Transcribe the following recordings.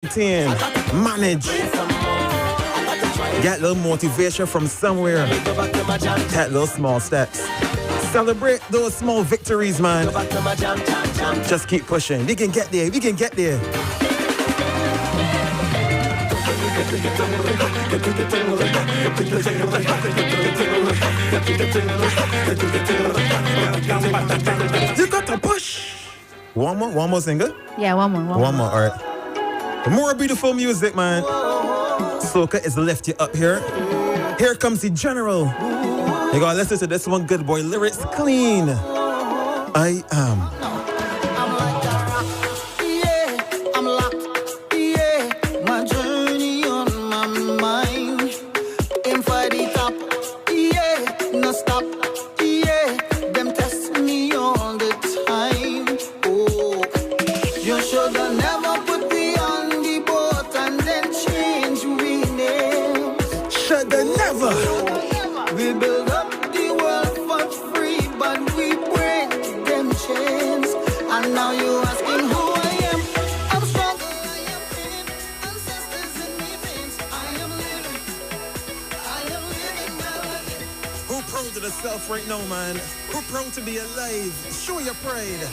maintain, manage. Get a little motivation from somewhere. Take little small steps. Celebrate those small victories, man. Just keep pushing. We can get there. We can get there. You got to push. One more singer? Yeah, one more. One more, all right. More beautiful music, man. Soca is left you up here. Here comes the general. You gotta listen to this one, good boy. Lyrics clean. I am. We build up the world for free, but we break them chains. And now you asking who I am. I'm strong, I am pain. Ancestors in me veins. I am living melody. Who proud of the self right now, man? Who proud to be alive? Show your pride.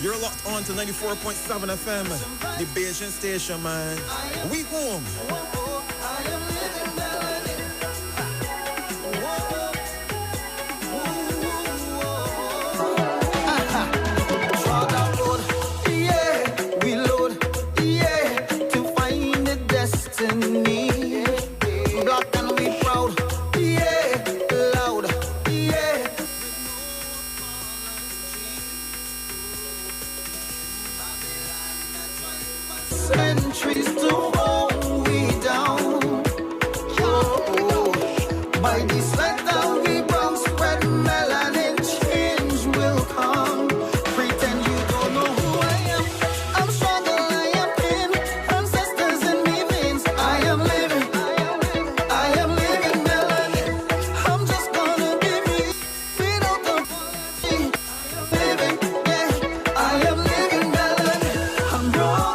You're locked on to 94.7 FM, the Beijing station, man. We home. Yeah, we load, yeah, to find the destiny. Black and we proud, yeah, loud, yeah. Centuries to hold we down. Oh, by this letter we bound spread melanin, change will come. Pretend you don't know who I am. I'm struggle, I am pain. Ancestors in me veins. I am living melanin. I'm just gonna be me without the living, yeah. I am living melanin. I'm broken.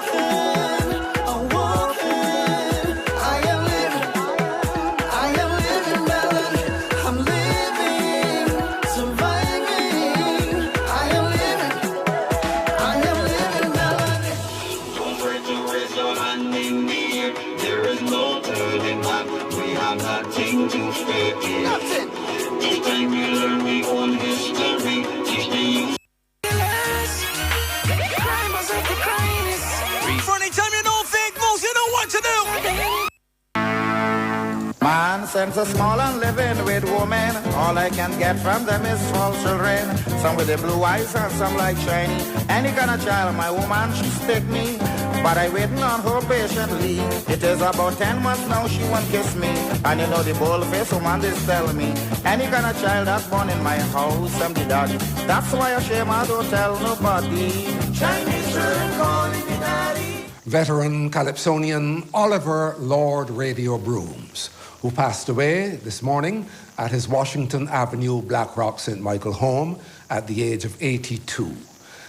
Man sends a small and living with women. All I can get from them is small children. Some with the blue eyes and some like shiny. Any kind of child, my woman, she stick me. But I waiting on her patiently. It is about 10 months now she won't kiss me. And you know the bold-faced woman is telling me. Any kind of child that's born in my house, I'm the daddy. That's why I shame I don't tell nobody. Chinese children calling me daddy. Veteran Calypsonian Oliver Lord Radio Brooms, who passed away this morning at his Washington Avenue, Black Rock, St. Michael home at the age of 82.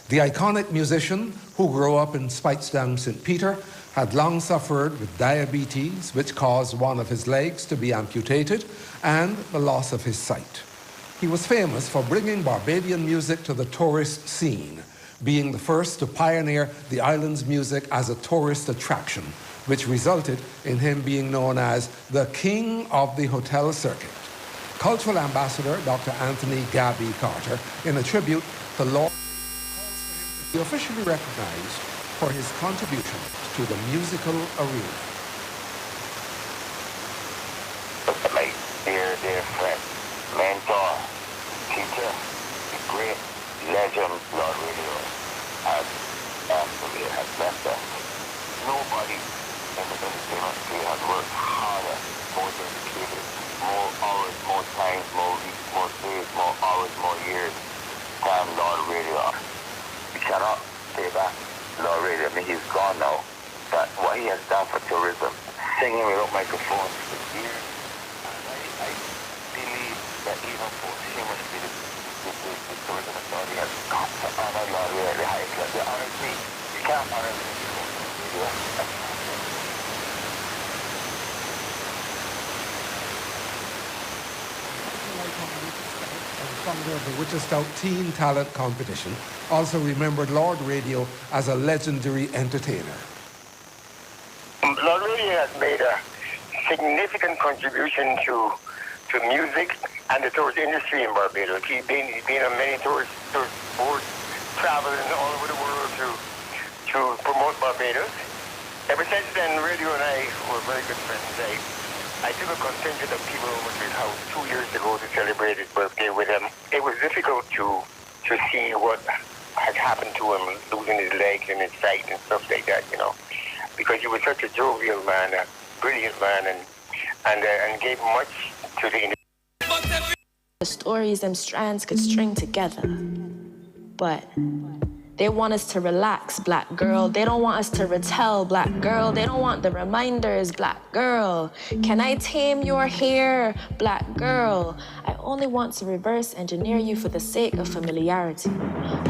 The iconic musician, who grew up in Spitesdown, St. Peter, had long suffered with diabetes, which caused one of his legs to be amputated, and the loss of his sight. He was famous for bringing Barbadian music to the tourist scene, being the first to pioneer the island's music as a tourist attraction, which resulted in him being known as the King of the Hotel Circuit. Cultural Ambassador Dr. Anthony Gabby Carter, in a tribute to Lord, he officially recognized for his contribution to the musical arena. My dear friend, mentor, teacher, the great legend Lord Radio has left us. Nobody in the industry has worked harder, more dedicated, more hours, more time, more weeks, more days, more hours, more years than Lord Radio. We cannot say back Lord Radio. I mean, he's gone now. But what he has done for tourism, singing without microphones for years, and I Founder of the Wichita Teen Talent Competition, also remembered Lord Radio as a legendary entertainer. Lord Radio has made a significant contribution to music and the tourist industry in Barbados. He's been on many tourist boards, traveling all over the world to promote Barbados. Ever since then, Radio and I were very good friends. I took a contingent of people over to his house 2 years ago to celebrate his birthday with him. It was difficult to see what had happened to him, losing his legs and his sight and stuff like that, you know, because he was such a jovial man, a brilliant man, and gave much to the industry. The stories them strands could string together, but they want us to relax, black girl. They don't want us to retell, black girl. They don't want the reminders, black girl. Can I tame your hair, black girl? I only want to reverse engineer you for the sake of familiarity.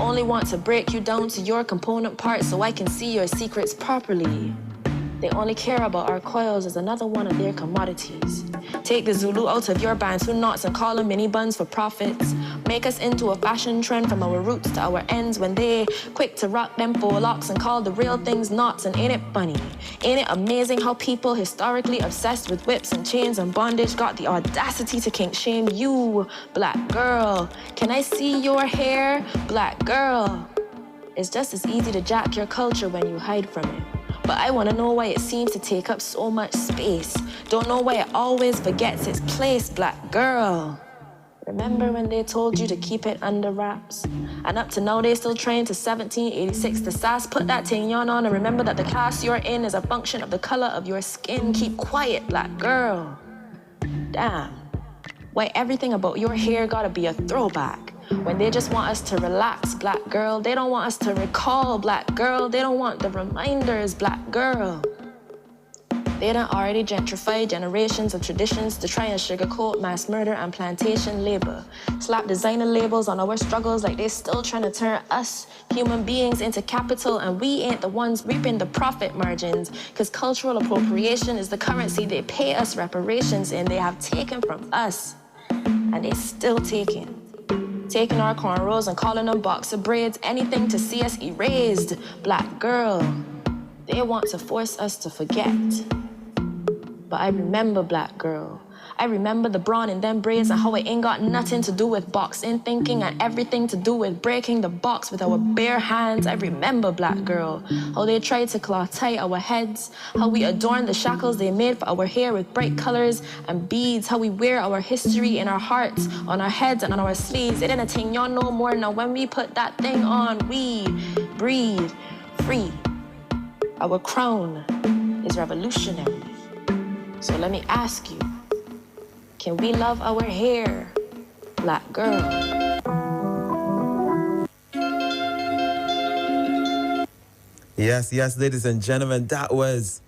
Only want to break you down to your component parts so I can see your secrets properly. They only care about our coils as another one of their commodities. Take the Zulu out of your Bantu knots and call them mini buns for profits. Make us into a fashion trend from our roots to our ends when they quick to rock them full locks and call the real things knots. And ain't it funny? Ain't it amazing how people historically obsessed with whips and chains and bondage got the audacity to kink shame you, black girl? Can I see your hair, black girl? It's just as easy to jack your culture when you hide from it. But I want to know why it seems to take up so much space. Don't know why it always forgets its place, black girl. Remember when they told you to keep it under wraps? And up to now they still trying to 1786 the sass. Put that thing on and remember that the class you're in is a function of the color of your skin. Keep quiet, black girl. Damn. Why everything about your hair gotta be a throwback? When they just want us to relax, black girl. They don't want us to recall, black girl. They don't want the reminders, black girl. They done already gentrified generations of traditions to try and sugarcoat mass murder and plantation labor. Slap designer labels on our struggles like they still trying to turn us, human beings, into capital, and we ain't the ones reaping the profit margins. Cause cultural appropriation is the currency they pay us reparations in. They have taken from us, and they still taking. Taking our cornrows and calling them boxer braids, anything to see us erased, black girl. They want to force us to forget. But I remember, black girl. I remember the brawn in them braids and how it ain't got nothing to do with boxing thinking and everything to do with breaking the box with our bare hands. I remember, black girl, how they tried to claw tight our heads, how we adorn the shackles they made for our hair with bright colors and beads, how we wear our history in our hearts, on our heads and on our sleeves. It ain't a thing y'all no more. Now when we put that thing on, we breathe free. Our crown is revolutionary. So let me ask you, can we love our hair, black girl? Yes, ladies and gentlemen, that was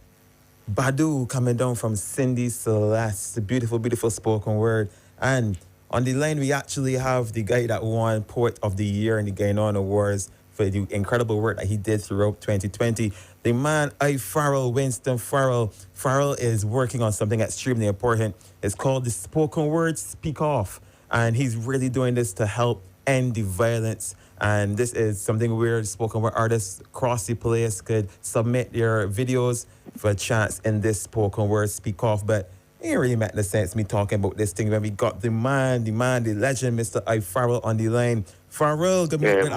Badu coming down from Cindy Celeste. The beautiful, beautiful spoken word. And on the line, we actually have the guy that won Poet of the Year in the Gainon Awards for the incredible work that he did throughout 2020. The man, Winston Farrell. Farrell is working on something extremely important. It's called the Spoken Word Speak Off. And he's really doing this to help end the violence. And this is something where spoken word artists across the place could submit their videos for a chance in this Spoken Word Speak Off. But it ain't really make no sense me talking about this thing when we got the man, the legend, Mr. Farrell on the line. Farrell, good morning.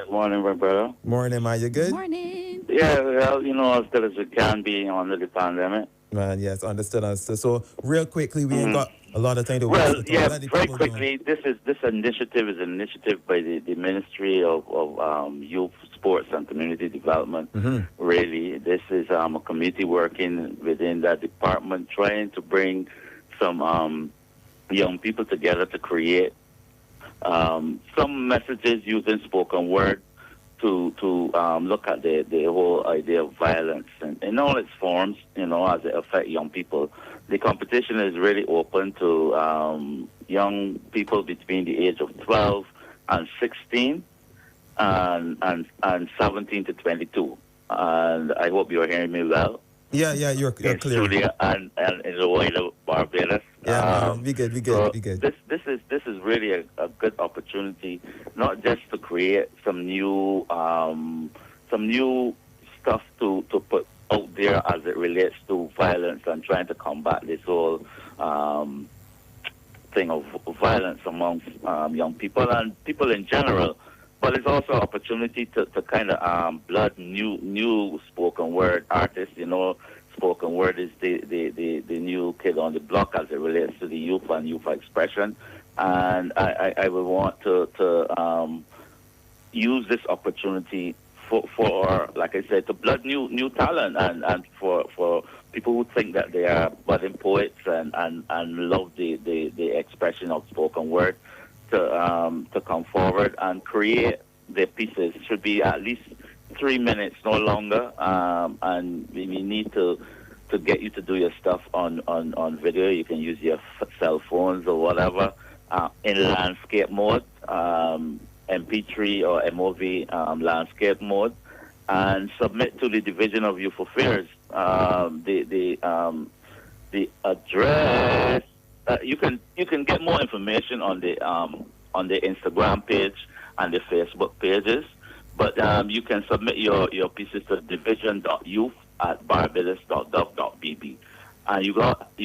Morning, my brother. Morning, man. You good? Morning. Yeah, well, as good as it can be under the pandemic. Man, yes, understood. So, real quickly, we ain't got a lot of time to Well, waste. yeah, very quickly, this initiative is an initiative by the Ministry of Youth, Sports and Community Development. Mm-hmm. Really, this is a committee working within that department trying to bring some young people together to create some messages using spoken word to look at the whole idea of violence and in all its forms, as it affects young people. The competition is really open to young people between the age of 12 and 16. and 17 to 22. And I hope you're hearing me well. Yeah, you're In clear. studio and in the wider Barbados. Yeah, man. Be good. So Be good. This is really a good opportunity, not just to create some new stuff to put out there as it relates to violence and trying to combat this whole thing of violence amongst young people and people in general. But it's also an opportunity to kind of blood new spoken word artists. You know, spoken word is the new kid on the block as it relates to the youth and youth expression. And I would want to use this opportunity for like I said, to blood new talent and for people who think that they are budding poets and love the expression of spoken word to come forward and create their pieces. It should be at least 3 minutes, no longer. And we need to get you to do your stuff on video. You can use your cell phones or whatever in landscape mode, MP3 or MOV landscape mode, and submit to the Division of Youth Affairs. The address. You can get more information on the Instagram page and the Facebook pages, but you can submit your pieces to division.youth@barbados.gov.bb, and you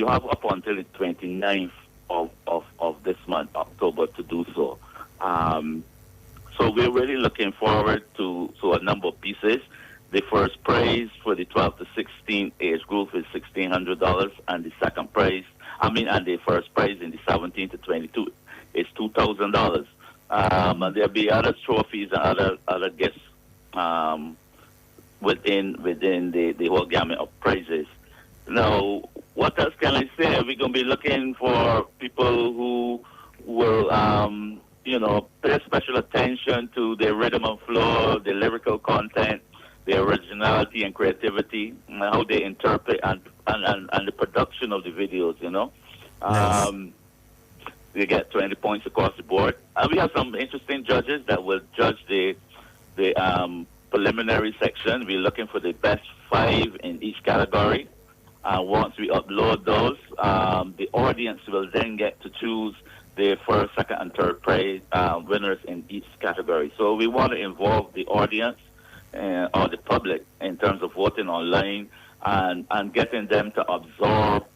have up until the 29th of this month, October, to do so. So we're really looking forward to a number of pieces. The first prize for the 12 to 16 age group is $1,600, and the second prize, and the first prize in the 17 to 22 is $2,000. And there'll be other trophies and other gifts within the whole gamut of prizes. Now, what else can I say? We're going to be looking for people who will, pay special attention to the rhythm and flow, the lyrical content, the originality and creativity, and how they interpret and the production of the videos, Nice. We get 20 points across the board. And we have some interesting judges that will judge the preliminary section. We're looking for the best 5 in each category. Once we upload those, the audience will then get to choose the first, second, and third prize winners in each category. So we want to involve the audience or the public in terms of voting online and getting them to absorb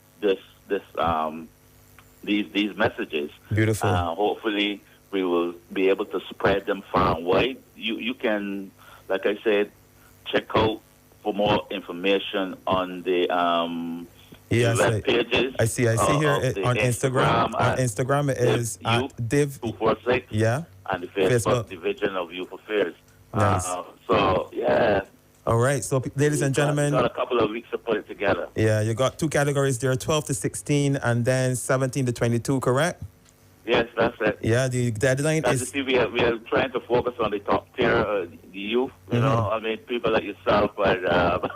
these messages. Beautiful. Hopefully, we will be able to spread them far and wide. You can, like I said, check out for more information on the web pages. I see here on Instagram. On Instagram it is at Div 246. Yeah. And the Facebook Division of Youth Affairs. Nice. So yeah. All right. So ladies and gentlemen, got a couple of weeks to put it together. Yeah, you got 2 categories there, 12 to 16 and then 17 to 22, correct? Yes, that's it. Yeah, the deadline As you is... see, we are trying to focus on the top tier, the youth, people like yourself and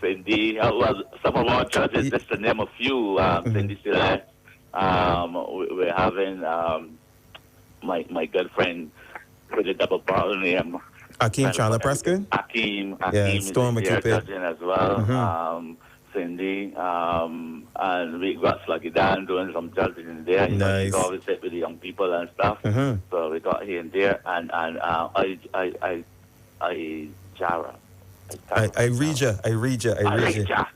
Cindy. Well, some of our judges, just to name a few, Cindy Celeste. We're having my good friend with a double barrel name. Akeem Chandler Prescott? Akeem Storm is here judging as well. Cindy, and we got Sluggy Dan doing some judging in there. Nice. He's always sit with the young people and stuff. So we got here and there, and Jara. I read you.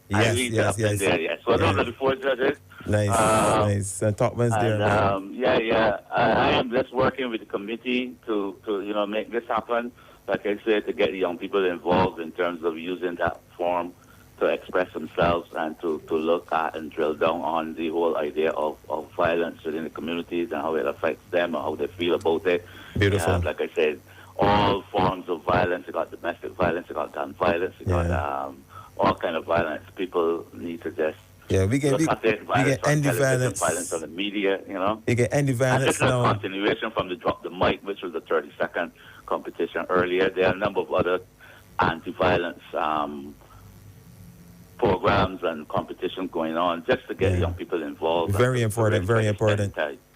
Yes. Yes. So those are the 4 judges. Nice. And Topman's there. I am just working with the committee to make this happen. Like I said, to get the young people involved in terms of using that form to express themselves and to look at and drill down on the whole idea of violence within the communities and how it affects them and how they feel about it. Beautiful. Like I said, all forms of violence. You got domestic violence, you got gun violence, you got all kind of violence. People need to just we get end the violence on the media, You get end the violence. And this is a continuation from the Drop the Mic, which was the 32nd competition earlier. There are a number of other anti-violence programs and competitions going on just to get young people involved. Very important.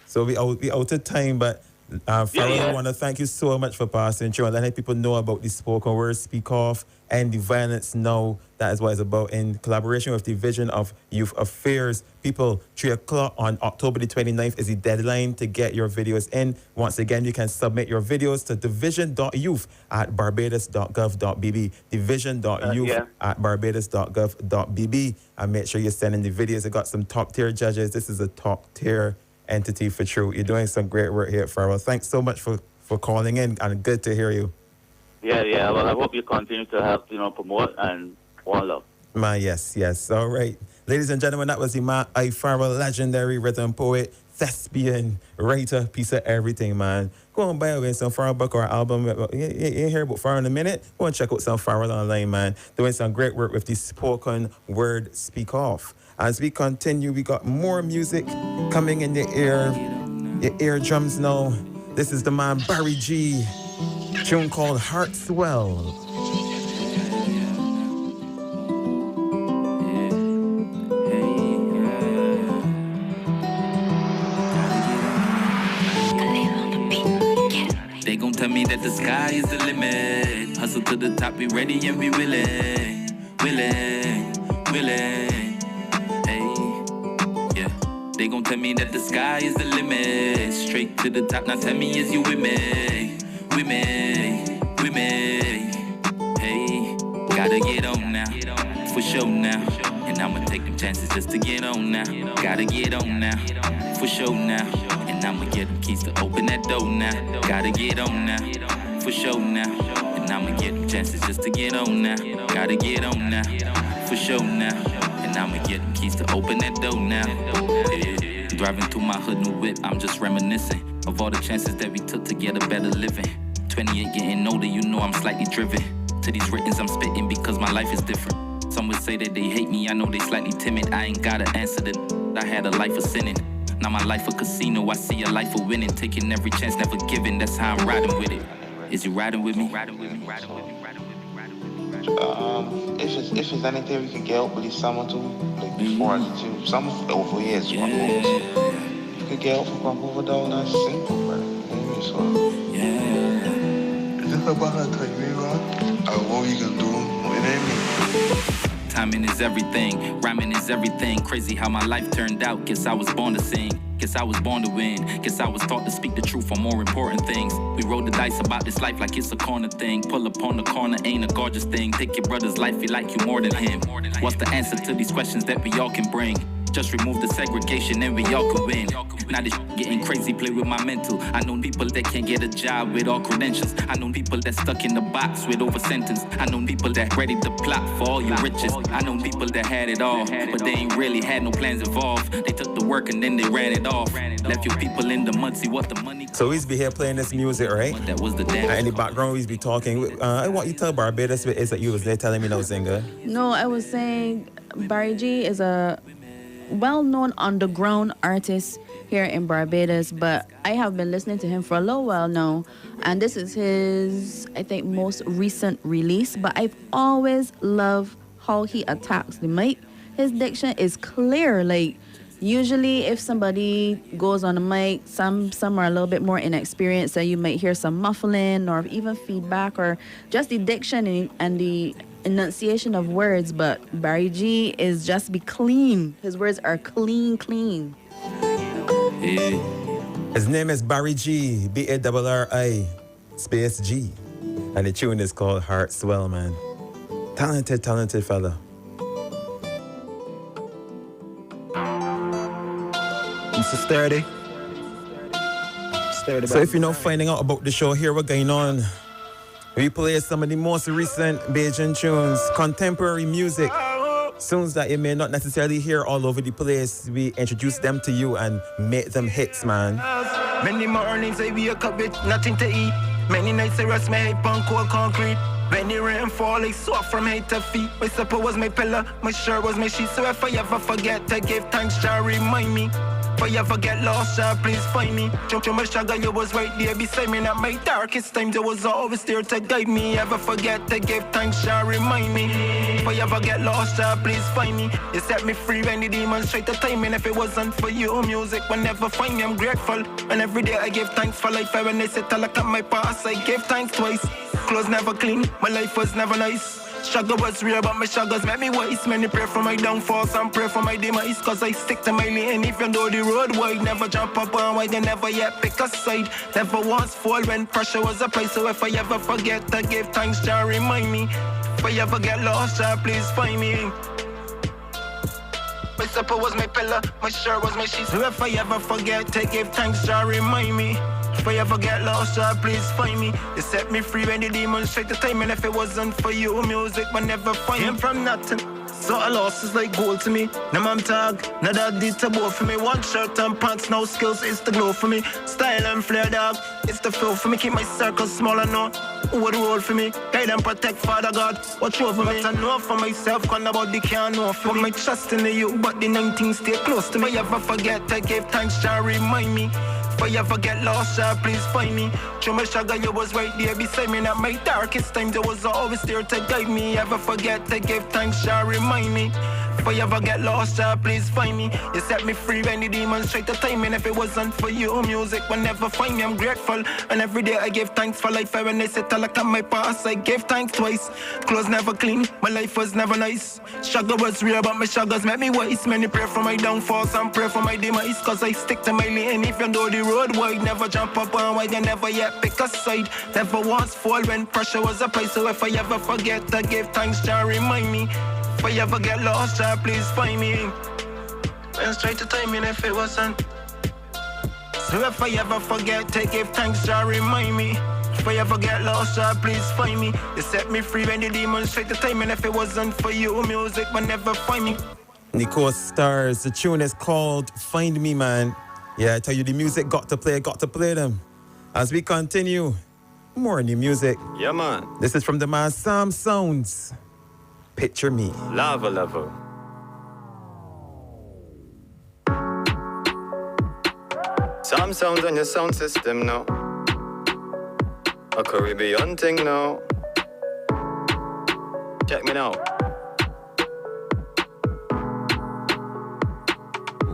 So we out of time, but Farrell, yeah. I want to thank you so much for passing through and letting people know about the spoken word Speak Off and the Violence Now. That is what it's about in collaboration with the Division of Youth Affairs. People, 3 o'clock on October the 29th is the deadline to get your videos in. Once again, you can submit your videos to division.youth@barbados.gov.bb. Division.youth@barbados.gov.bb. And make sure you're sending the videos. They got some top-tier judges. This is a top-tier entity for true. You're doing some great work here, Farrell. Thanks so much for calling in, and good to hear you. Yeah. Well, I hope you continue to help, promote and one love. Man, yes. All right. Ladies and gentlemen, that was the man I Farrell, legendary rhythm poet, thespian, writer, piece of everything, man. Go and buy away some Farrell book or album. You ain't hear about Farrell in a minute? Go and check out some Farrell online, man. Doing some great work with the spoken word Speak Off. As we continue, we got more music coming in your eardrums now. This is the man Barry G. Tune called Heart Swell. They gon' tell me that the sky is the limit. Hustle to the top, be ready and be willing. Hey, yeah. They gon' tell me that the sky is the limit. Straight to the top, now tell me is you with me? Hey, gotta get on now, for sure now. And I'ma take them chances just to get on now. Gotta get on now, for sure now. And I'ma get them keys to open that door now. Gotta get on now, for sure now. And I'ma get them chances just to get on now. Gotta get on now, for sure now. And I'ma get them keys to open that door now. Yeah. Driving through my hood, new whip, I'm just reminiscing of all the chances that we took to get a better living. 28 getting older, you know I'm slightly driven. To these writtens I'm spitting because my life is different. Some would say that they hate me, I know they slightly timid. I ain't gotta answer that. I had a life of sinning. Now my life a casino, I see a life of winning. Taking every chance, never giving, that's how I'm riding with it. Is you riding with me? If it's anything we could get up with someone to, like before I get to, some over here is one moves. You could get up from over down, that's simple, bro. So, is this about her take me, bro? What we gonna do? It ain't me. Timing is everything, rhyming is everything. Crazy how my life turned out. Guess I was born to sing. Guess I was born to win. Guess I was taught to speak the truth on more important things. We roll the dice about this life like it's a corner thing. Pull up on the corner ain't a gorgeous thing. Take your brother's life, he like you more than him. What's the answer to these questions that we all can bring? Just remove the segregation and we all can win. Now this getting crazy, play with my mental. I know people that can't get a job with all credentials. I know people that stuck in the box with over sentence. I know people that ready to plot for all your riches. I know people that had it all, but they ain't really had no plans involved. They took the work and then they ran it off. Left your people in the mud, see what the money. So we's be here playing this music, right? That was the damn. And in the background, we's be talking. I want you to tell Barbados is that you was there telling me no singer. No, I was saying Barry G is a well-known underground artist here in Barbados, but I have been listening to him for a little while now, and this is his, I think, most recent release, but I've always loved how he attacks the mic. His diction is clear. Like, usually if somebody goes on the mic, some are a little bit more inexperienced, and you might hear some muffling or even feedback or just the diction and the enunciation of words, but Barry G is just be clean. His words are clean. Yeah. His name is Barry G, BARRI space G. And the tune is called Heart Swell, man. Talented fella. Mr. Sturdy. So if you're not finding out about the show, here what's going on. We play some of the most recent Bajan tunes, contemporary music. Songs that you may not necessarily hear all over the place. We introduce them to you and make them hits, man. Many mornings I wake up with nothing to eat. Many nights I rest my head on cold concrete. When the rain fall, I soak from head to feet. My supper was my pillow, my shirt was my sheet. So if I ever forget to give thanks, Jah remind me. If I ever get lost, please find me. Jump to my sugar, you was right there beside me. At my darkest times, you was always there to guide me. Ever forget to give thanks, remind me. If I ever get lost, please find me. You set me free when the demons try to time me. And if it wasn't for you, music will never find me. I'm grateful, and every day I give thanks for life. When they sit all at my past, I give thanks twice. Clothes never clean, my life was never nice. Struggle was real, but my struggles made me wise. Many pray for my downfalls and pray for my demise. Cause I stick to my lane, even though the road wide. Never jump up on wide, and never yet pick a side. Never once fall when pressure was applied. So if I ever forget to give thanks, Jah remind me. If I ever get lost, Jah please find me. My supper was my pillow, my shirt was my sheets. So if I ever forget to give thanks, Jah remind me. If I ever get lost, Jah please find me. You set me free when the demons try to time. And if it wasn't for you, music would never find me. From nothing, so a loss is like gold to me. No mom tag, no that did to both for me. One shirt and pants, no skills, it's the glow for me. Style and flair, dog, it's the flow for me. Keep my circle small and know who would roll for me. Guide and protect, Father God, watch over me. But I know for myself, cause nobody can know for me. My trust in you, but the 19 stay close to me. If I ever forget to give thanks, Jah remind me. If I ever get lost, Jah please find me. Through my struggle, you was right there beside me. At my darkest times, you was always there to guide me. Ever forget to give thanks, Jah remind me. If I ever get lost, Jah please find me. You set me free when the demons try to time me. And if it wasn't for you, music will never find me. I'm grateful, and every day I give thanks for life. When they sit all at my past, I give thanks twice. Clothes never clean, my life was never nice. Struggle was real, but my struggles made me wise. Many pray for my downfalls and pray for my demise. Cause I stick to my lane, even though the road wide. Never jump up on wide, and never yet pick a side. Never once fall when pressure was applied. So if I ever forget to give thanks, Jah remind me. If I ever get lost, Jah please find me. When straight to time, and if it wasn't. So if I ever forget to give thanks, Jah remind me. If I ever get lost, Jah please find me. You set me free when the demons try to time. And if it wasn't for you, music would never find me. Nico Stars, the tune is called Find Me, man. Yeah, I tell you, the music got to play them. As we continue, more new music. Yeah, man. This is from the man Sam Sounds. Picture Me. Lava level. Sam Sounds on your sound system now. A Caribbean thing now. Check me now.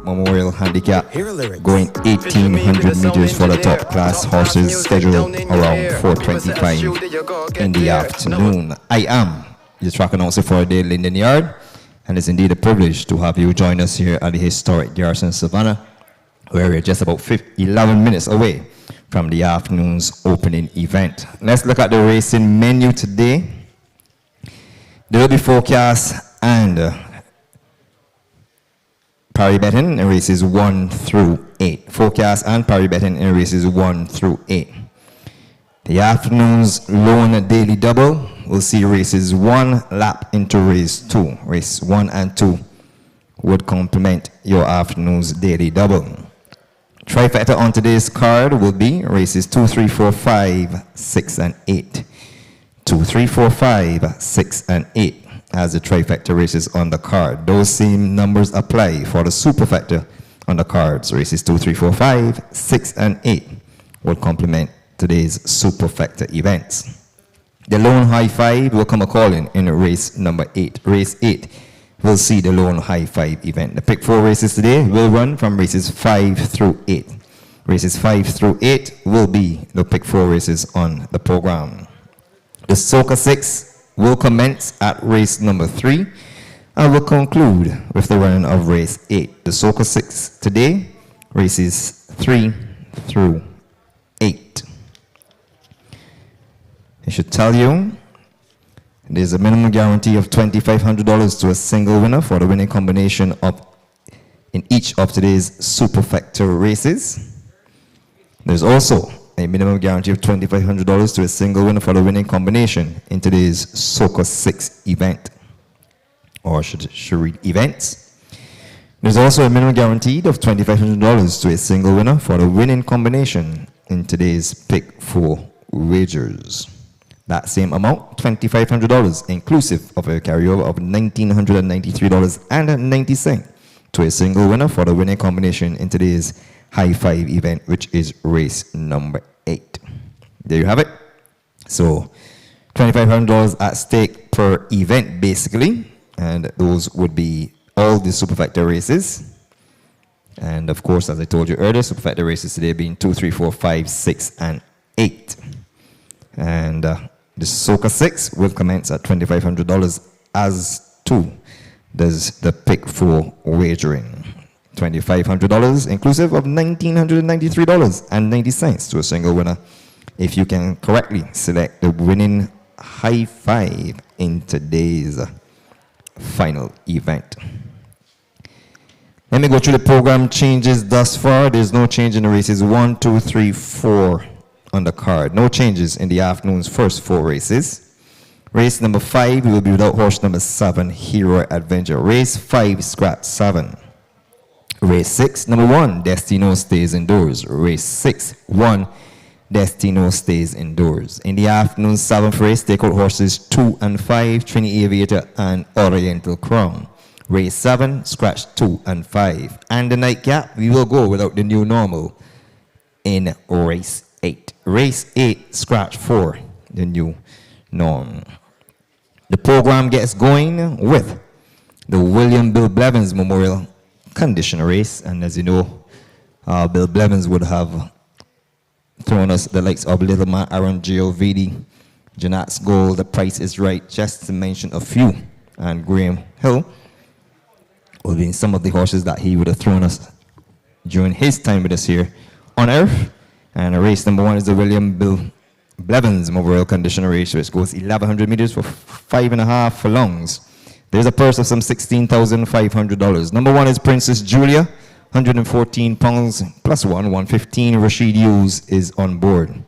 Memorial Handicap going 1,800 meters for the top class horses, scheduled around 4:25 in the afternoon. I am the track announcer for the Linden Yard, and it's indeed a privilege to have you join us here at the historic Garrison Savannah, where we're just about 11 minutes away from the afternoon's opening event. Let's look at the racing menu today. There will be forecast and Parry betting in races 1 through 8. Forecast and Parry betting in races 1 through 8. The afternoon's lone daily double will see races 1 lap into race 2. Race 1 and 2 would complement your afternoon's daily double. Trifecta on today's card will be races 2, 3, 4, 5, 6, and 8. 2, 3, 4, 5, 6, and 8 as the trifecta races on the card. Those same numbers apply for the superfecta on the cards. Races 2, 3, 4, 5, 6, and 8 will complement today's superfecta events. The lone high five will come a calling in race number 8. Race 8 will see the lone high five event. The pick 4 races today will run from races 5 through 8. Races 5 through 8 will be the pick 4 races on the program. The Soca 6 will commence at race number 3 and will conclude with the running of race 8. The Soca 6 today, races 3 through 8. I should tell you, there's a minimum guarantee of $2,500 to a single winner for the winning combination of in each of today's superfecta races. There's also a minimum guarantee of $2,500 to a single winner for the winning combination in today's Soca 6 event, or Cherie events. There's also a minimum guarantee of $2,500 to a single winner for the winning combination in today's Pick 4 wagers. That same amount, $2,500, inclusive of a carryover of $1,993.90 to a single winner for the winning combination in today's high five event, which is race number 8. There you have it. So $2,500 at stake per event, basically, and those would be all the superfecta races. And of course, as I told you earlier, superfecta races today being 2, 3, 4, 5, 6, and 8. And the Soca 6 will commence at $2,500, as too does the Pick 4 wagering. $2,500 inclusive of $1,993.90 to a single winner if you can correctly select the winning high five in today's final event. Let me go through the program changes thus far. There's no change in the races 1, 2, 3, 4 on the card. No changes in the afternoon's first 4 races. Race number 5 will be without horse number 7, Hero Adventure. Race 5, scratch 7. Race 6, number 1, Destino stays indoors. Race 6, 1, Destino stays indoors. In the afternoon's 7th race, take out horses 2 and 5, Trini Aviator and Oriental Crown. Race 7, scratch 2 and 5. And the nightcap, we will go without the new normal in race 8. Race 8, scratch 4, the new norm. The program gets going with the William Bill Blevins Memorial Condition Race. And as you know, Bill Blevins would have thrown us the likes of Little Man Aaron Giovidi, Janat's Gold, The Price is Right, just to mention a few. And Graham Hill will be some of the horses that he would have thrown us during his time with us here on Earth. And race number 1 is the William Bill Blevins Memorial Condition Race, which goes 1,100 meters for 5.5 furlongs. There's a purse of some $16,500. Number 1 is Princess Julia, 114 pounds plus 115. Rashid Hughes is on board.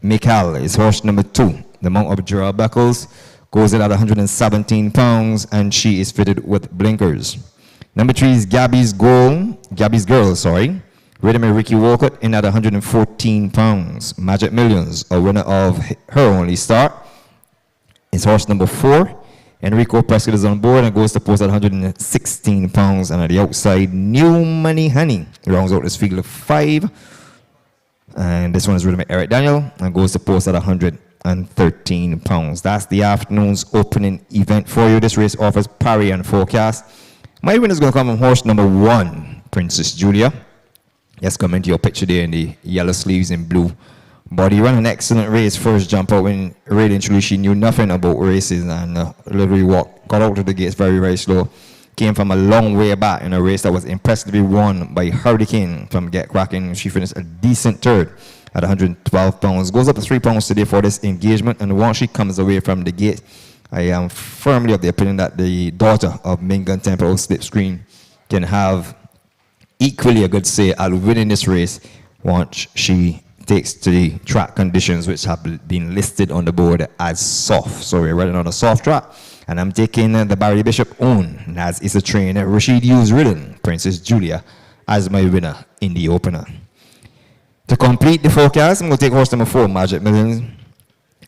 Mikal is horse number 2. The Mount of Gerald Beckles goes in at 117 pounds, and she is fitted with blinkers. Number 3 is Gabby's Girl, Rhythm and Ricky Walcott in at 114 pounds. Magic Millions, a winner of her only start, is horse number 4. Enrico Prescott is on board and goes to post at 116 pounds. And at the outside, New Money Honey rounds out this field of 5. And this one is Rhythm Eric Daniel and goes to post at 113 pounds. That's the afternoon's opening event for you. This race offers parry and forecast. My winner is going to come from horse number 1, Princess Julia. Just come into your picture there in the yellow sleeves and blue body. Ran an excellent race, first jump out when really and truly she knew nothing about races, and literally got out to the gates very, very slow. Came from a long way back in a race that was impressively won by Hurricane from Get Cracking. She finished a decent third at 112 pounds. Goes up to 3 pounds today for this engagement, and once she comes away from the gate, I am firmly of the opinion that the daughter of Mingan Temple Slipscreen can have equally a good say at winning this race once she takes to the track conditions, which have been listed on the board as soft. So we're running on a soft track, and I'm taking the Barry Bishop own, as is a trainer, Rashid Hughes ridden, Princess Julia, as my winner in the opener. To complete the forecast, I'm going to take horse number 4, Magic Millions,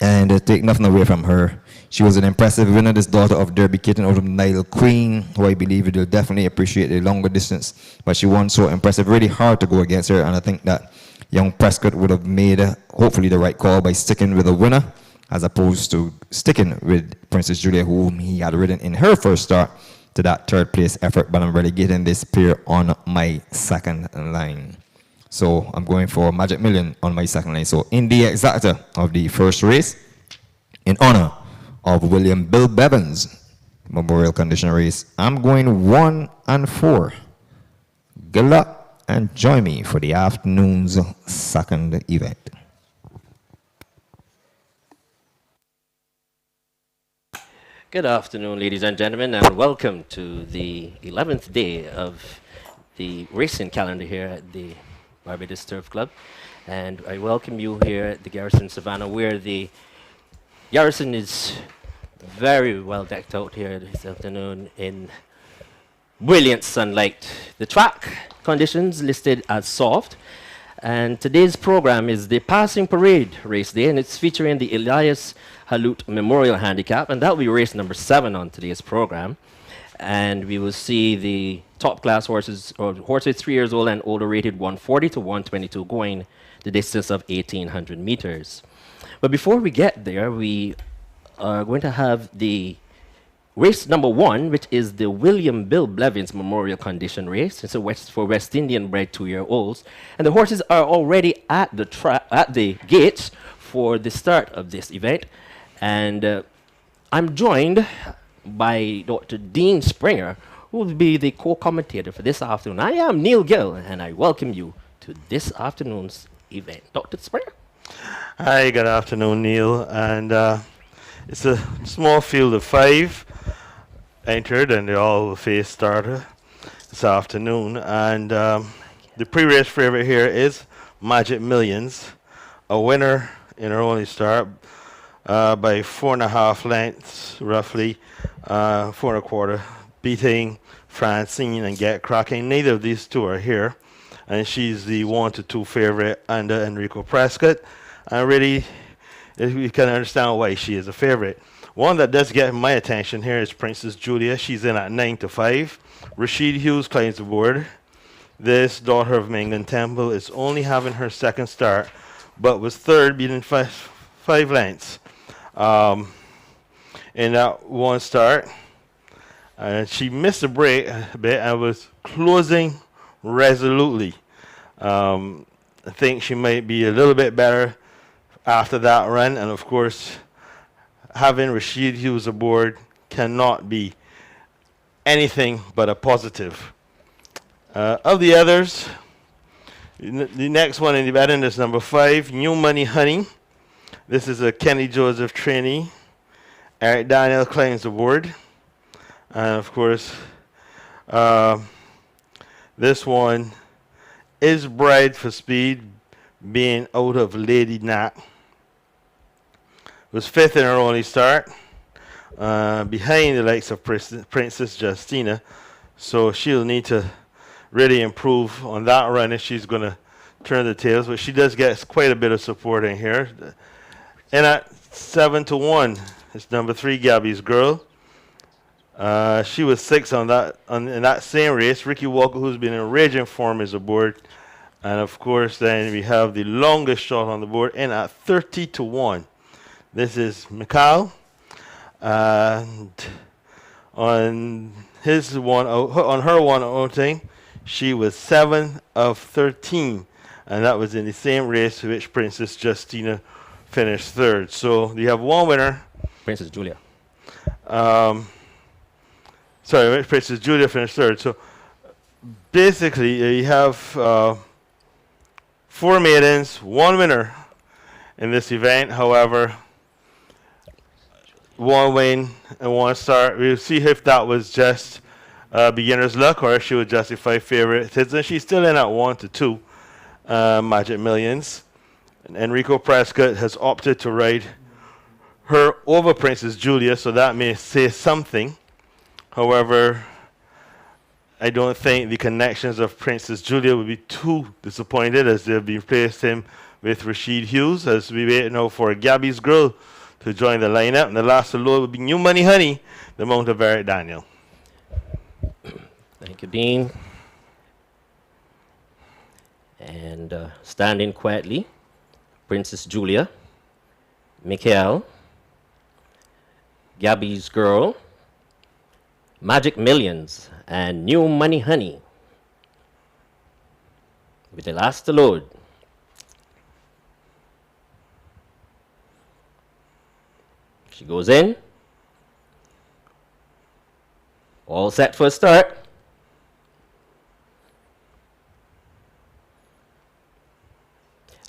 and take nothing away from her. She was an impressive winner, this daughter of Derby Kitten out of Nile Queen, who I believe you'll definitely appreciate the longer distance. But she won so impressive, really hard to go against her, and I think that young Prescott would have made hopefully the right call by sticking with the winner, as opposed to sticking with Princess Julia, whom he had ridden in her first start to that 3rd place effort. But I'm relegating this pair on my second line. So I'm going for Magic Million on my second line. So in the exacta of the first race, in honor of William Bill Bevins Memorial Condition Race, I'm going 1 and 4. Good luck and join me for the afternoon's second event. Good afternoon, ladies and gentlemen, and welcome to the 11th day of the racing calendar here at the Barbados Turf Club. And I welcome you here at the Garrison Savannah, where the Garrison is very well decked out here this afternoon in brilliant sunlight. The track conditions listed as soft, and today's program is the Passing Parade race day, and it's featuring the Elias Halut Memorial Handicap, and that will be race number 7 on today's program. And we will see the top class horses, or horses 3 years old and older, rated 140 to 122, going the distance of 1,800 meters. But before we get there, we are going to have the race number 1, which is the William Bill Blevins Memorial Condition Race. It's for West Indian bred 2-year-olds. And the horses are already at the gates for the start of this event. And I'm joined by Dr. Dean Springer, who will be the co-commentator for this afternoon. I am Neil Gill, and I welcome you to this afternoon's event. Dr. Springer. Hi, good afternoon, Neil. And it's a small field of 5 entered, and they all will face starter this afternoon. And the pre-race favorite here is Magic Millions, a winner in her only start by 4.5 lengths, roughly 4.25, beating Francine and Get Cracking. Neither of these two are here, and she's the 1-2 favorite under Enrico Prescott. And really, we can understand why she is a favorite. One that does get my attention here is Princess Julia. She's in at 9-5. Rashid Hughes claims the board. This daughter of Mingan Temple is only having her second start, but was third, beating 5 lengths in that one start. She missed a break a bit and was closing resolutely. I think she might be a little bit better after that run, and of course, having Rashid Hughes aboard cannot be anything but a positive. Of the others, the next one in the betting is number 5, New Money Honey. This is a Kenny Joseph trainee. Eric Daniel claims the board. And of course, this one is bred for speed, being out of Lady Nat. Was 5th in her only start, behind the likes of Princess Justina. So she'll need to really improve on that run if she's going to turn the tails. But she does get quite a bit of support in here. And at 7-1, it's number 3, Gabby's Girl. She was 6th in that same race. Ricky Walker, who's been in raging form, is aboard. And of course, then we have the longest shot on the board, in at 30-1. This is Mikal. And on her one outing, she was 7 of 13. And that was in the same race which Princess Justina finished 3rd. So you have one winner. Princess Julia. Princess Julia finished 3rd. So basically, you have 4 maidens, 1 winner in this event. However, 1 win and 1 start. We'll see if that was just beginner's luck or if she would justify favoritism. And she's still in at 1-2 Magic Millions. And Enrico Prescott has opted to ride her over Princess Julia, so that may say something. However, I don't think the connections of Princess Julia would be too disappointed as they'll be replacing with Rashid Hughes, as we wait now for Gabby's Girl to join the lineup. And the last alone would be New Money Honey, the mount of Eric Daniel. Thank you, Dean. And standing quietly, Princess Julia, Mikhail, Gabby's Girl, Magic Millions, and New Money Honey. With the last to load. She goes in. All set for a start.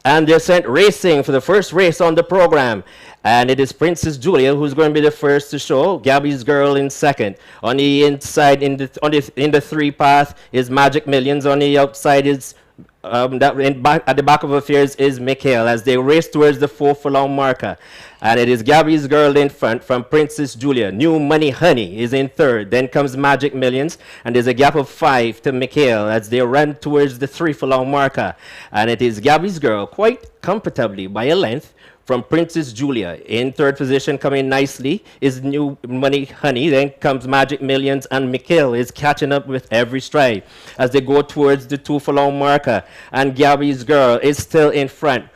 And they're sent racing for the first race on the program. And it is Princess Julia who's going to be the first to show. Gabby's Girl in second. On the inside, in the 3 path, is Magic Millions. On the outside is at the back of affairs is Mikhail as they race towards the 4 furlong marker. And it is Gabby's Girl in front from Princess Julia. New Money Honey is in third. Then comes Magic Millions. And there's a gap of 5 to Mikhail as they run towards the 3 furlong marker. And it is Gabby's Girl quite comfortably by a length from Princess Julia. In third position, coming nicely, is New Money Honey. Then comes Magic Millions, and Mikhail is catching up with every stride as they go towards the 2 furlong marker. And Gabby's Girl is still in front.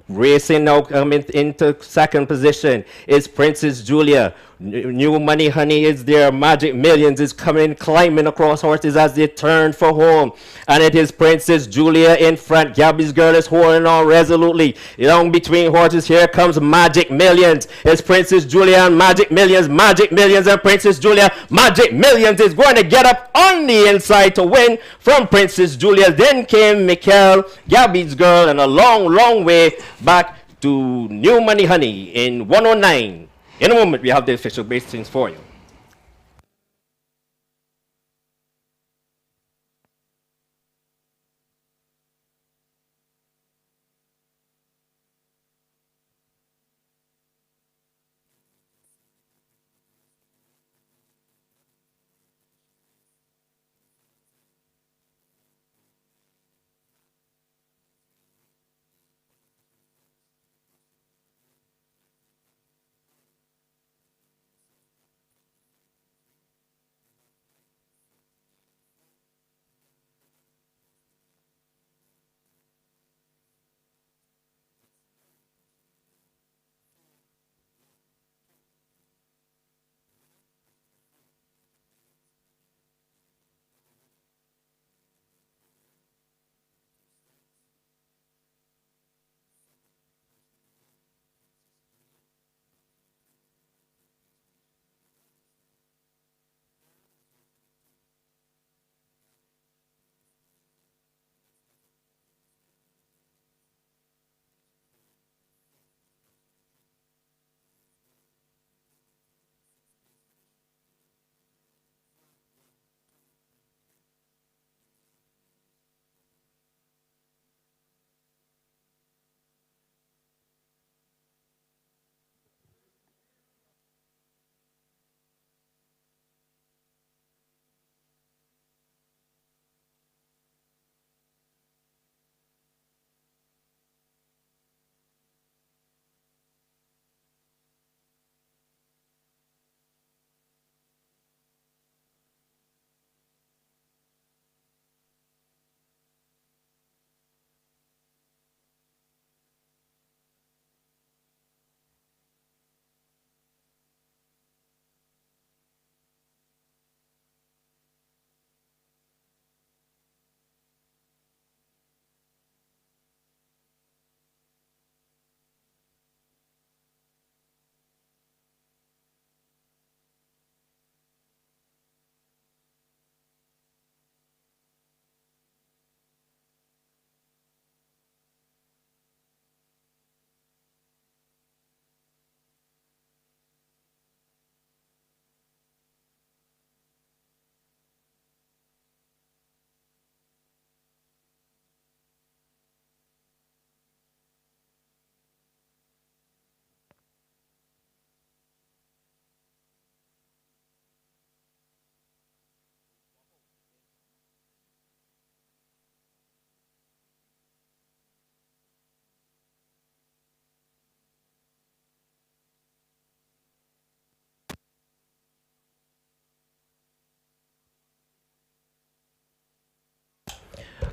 Racing now coming into second position is Princess Julia. New Money Honey is there. Magic Millions is coming, climbing across horses as they turn for home. And it is Princess Julia in front. Gabby's Girl is holding on resolutely. Along between horses, here comes Magic Millions. It's Princess Julia and Magic Millions. Magic Millions and Princess Julia. Magic Millions is going to get up on the inside to win from Princess Julia. Then came Mikhail, Gabby's Girl, and a long, long way back to New Money Honey in 109. In a moment, we have the official basins for you.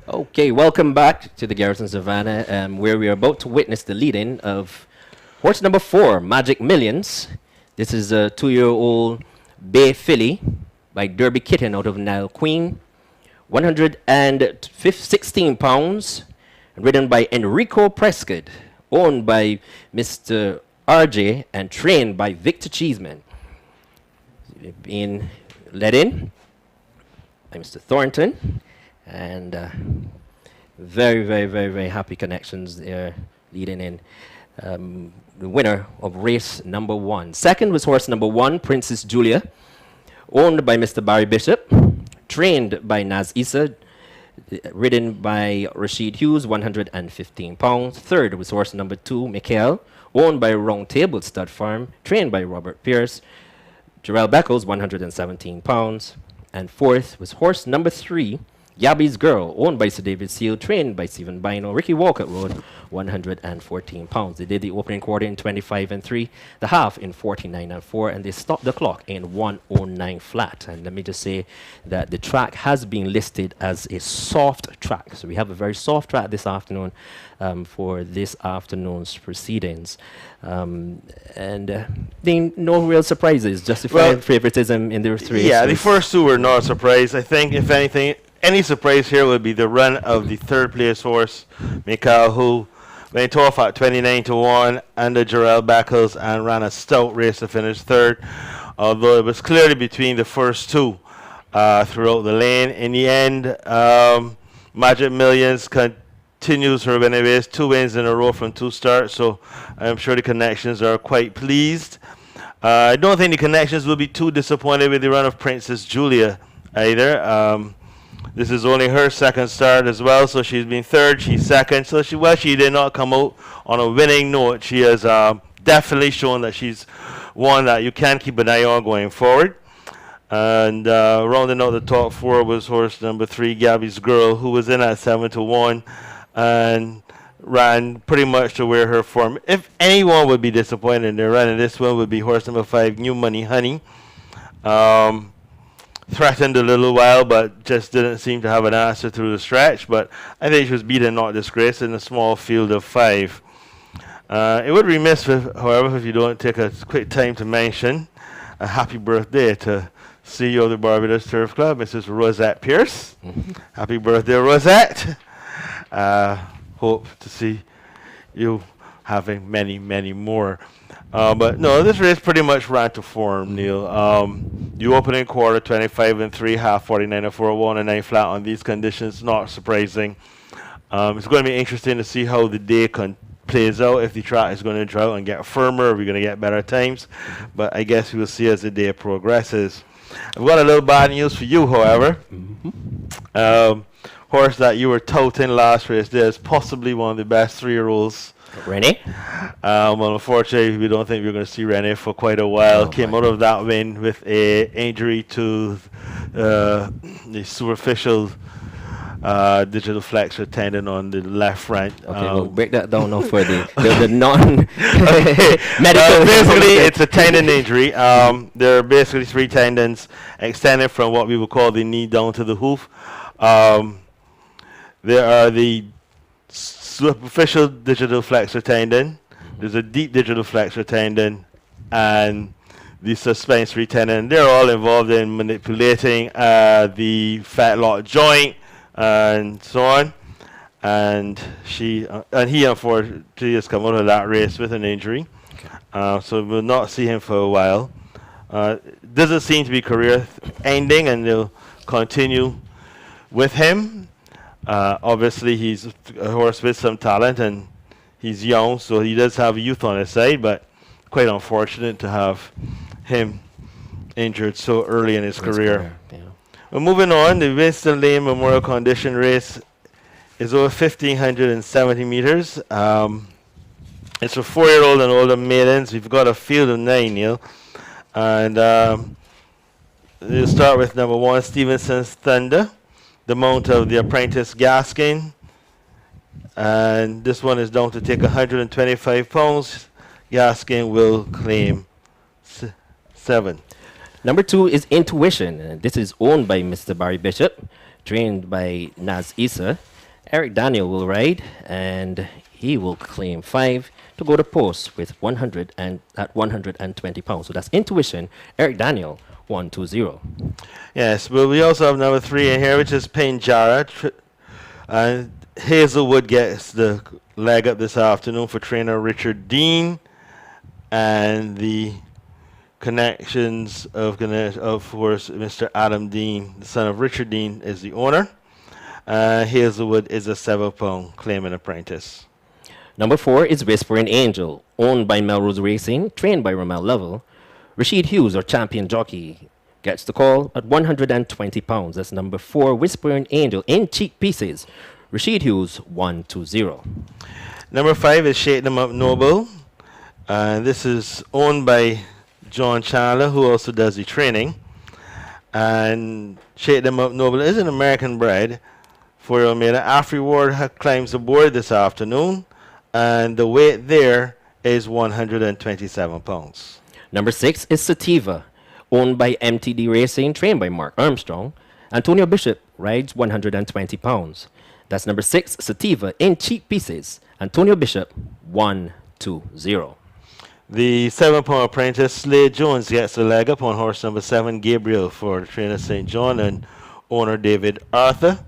Okay, welcome back to the Garrison Savannah, where we are about to witness the lead-in of horse number 4, Magic Millions. This is a 2-year-old bay filly by Derby Kitten out of Nile Queen. 116 pounds, ridden by Enrico Prescott, owned by Mr. RJ and trained by Victor Cheeseman. Being led in by Mr. Thornton. And very, very, very, very happy connections there leading in. The winner of race number 1. Second was horse number 1, Princess Julia, owned by Mr. Barry Bishop, trained by Naz Issa, ridden by Rashid Hughes, 115 pounds. Third was horse number 2, Mikhail, owned by Round Table Stud Farm, trained by Robert Pierce, Jarrell Beckles, 117 pounds. And fourth was horse number 3, Gabby's Girl, owned by Sir David Seal, trained by Stephen Bino. Ricky Walcott rode 114 pounds. They did the opening quarter in 25 and 3, the half in 49 and 4, and they stopped the clock in 109 flat. And let me just say that the track has been listed as a soft track. So we have a very soft track this afternoon for this afternoon's proceedings. No real surprises, justified favoritism in the race. Yeah, the first two were not a surprise. I think, if anything, any surprise here would be the run of the third place horse, Mikhail, who went off at 29-1 under Jarrell Beckles and ran a stout race to finish third, although it was clearly between the first two throughout the lane. In the end, Magic Millions continues her winning race, 2 wins in a row from 2 starts, so I'm sure the Connections are quite pleased. I don't think the Connections will be too disappointed with the run of Princess Julia either. This is only her second start as well, so she's been third, she's second. So she did not come out on a winning note. She has definitely shown that she's one that you can keep an eye on going forward. And rounding out the top 4 was horse number 3, Gabby's Girl, who was in at 7-1 and ran pretty much to where her form. If anyone would be disappointed in their run, and this one would be horse number 5, New Money Honey. Threatened a little while, but just didn't seem to have an answer through the stretch. But I think she was beaten, not disgraced, in a small field of 5. It would be remiss, however, if you don't take a quick time to mention a happy birthday to CEO of the Barbados Turf Club, Mrs. Rosette Pierce. Happy birthday, Rosette. Hope to see you having many, many more. But no, this race pretty much ran to form, Neil. The opening quarter, 25 and 3, half 49 and 4, 1 and 9 flat on these conditions, not surprising. It's going to be interesting to see how the day plays out, if the track is going to drought and get firmer, or we're going to get better times. But I guess we'll see as the day progresses. I've got a little bad news for you, however. Horse that you were touting last race, there's possibly one of the best 3-year-olds. Rennie? Well, unfortunately, we don't think we're going to see Rennie for quite a while. Came out of that win with a injury to the superficial digital flexor tendon on the left front. Okay, we'll break that down now for the non-medical. Basically, it's a tendon injury. There are basically 3 tendons extending from what we would call the knee down to the hoof. There are the superficial digital flexor tendon, there's a deep digital flexor tendon, and the suspensory tendon. They're all involved in manipulating the fetlock joint and so on. And he unfortunately has come out of that race with an injury. So we'll not see him for a while. Doesn't seem to be career ending, and they'll continue with him. Obviously, he's a horse with some talent, and he's young, so he does have youth on his side, but quite unfortunate to have him injured so early in his career. Well, moving on, the Winston Lane Memorial Condition Race is over 1,570 meters. It's for 4-year-old and older maidens. We've got a field of 9, Neil. And we'll start with number 1, Stevenson's Thunder, the mount of the apprentice Gaskin. And this one is down to take 125 pounds. Gaskin will claim 7. Number 2 is Intuition. And this is owned by Mr. Barry Bishop, trained by Naz Issa. Eric Daniel will ride, and he will claim 5 to go to post with 120 pounds. So that's Intuition, Eric Daniel, 120. Yes, but we also have number 3 in here, which is Pinjara. And Hazelwood gets the leg up this afternoon for trainer Richard Dean. And the connections of course, Mr. Adam Dean, the son of Richard Dean, is the owner. Hazelwood is a 7-pound claiming apprentice. Number 4 is Whispering Angel, owned by Melrose Racing, trained by Ramel Lovell. Rashid Hughes, our champion jockey, gets the call at 120 pounds. That's number 4, Whispering Angel, in cheap pieces. Rashid Hughes, 120. Number 5 is Shake Them Up Noble. This is owned by John Chandler, who also does the training. and shake them up noble. It is an American bred, 4-year-old male. Afri Ward climbs aboard this afternoon, and the weight there is 127 pounds. Number 6 is Sativa, owned by MTD Racing, trained by Mark Armstrong. Antonio Bishop rides 120 pounds. That's number 6, Sativa, in cheap pieces. Antonio Bishop, 120. The 7-pound apprentice, Slade Jones, gets the leg up on horse number 7, Gabriel, for trainer St. John and owner David Arthur.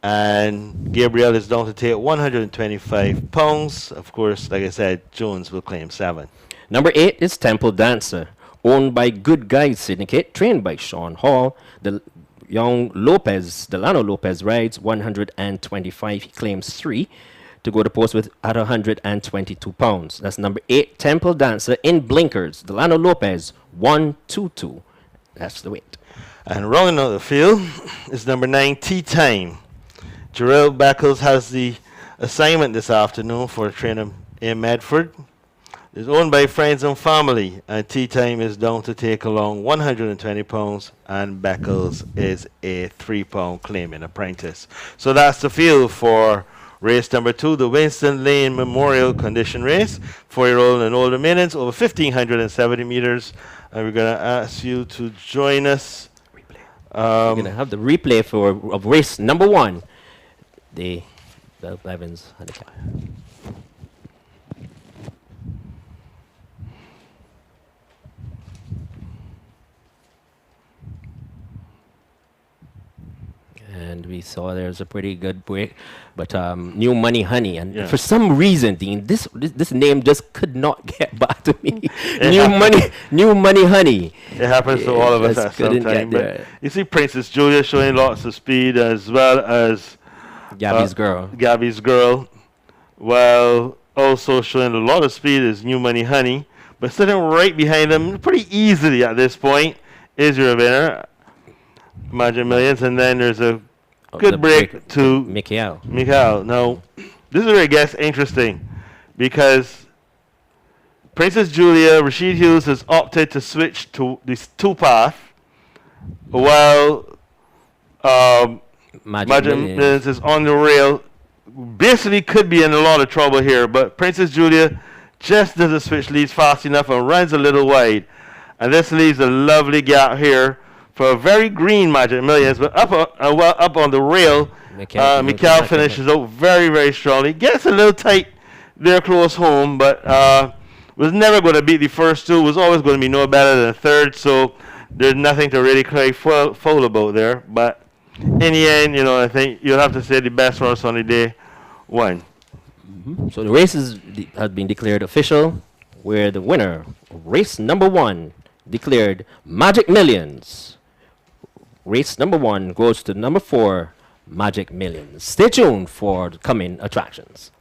And Gabriel is down to take 125 pounds. Of course, like I said, Jones will claim 7. Number 8 is Temple Dancer, owned by Good Guys Syndicate, trained by Sean Hall. The young Delano Lopez rides 125. He claims 3 to go to post with at 122 pounds. That's number 8, Temple Dancer in blinkers. Delano Lopez, 122. That's the weight. And rounding out the field is number 9, Tea Time. Jarrell Beckles has the assignment this afternoon for trainer in Medford. It's owned by friends and family, and Tea Time is down to take along 120 pounds, and Beckles is a 3-pound claiming apprentice. So that's the field for race number 2, the Winston Lane Memorial Condition Race, 4-year-old and older maidens over 1,570 meters. And we're going to ask you to join us. We're going to have the replay of race number 1, the Bell Evans handicap. And we saw there's a pretty good break, but New Money Honey, and for some reason, Dean, this name just could not get back to me. New Money Honey. It happens to all of us at some time. But you see Princess Julia showing lots of speed, as well as Gabby's Girl. Gabby's Girl. Well, also showing a lot of speed is New Money Honey, but sitting right behind them pretty easily at this point is your winner, Magic Millions, and then there's a good break to Mikhail. Now, this is where it gets interesting, because Princess Julia, Rashid Hughes has opted to switch to this 2-path, while Magic Millions is on the rail. Basically could be in a lot of trouble here, but Princess Julia just doesn't switch leads fast enough and runs a little wide. And this leaves a lovely gap here for a very green Magic Millions, but up on the rail, Mikhail finishes out very, very strongly. Gets a little tight there close home, but was never going to beat the first 2. Was always going to be no better than the third, so there's nothing to really cry foul about there. But in the end, I think you'll have to say the best horse on the day won. So the race has been declared official, where the winner of race number 1 declared Magic Millions. Race number 1 goes to number 4, Magic Millions. Stay tuned for the coming attractions.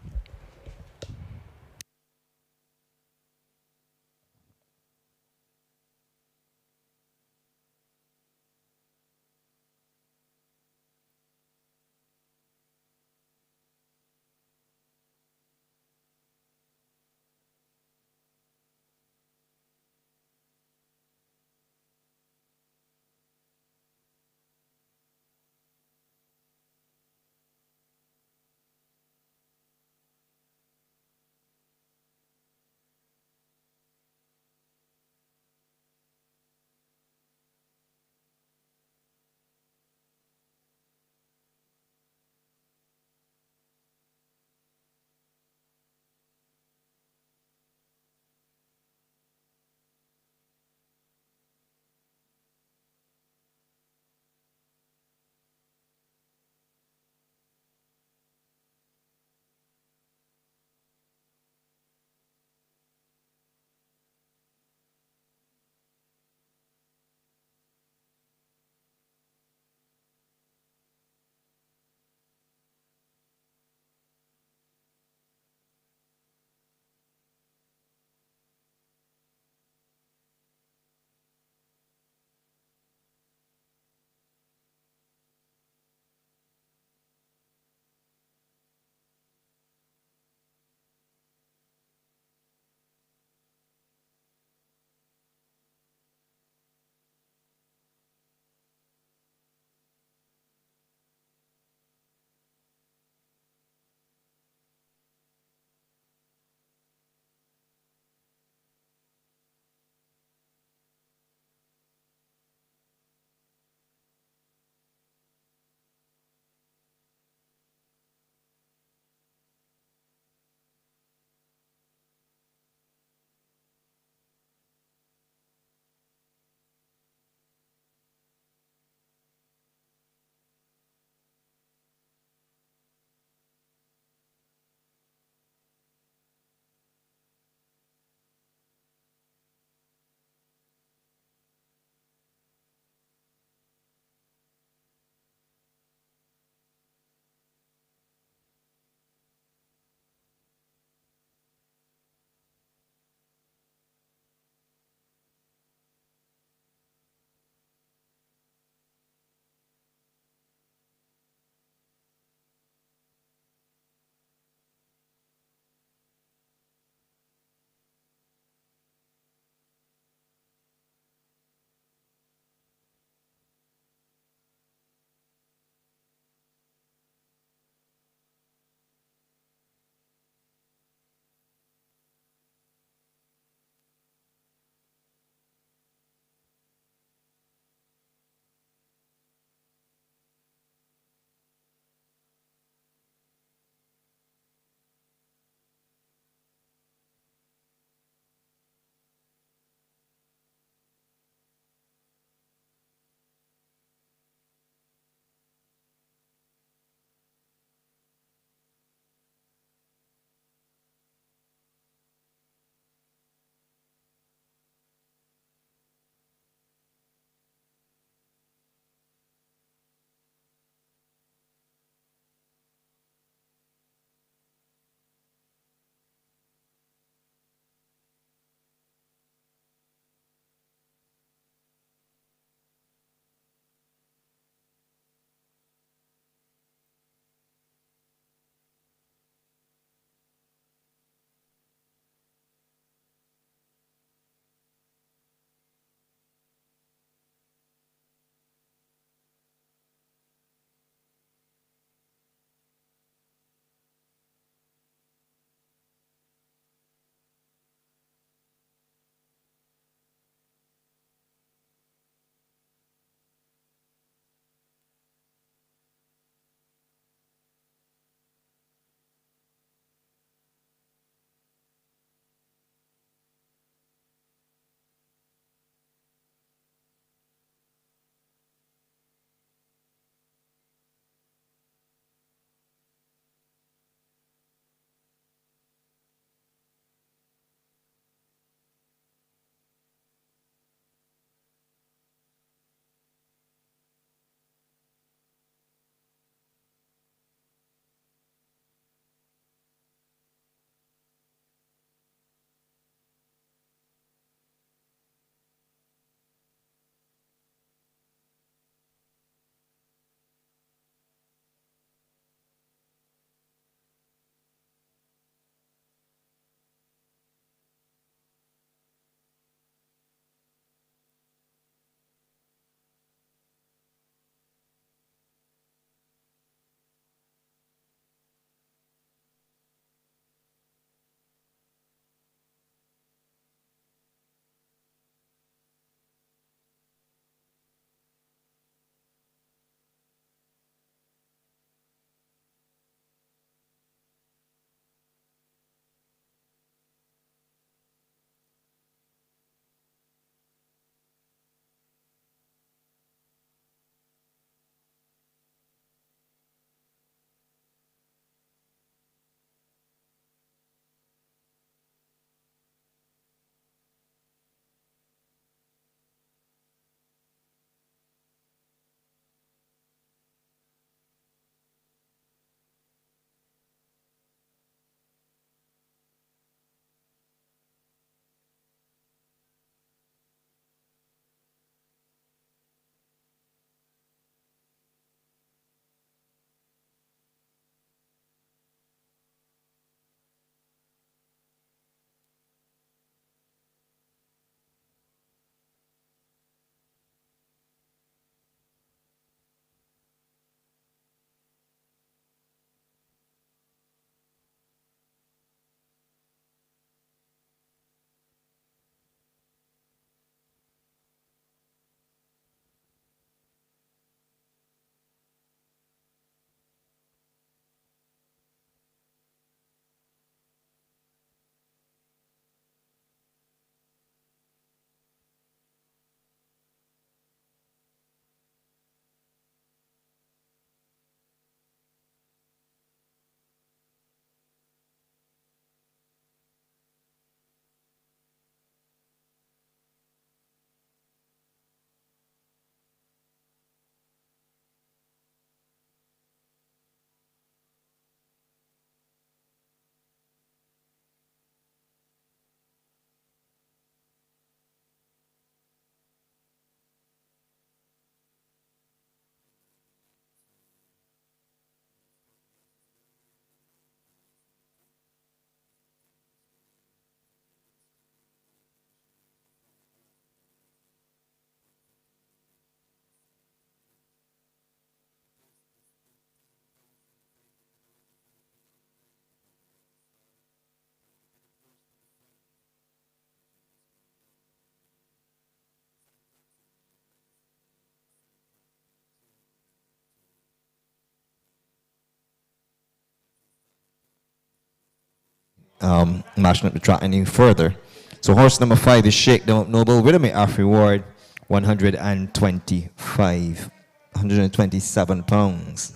mashing up the track any further. So horse number 5 is Shake Them Up Noble with a half reward, 127 pounds.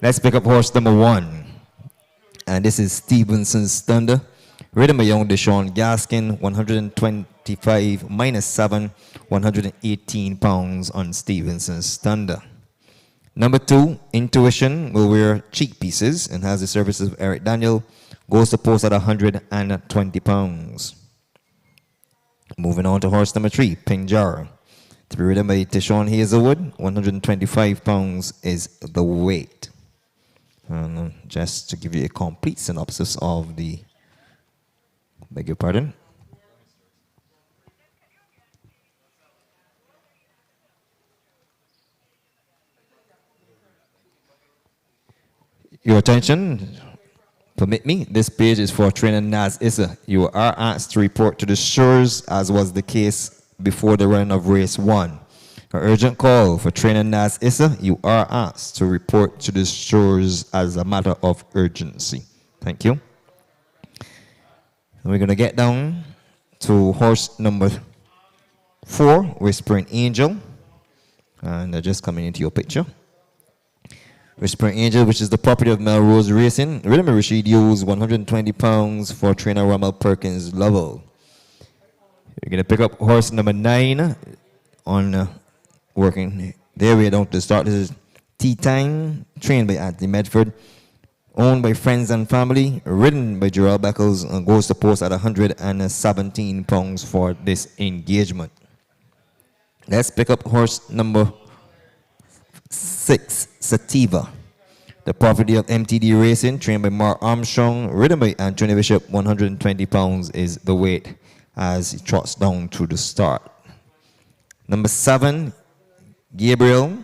Let's pick up horse number 1. And this is Stevenson's Thunder. Rhythm by young Deshaun Gaskin, 125 minus 7, 118 pounds on Stevenson's Thunder. Number 2, Intuition, will wear cheek pieces and has the services of Eric Daniel. Goes to post at 120 pounds. Moving on to horse number 3, Pink Jar. To be ridden by Tishon Hazelwood, 125 pounds is the weight. And just to give you a complete synopsis of the, beg your pardon. Your attention, permit me, this page is for trainer Naz Issa. You are asked to report to the shores as was the case before the run of race 1. An urgent call for trainer Naz Issa. You are asked to report to the shores as a matter of urgency. Thank you. And we're going to get down to horse number 4, Whispering Angel. And they're just coming into your picture. Whispering Angel, which is the property of Melrose Racing. Rhythm Rashid used 120 pounds for trainer Rommel Perkins Lovell. You're going to pick up horse number 9 on working. There we are down to the start. This is Tea Time, trained by Anthony Medford. Owned by Friends and Family. Ridden by Gerald Beckles and goes to post at 117 pounds for this engagement. Let's pick up horse number 6, Sativa. The property of MTD Racing, trained by Mark Armstrong, ridden by Anthony Bishop. 120 pounds is the weight as he trots down to the start. Number 7, Gabriel,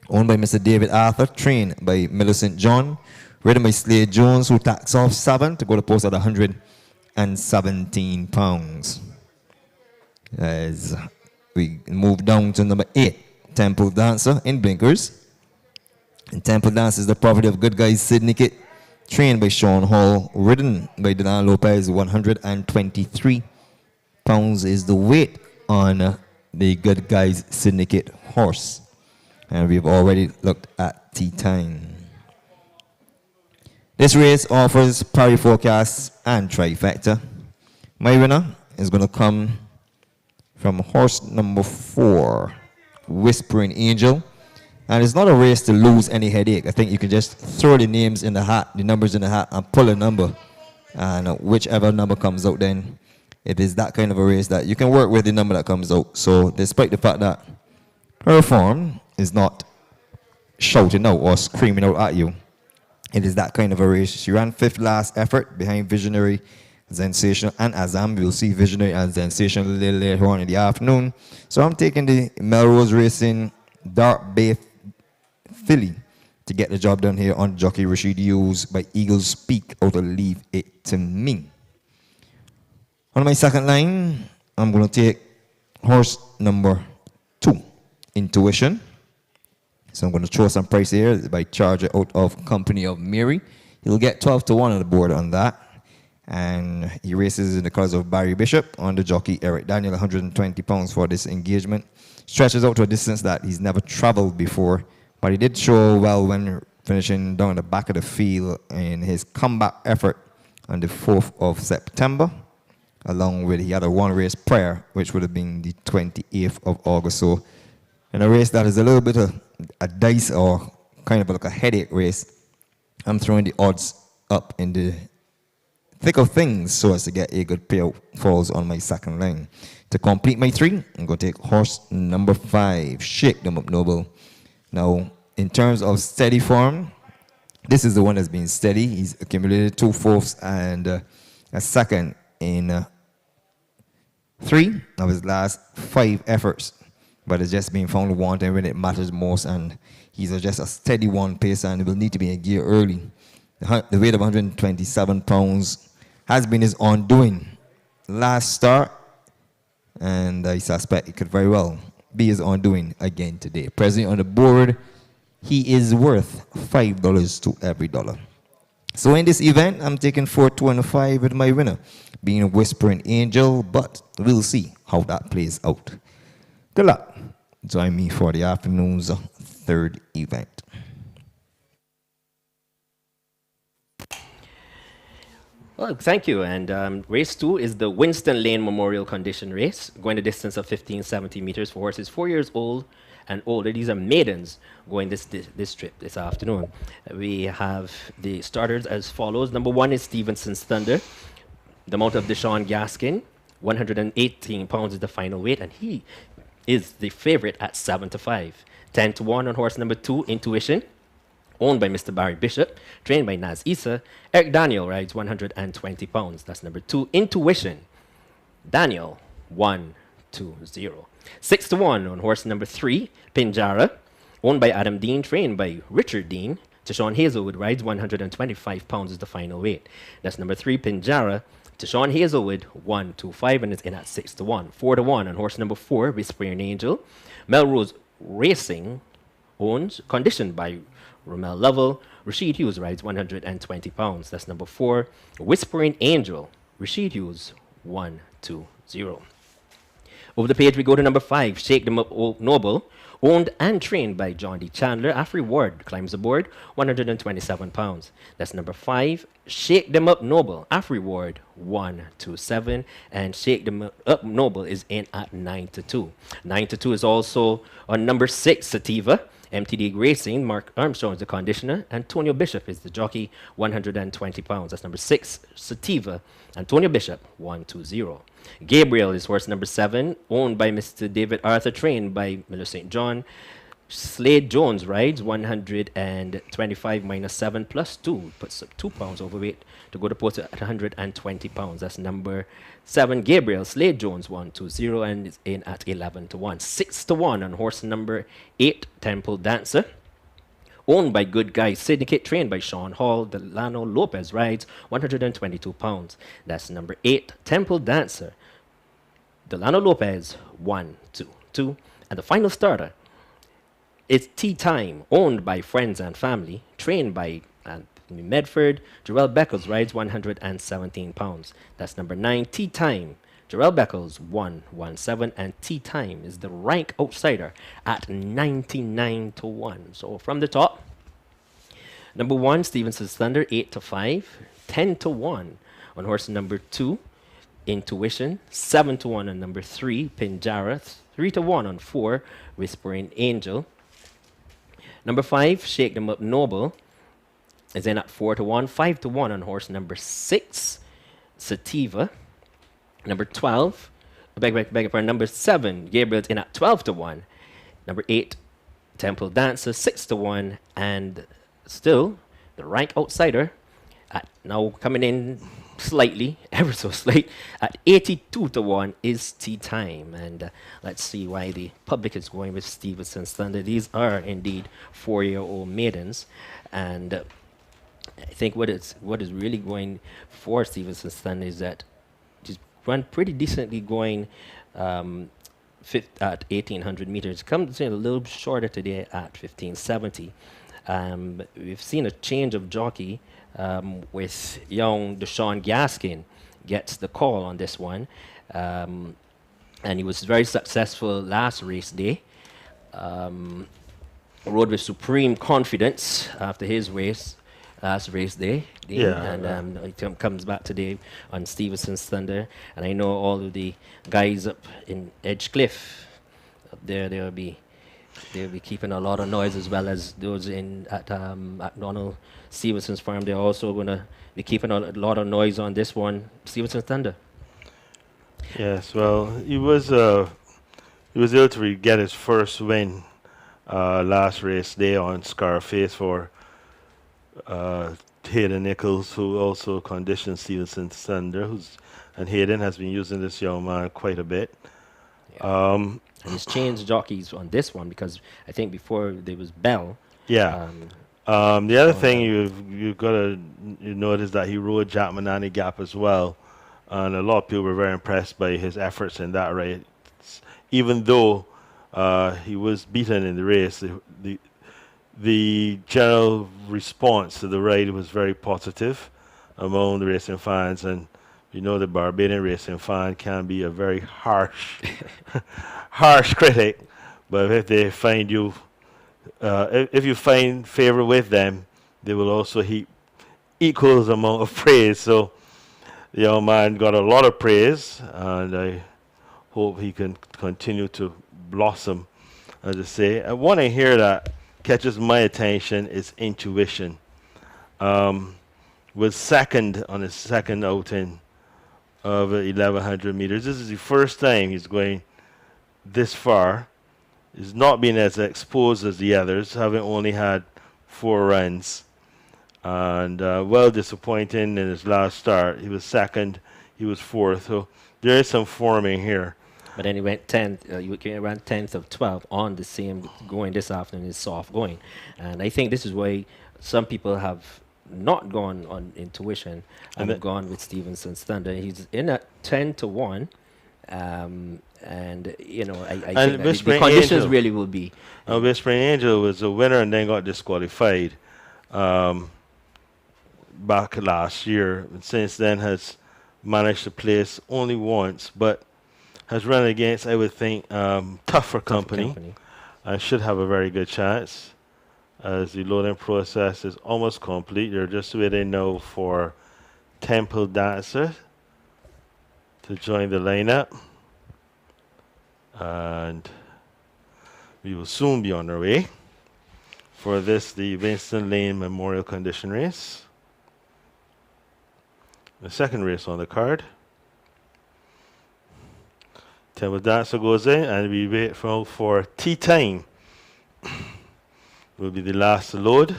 owned by Mr. David Arthur, trained by Millicent John, ridden by Slade Jones, who tacks off 7 to go to post at 117 pounds. As we move down to number 8, Temple Dancer in blinkers. And Temple Dancer is the property of Good Guys Syndicate, trained by Sean Hall, ridden by Denan Lopez. 123 pounds is the weight on the Good Guys Syndicate horse. And we've already looked at Tea Time. This race offers parry forecasts and trifecta. My winner is going to come from horse number 4, Whispering Angel. And it's not a race to lose any headache. I think you can just throw the names in the hat, the numbers in the hat, and pull a number. And whichever number comes out, then it is that kind of a race that you can work with the number that comes out. So despite the fact that her form is not shouting out or screaming out at you, it is that kind of a race. She ran 5th last effort behind Visionary, Sensational, and Azam. We'll see Visionary and Sensational a little later on in the afternoon. So I'm taking the Melrose Racing Dark Bay filly to get the job done here on jockey Rashid Hughes by Eagles Peak out of Leave It To Me. On my second line, I'm going to take horse number 2, Intuition. So I'm going to throw some price here by Charger out of Company of Mary. He'll get 12 to 1 on the board on that. And he races in the colors of Barry Bishop on the jockey Eric Daniel. 120 pounds for this engagement. Stretches out to a distance that he's never traveled before. But he did show well when finishing down the back of the field in his comeback effort on the 4th of September. Along with, he had a 1 race prior, which would have been the 28th of August. So in a race that is a little bit of a dice or kind of like a headache race, I'm throwing the odds up in the thick of things so as to get a good payout falls on my second line. To complete my 3, I'm going to take horse number 5, Shake Them Up Noble. Now, in terms of steady form, this is the one that's been steady. He's accumulated 2 fourths and a second in 3 of his last 5 efforts. But it's just been found wanting when it matters most, and he's just a steady one pacer and will need to be in gear early. The weight of 127 pounds has been his undoing last start, and I suspect it could very well be his undoing again today. Presently on the board, he is worth $5 to every dollar. So in this event, I'm taking 4, 2, and a 5 with my winner, being a Whispering Angel, but we'll see how that plays out. Good luck. Join me for the afternoon's third event. Well, thank you. And race 2 is the Winston Lane Memorial Condition Race, going the distance of 1570 meters for horses 4 years old and older. These are maidens going this trip this afternoon. We have the starters as follows. Number 1 is Stevenson's Thunder, the mount of Deshaun Gaskin. 118 pounds is the final weight, and he is the favorite at 7-5. 10-1 on horse number 2, Intuition, owned by Mr. Barry Bishop, trained by Naz Issa. Eric Daniel rides 120 pounds. That's number 2, Intuition. Daniel, 1-2-0. 6-1 on horse number 3, Pinjara, owned by Adam Dean, trained by Richard Dean. Tashawn Hazelwood rides 125 pounds is the final weight. That's number 3, Pinjara. Tashawn Hazelwood, 1-2-5, and it's in at 6-1. 4-1 on horse number 4, Whispering Angel. Melrose Racing, owns, conditioned by Romel Lovell. Rashid Hughes rides 120 pounds. That's number 4. Whispering Angel. Rashid Hughes, 1-2-0. Over the page, we go to number 5, Shake Them Up Noble, owned and trained by John D. Chandler. Afri Ward climbs aboard, 127 pounds. That's number 5, Shake Them Up Noble. Afri Ward, 1-2-7, and Shake Them Up Noble is in at 9-2. 9-2 is also on number 6, Sativa. MTD Racing, Mark Armstrong is the conditioner. Antonio Bishop is the jockey, 120 pounds. That's number 6, Sativa. Antonio Bishop, 1-2-0. Gabriel is horse number 7, owned by Mr. David Arthur, trained by Miller St. John. Slade Jones rides 125 minus 7 plus 2, puts up 2 pounds overweight to go to post at 120 pounds. That's number 7, Gabriel. Slade Jones, 1-2-0, and is in at 11-1. 6-1 on horse number 8, Temple Dancer, owned by Good Guy Syndicate, trained by Sean Hall. Delano Lopez rides 122 pounds. That's number 8, Temple Dancer. Delano Lopez, 1-2-2. And the final starter is Tea Time, owned by Friends and Family, trained by Anthony Medford. Jarrell Beckles rides 117 pounds. That's number 9, Tea Time. Jarrell Beckles, 1-1-7, and Tea Time is the rank outsider at 99-1. So from the top, number 1, Stevenson's Thunder, 8-5, 10-1 on horse number 2, Intuition, 7-1 on number 3, Pinjara, 3-1 on 4, Whispering Angel. Number 5, Shake Them Up Noble, is in at 4-1, 5-1 on horse number 6, Sativa. Number 12, number 7, Gabriel's in at 12-1. Number 8, Temple Dancer, 6-1, and still the rank outsider at now coming in slightly, ever so slight, at 82-1 is Tea Time. And let's see why the public is going with Stevenson's Thunder. These are indeed 4-year-old maidens, and I think what is really going for Stevenson's Thunder is that she's run pretty decently going at 1,800 meters. Comes in a little shorter today at 1,570. We've seen a change of jockey with young Deshaun Gaskin gets the call on this one. And he was very successful last race day. Rode with supreme confidence after his race. Last race day, and he comes back today on Stevenson's Thunder, and I know all of the guys up in Edgecliff up there, they'll be keeping a lot of noise, as well as those at Donald Stevenson's farm. They're also going to be keeping a lot of noise on this one, Stevenson's Thunder. Yes, well, he was able to get his first win last race day on Scarface for Hayden Nichols, who also conditioned Stevenson's Thunder, and Hayden has been using this young man quite a bit. Yeah. And he's changed jockeys on this one, because I think before there was Bell. Yeah. The other thing you've got to notice that he rode Jack Manani Gap as well, and a lot of people were very impressed by his efforts in that race. Even though he was beaten in the race, the general response to the ride was very positive among the racing fans, and you know the Barbadian racing fan can be a very harsh, harsh critic. But if they find you, if you find favor with them, they will also heap equals amount of praise. So the young man got a lot of praise, and I hope he can continue to blossom. As I say, and one thing here that catches my attention is intuition. Was second on his second outing of 1,100 meters. This is the first time he's going this far. He's not been as exposed as the others, having only had 4 runs. And well disappointing in his last start. He was second, he was 4th. So there is some forming here. But then he went 10th, he ran 10th of 12 on the same going this afternoon, is soft going. And I think this is why some people have not gone on intuition and have gone with Stevenson's Thunder. He's in at 10-1. And, you know, I think that the conditions Angel really will be. Whispering Angel was a winner and then got disqualified back last year. And since then has managed to place only once, but has run against, I would think, tougher company. And should have a very good chance, as the loading process is almost complete. They're just waiting now for Temple Dancer to join the lineup. And we will soon be on our way for this, the Winston Lane Memorial Condition Race. The second race on the card. Temple Dancer goes in, and we wait for tea time. Will be the last to load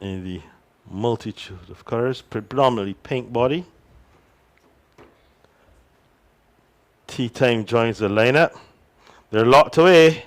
in the multitude of colors, predominantly pink body. Tea time joins the lineup. They're locked away.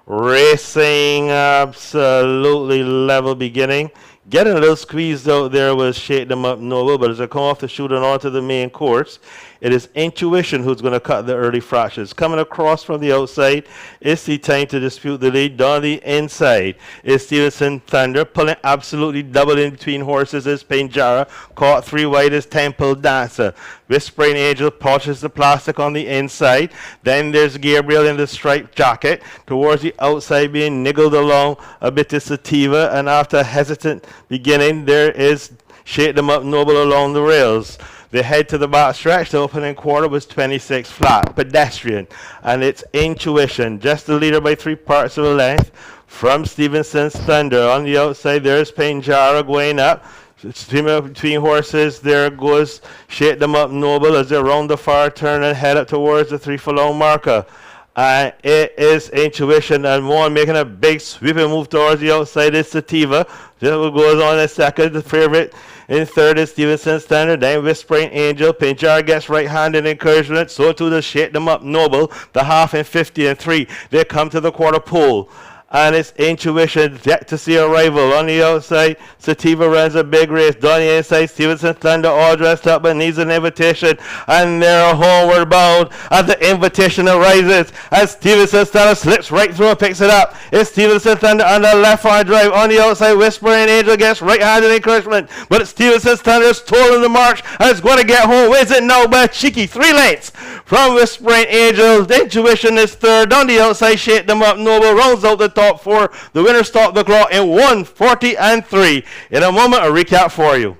Racing absolutely level beginning. Getting a little squeezed out there was Shake Them Up Noble, but as they come off the shoot and onto the main course, it is Intuition who's going to cut the early fractions. Coming across from the outside, it's the time to dispute the lead. Down the inside is Stevenson Thunder, pulling absolutely double in between horses is Pinjara. Caught 3 wide is Temple Dancer. Whispering Angel polishes the plastic on the inside. Then there's Gabriel in the striped jacket. Towards the outside being niggled along a bit is Sativa, and after a hesitant beginning, there is Shake Them Up Noble along the rails. They head to the back stretch. The opening quarter was 26 flat, pedestrian, and it's Intuition, just the leader by 3 parts of a length from Stevenson's Thunder. On the outside, there's Pinjara going up. Between horses, there goes Shake Them Up Noble as they round the far turn and head up towards the 3 furlong marker. And it is Intuition, and one making a big sweeping move towards the outside is Sativa. This goes on in second. The favorite in third is Stevenson Standard. Then Whispering Angel. Pinjar gets right-handed encouragement. So too does Shake Them Up Noble. The half in 50 and 3. They come to the quarter pole. And it's Intuition yet to see a rival. On the outside, Sativa runs a big race. Down the inside, Stevenson Thunder all dressed up but needs an invitation. And they're homeward bound as the invitation arises. As Stevenson Thunder slips right through and picks it up. It's Stevenson Thunder on the left-hand drive. On the outside, Whispering Angel gets right-handed encouragement. But it's Stevenson Thunder's stolen the march and it's going to get home. Wins it now by a cheeky 3 lengths from Whispering Angel. The Intuition is third. On the outside, Shake Them Up Noble rounds out the top 4. The winner stopped the clock in 1:40 and 3. In a moment, a recap for you.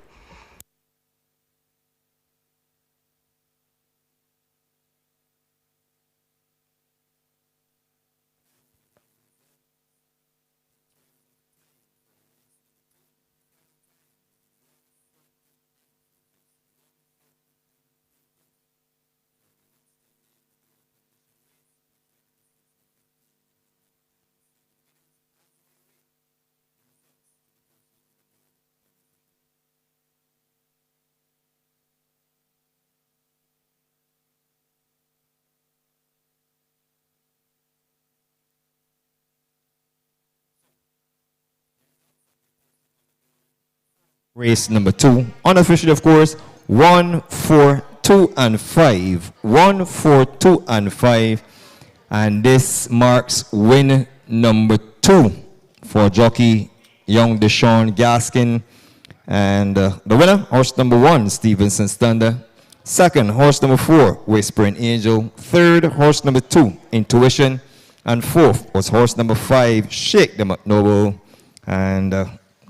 Race number 2, unofficial of course, 1, 4, 2 and 5. 1, 4, 2 and 5. And this marks win number 2 for jockey young Deshaun Gaskin. And the winner, horse number 1, Stevenson's Thunder. Second, horse number 4, Whispering Angel. Third, horse number 2, Intuition. And fourth was horse number 5, Shake Them Up Noble. And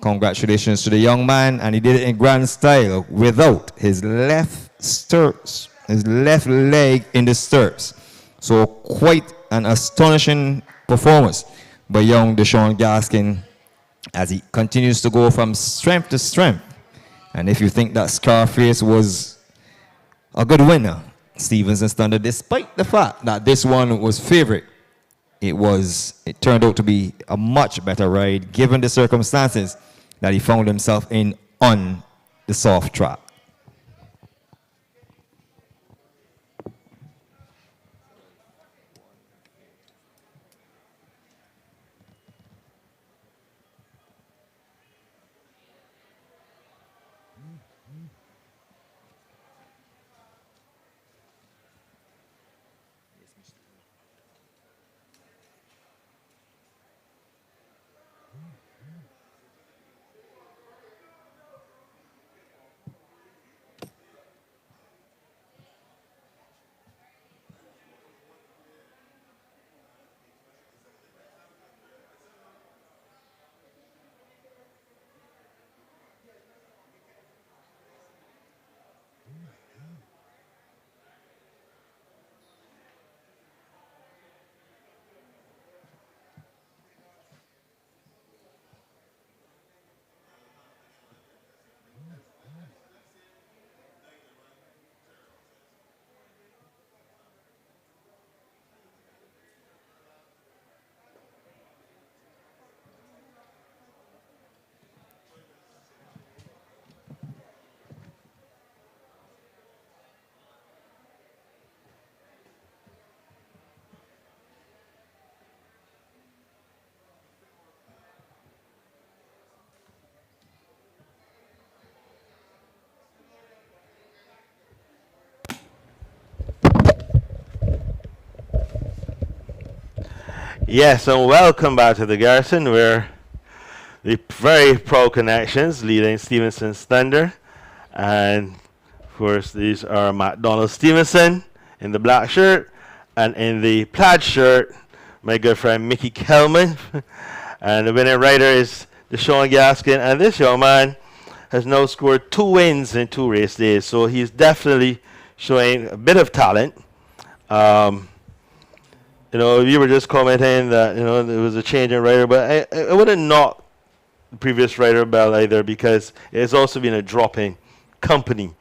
congratulations to the young man. And he did it in grand style without his left stirrups, his left leg in the stirrups. So quite an astonishing performance by young Deshaun Gaskin as he continues to go from strength to strength. And if you think that Scarface was a good winner, Stevenson's Thunder, despite the fact that this one was favorite, it turned out to be a much better ride given the circumstances that he found himself in on the soft track. Yes, and welcome back to the Garrison, where the very pro connections leading Stevenson's Thunder. And of course, these are McDonald Stevenson in the black shirt, and in the plaid shirt, my good friend Mickey Kelman. And the winning rider is Deshaun Gaskin. And this young man has now scored 2 wins in 2 race days, so he's definitely showing a bit of talent. You know, you were just commenting that, you know, there was a change in rider, but I wouldn't knock the previous rider bell either, because it's also been a dropping company.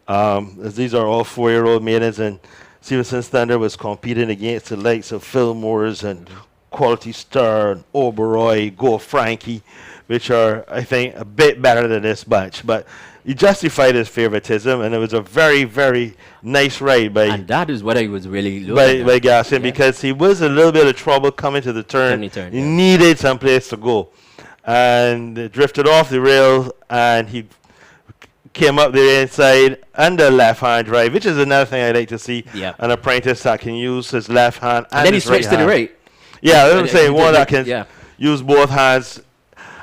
As these are all 4-year-old maidens, and Stevenson's Thunder was competing against the likes of Fillmore's and Quality Star and Oberoi, Go Frankie, which are, I think, a bit better than this bunch. But he justified his favoritism, and it was a very, very nice ride by. And that is what I was really looking by Gaskin, because he was a little bit of trouble coming to the turn. He needed some place to go, and it drifted off the rail, and he came up the inside under left-hand drive, which is another thing I like to see. An apprentice that can use his left hand and then he his switched right to the hand. right. Yeah, I'm saying one that can use both hands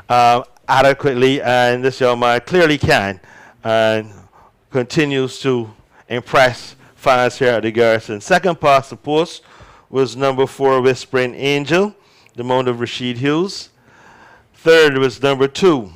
adequately, and this young man clearly can, and continues to impress fans here at the Garrison. Second past the post was number 4, Whispering Angel, the mount of Rashid Hughes. Third was number 2,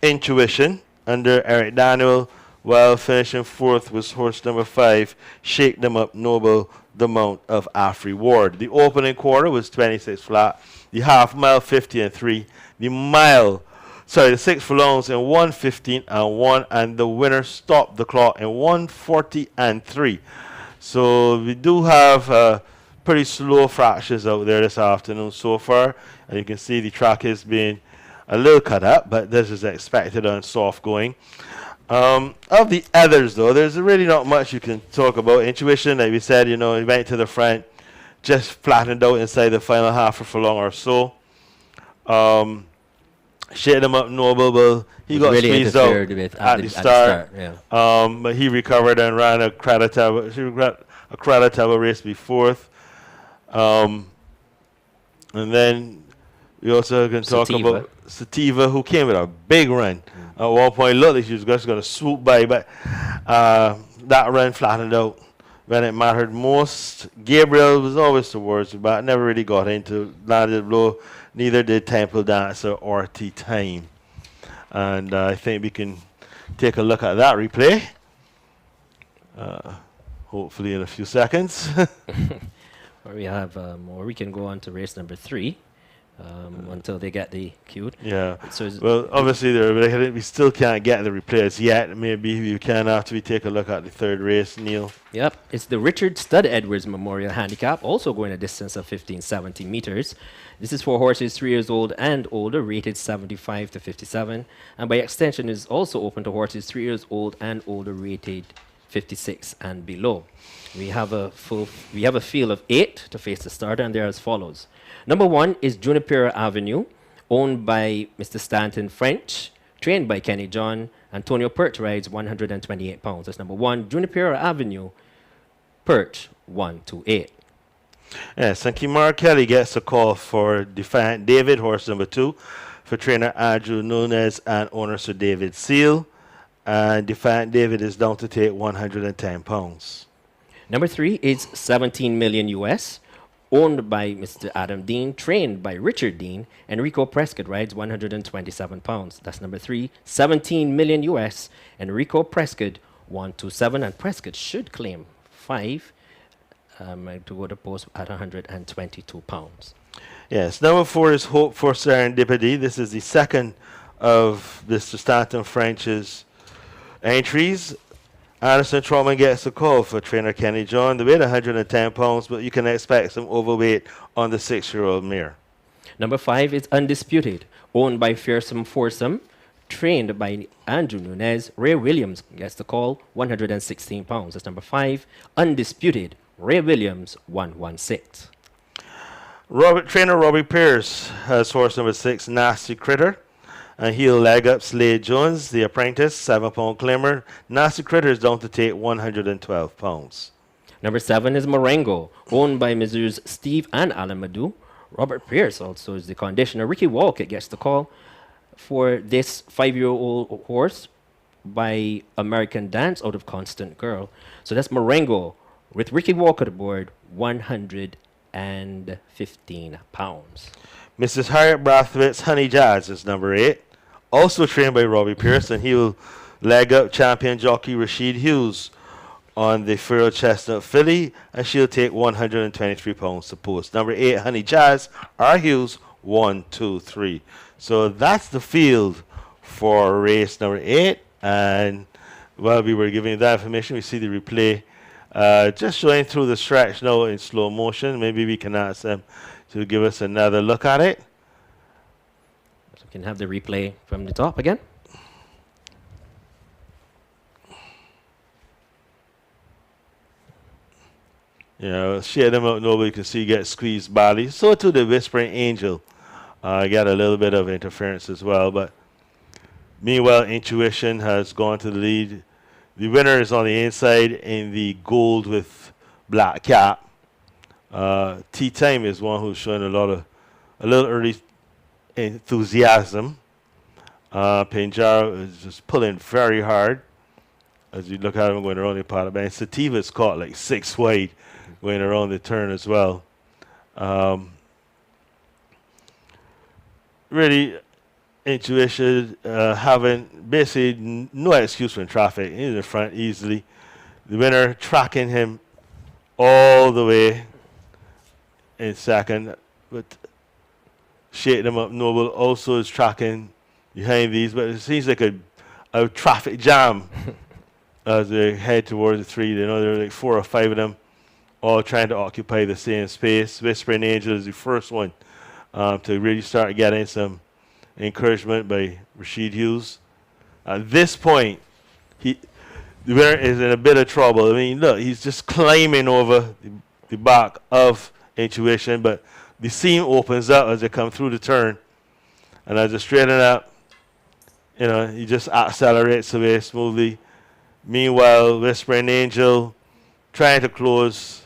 Intuition, under Eric Daniel, while finishing fourth was horse number 5, Shake Them Up Noble, the mount of Afri Ward. The opening quarter was 26 flat, the half mile 50 and 3, the 6 furlongs in 1:15 and 1, and the winner stopped the clock in 1:40 and 3. So we do have pretty slow fractions out there this afternoon so far, and you can see the track is being a little cut up, but this is expected on soft going. Of the others, though, there's really not much you can talk about. Intuition, like we said, you know, he went to the front, just flattened out inside the final half a furlong or so. Shake Them Up Noble, but he got really squeezed out at the start. But he recovered and ran a creditable race be fourth. And then we also can talk Sativa. about Sativa, who came with a big run. At one point, it looked like she was just going to swoop by, but that run flattened out when it mattered most. Gabriel was always towards the back, never really got into landed blow. Neither did Temple Dancer or T-Time. And I think we can take a look at that replay. Hopefully in a few seconds. Or we have, or we can go on to race number 3 until they get the cue. Yeah. So well, obviously we still can't get the replays yet. Maybe we can after we take a look at the third race, Neil. Yep, it's the Richard Stud Edwards Memorial Handicap, also going a distance of 1570 meters. This is for horses 3 years old and older, rated 75 to 57, and by extension is also open to horses 3 years old and older, rated 56 and below. We have a field of 8 to face the starter, and they're as follows. Number 1 is Junipero Avenue, owned by Mr. Stanton French, trained by Kenny John. Antonio Perch rides 128 pounds. That's number 1, Junipero Avenue, Perch 128. Yes, and Kimar Kelly gets a call for Defiant David, horse number 2, for trainer Andrew Nunes and owner Sir David Seal. And Defiant David is down to take 110 pounds. Number 3 is 17 million US, owned by Mr. Adam Dean, trained by Richard Dean. Enrico Prescott rides 127 pounds. That's number 3, 17 million US. Enrico Prescott 127, and Prescott should claim 5 to go to post at 122 pounds. Yes, number 4 is Hope for Serendipity. This is the second of Mr. Stanton French's entries. Anderson Trotman gets a call for trainer Kenny John. The weight 110 pounds, but you can expect some overweight on the 6-year-old mare. Number 5 is Undisputed, owned by Fearsome Foursome, trained by Andrew Nunes. Ray Williams gets the call, 116 pounds. That's number 5, Undisputed, Ray Williams, 116. Trainer Robbie Pierce has horse number 6, Nasty Critter. And he'll leg up Slade Jones, the apprentice, 7-pound claimer. Nasty Critter is down to take 112 pounds. Number 7 is Marengo, owned by Messrs. Steve and Alan Madu. Robert Pierce also is the conditioner. Ricky Walcott gets the call for this 5-year-old horse by American Dance out of Constant Girl. So that's Marengo with Ricky Walcott aboard, 115 pounds. Mrs. Harriet Brathwaite's Honey Jazz is number 8. Also trained by Robbie Pierce, and he will leg up champion jockey Rashid Hughes on the Furrow Chestnut filly, and she'll take 123 pounds to post. Number 8, Honey Jazz, R. Hughes, 1, 2, 3. So that's the field for race number 8. And while we were giving that information, we see the replay just showing through the stretch now in slow motion. Maybe we can ask them to give us another look at it. So we can have the replay from the top again. Yeah, share them out. Nobody can see get squeezed badly. So too the Whispering Angel. Got a little bit of interference as well. But meanwhile, Intuition has gone to the lead. The winner is on the inside in the gold with black cap. T-Time is one who's showing a little early enthusiasm. Pinjaro is just pulling very hard as you look at him going around the paddock. And Sativa's caught like 6 wide going around the turn as well. Really, Intuition having basically no excuse for traffic. He's in front easily. The winner tracking him all the way in second, but Shake Them Up Noble also is tracking behind these, but it seems like a traffic jam as they head towards the 3. You know, there are like 4 or 5 of them all trying to occupy the same space. Whispering Angel is the first one to really start getting some encouragement by Rashid Hughes. At this point, the winner is in a bit of trouble. I mean, look, he's just climbing over the back of Intuition, but the seam opens up as they come through the turn, and as they straighten up, you know, he just accelerates away smoothly. Meanwhile, Whispering Angel trying to close,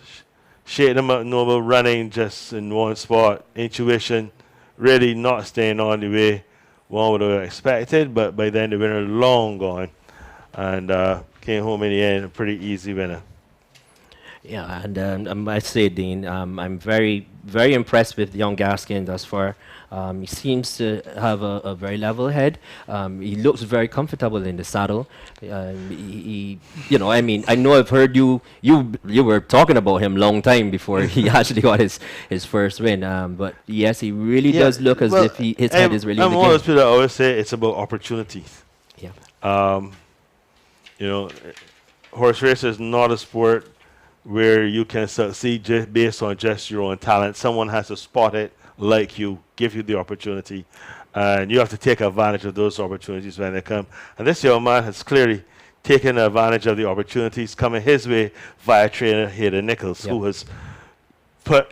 shake them up, know about running just in one spot, intuition, really not staying on the way one would have expected, but by then the winner long gone, and came home in the end a pretty easy winner. Yeah, and I say, Dean, I'm very, very impressed with young Gaskin thus far. He seems to have a very level head. He looks very comfortable in the saddle. I mean, I know I've heard you were talking about him long time before he actually got his first win. But yes, he really does look as if his head is really in the game. People always say it's about opportunities. Yeah. Horse race is not a sport where you can succeed just based on just your own talent. Someone has to spot it like you, give you the opportunity, and you have to take advantage of those opportunities when they come. And this young man has clearly taken advantage of the opportunities coming his way via trainer Hayden Nichols, who has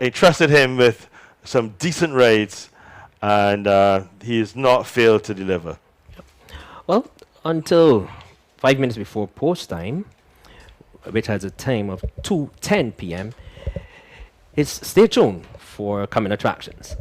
entrusted him with some decent rides, and he has not failed to deliver. Well, until 5 minutes before post time, which has a time of 2:10 p.m. Stay tuned for coming attractions.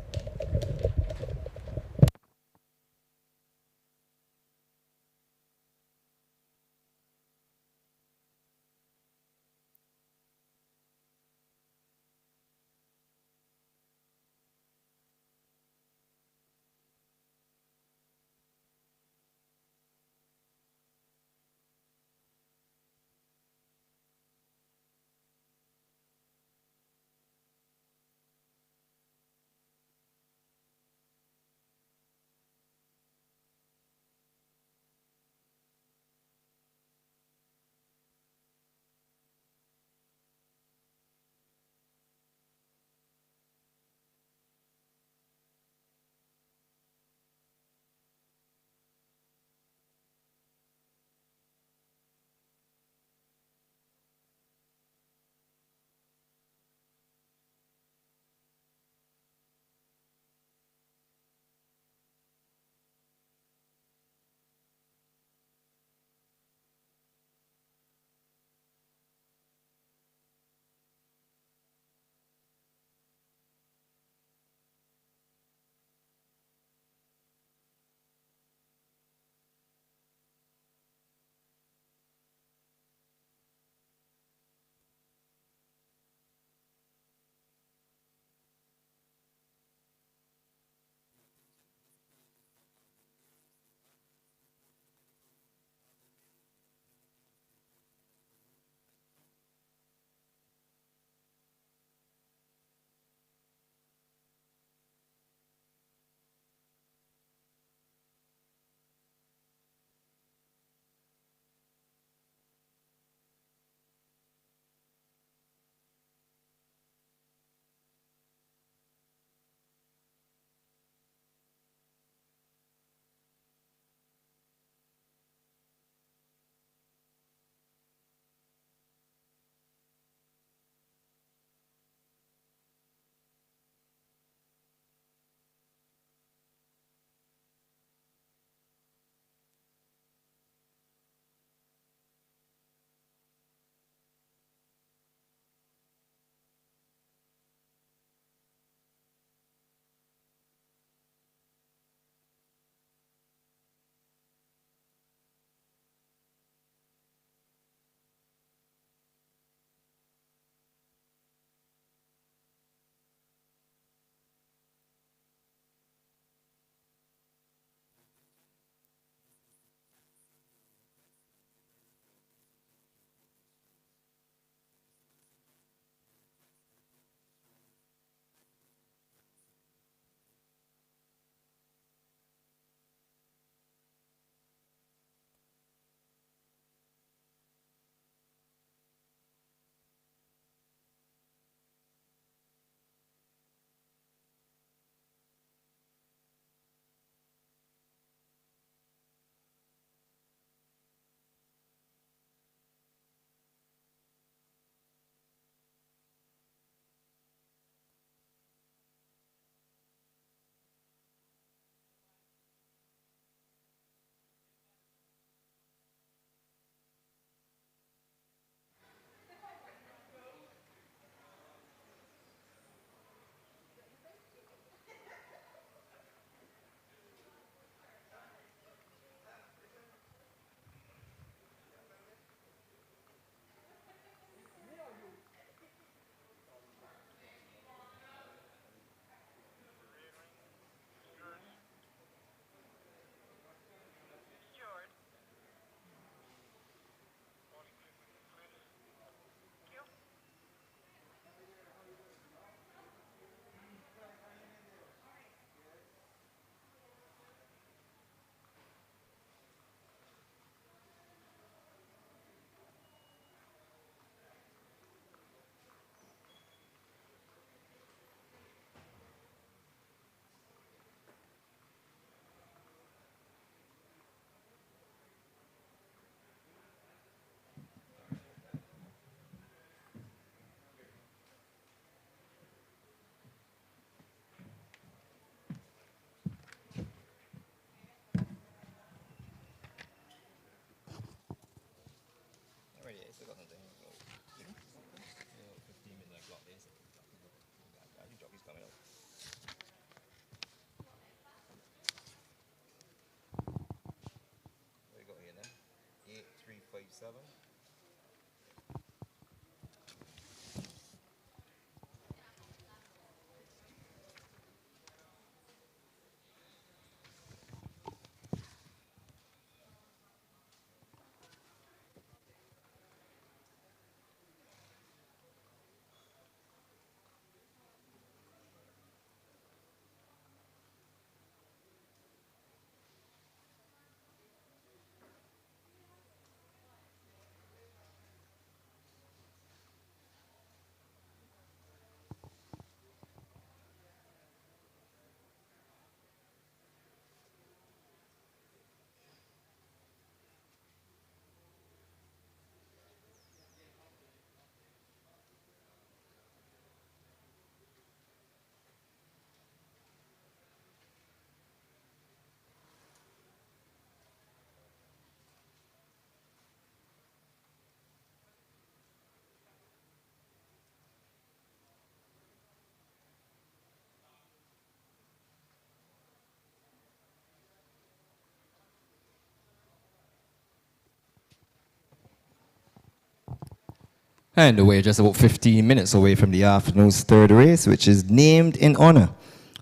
And we're just about 15 minutes away from the afternoon's third race, which is named in honor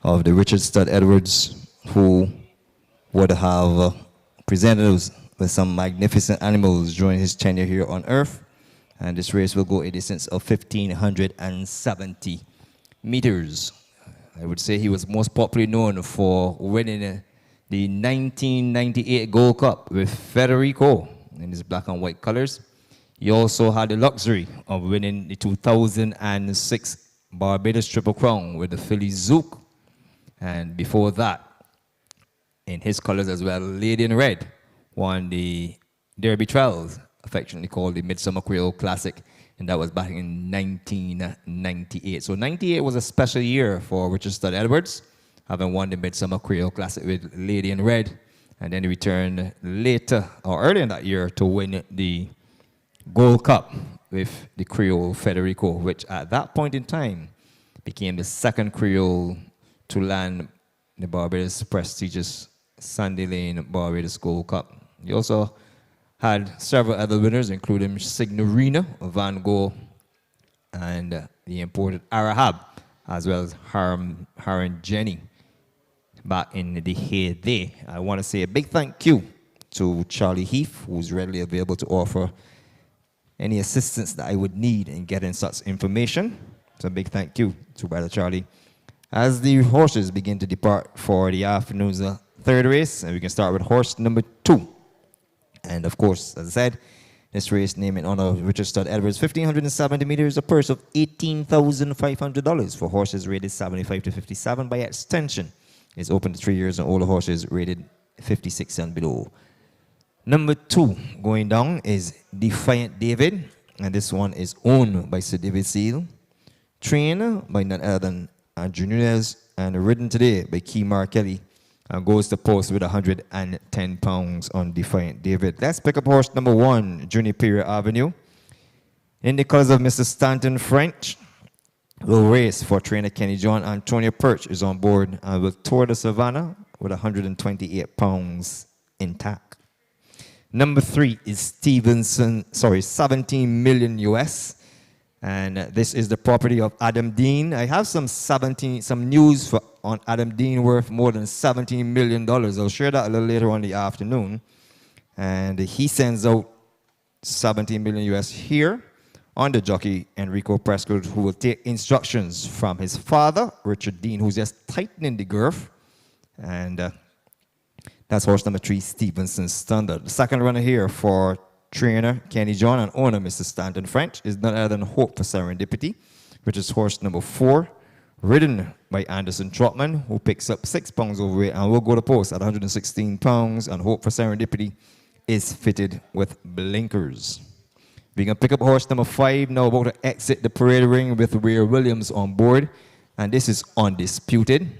of the Richard Stud Edwards, who would have presented us with some magnificent animals during his tenure here on Earth. And this race will go a distance of 1,570 meters. I would say he was most popularly known for winning the 1998 Gold Cup with Federico in his black and white colors. He also had the luxury of winning the 2006 Barbados Triple Crown with the Philly Zouk. And before that, in his colors as well, Lady in Red won the Derby Trials, affectionately called the Midsummer Creole Classic, and that was back in 1998. So 98 was a special year for Richard Stud Edwards, having won the Midsummer Creole Classic with Lady in Red, and then he returned later, or earlier in that year, to win the Gold Cup with the Creole Federico, which at that point in time became the second Creole to land the Barbados prestigious Sandy Lane Barbados Gold Cup. He also had several other winners, including Signorina, Van Gogh, and the imported Arahab, as well as Haran Jenny back in the heyday. I want to say a big thank you to Charlie Heath, who's readily available to offer any assistance that I would need in getting such information. So a big thank you to Brother Charlie. As the horses begin to depart for the afternoon's third race, and we can start with horse number 2. And of course, as I said, this race named in honor of Richard Stud Edwards, 1,570 meters, a purse of $18,500 for horses rated 75 to 57. By extension, it's open to 3 years and older horses rated 56 and below. Number 2 going down is Defiant David, and this one is owned by Sir David Seal, trained by none other than Andrew Nunez, and ridden today by Keymar Kelly, and goes to post with 110 pounds on Defiant David. Let's pick up horse number 1, Juniper Avenue. In the colors of Mr. Stanton French, will race for trainer Kenny John. Antonio Perch is on board and will tour the Savannah with 128 pounds intact. Number 3 is 17 million US. And this is the property of Adam Dean. I have some news on Adam Dean worth more than $17 million. I'll share that a little later on in the afternoon. And he sends out 17 million US here on the jockey Enrico Prescott, who will take instructions from his father, Richard Dean, who's just tightening the girth. And that's horse number 3, Stevenson Standard. The second runner here for trainer Kenny John and owner Mr. Stanton French is none other than Hope for Serendipity, which is horse number 4, ridden by Anderson Trotman, who picks up 6 pounds overweight and will go to post at 116 pounds. And Hope for Serendipity is fitted with blinkers. We can pick up horse number 5, now about to exit the parade ring with Weir Williams on board, and this is Undisputed.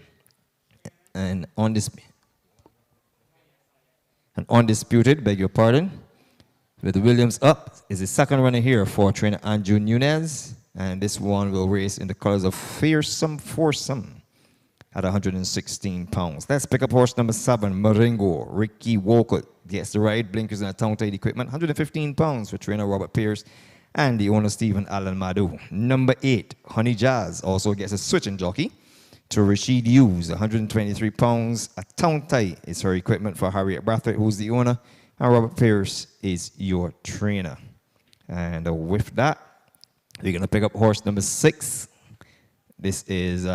And Undisputed, beg your pardon, with Williams up, is the second runner here for trainer Andrew Nunez, and this one will race in the colors of Fearsome Foursome at 116 pounds. Let's pick up horse number 7, Marengo. Ricky Walcott gets the ride, blinkers and a tongue-tied equipment, 115 pounds for trainer Robert Pierce and the owner Stephen Allen Madu. Number 8, Honey Jazz, also gets a switching jockey to Rashid Hughes, 123 pounds. A tongue-tie is her equipment for Harriet Brathwaite, who's the owner, and Robert Pierce is your trainer. And with that, we're going to pick up horse number 6. This is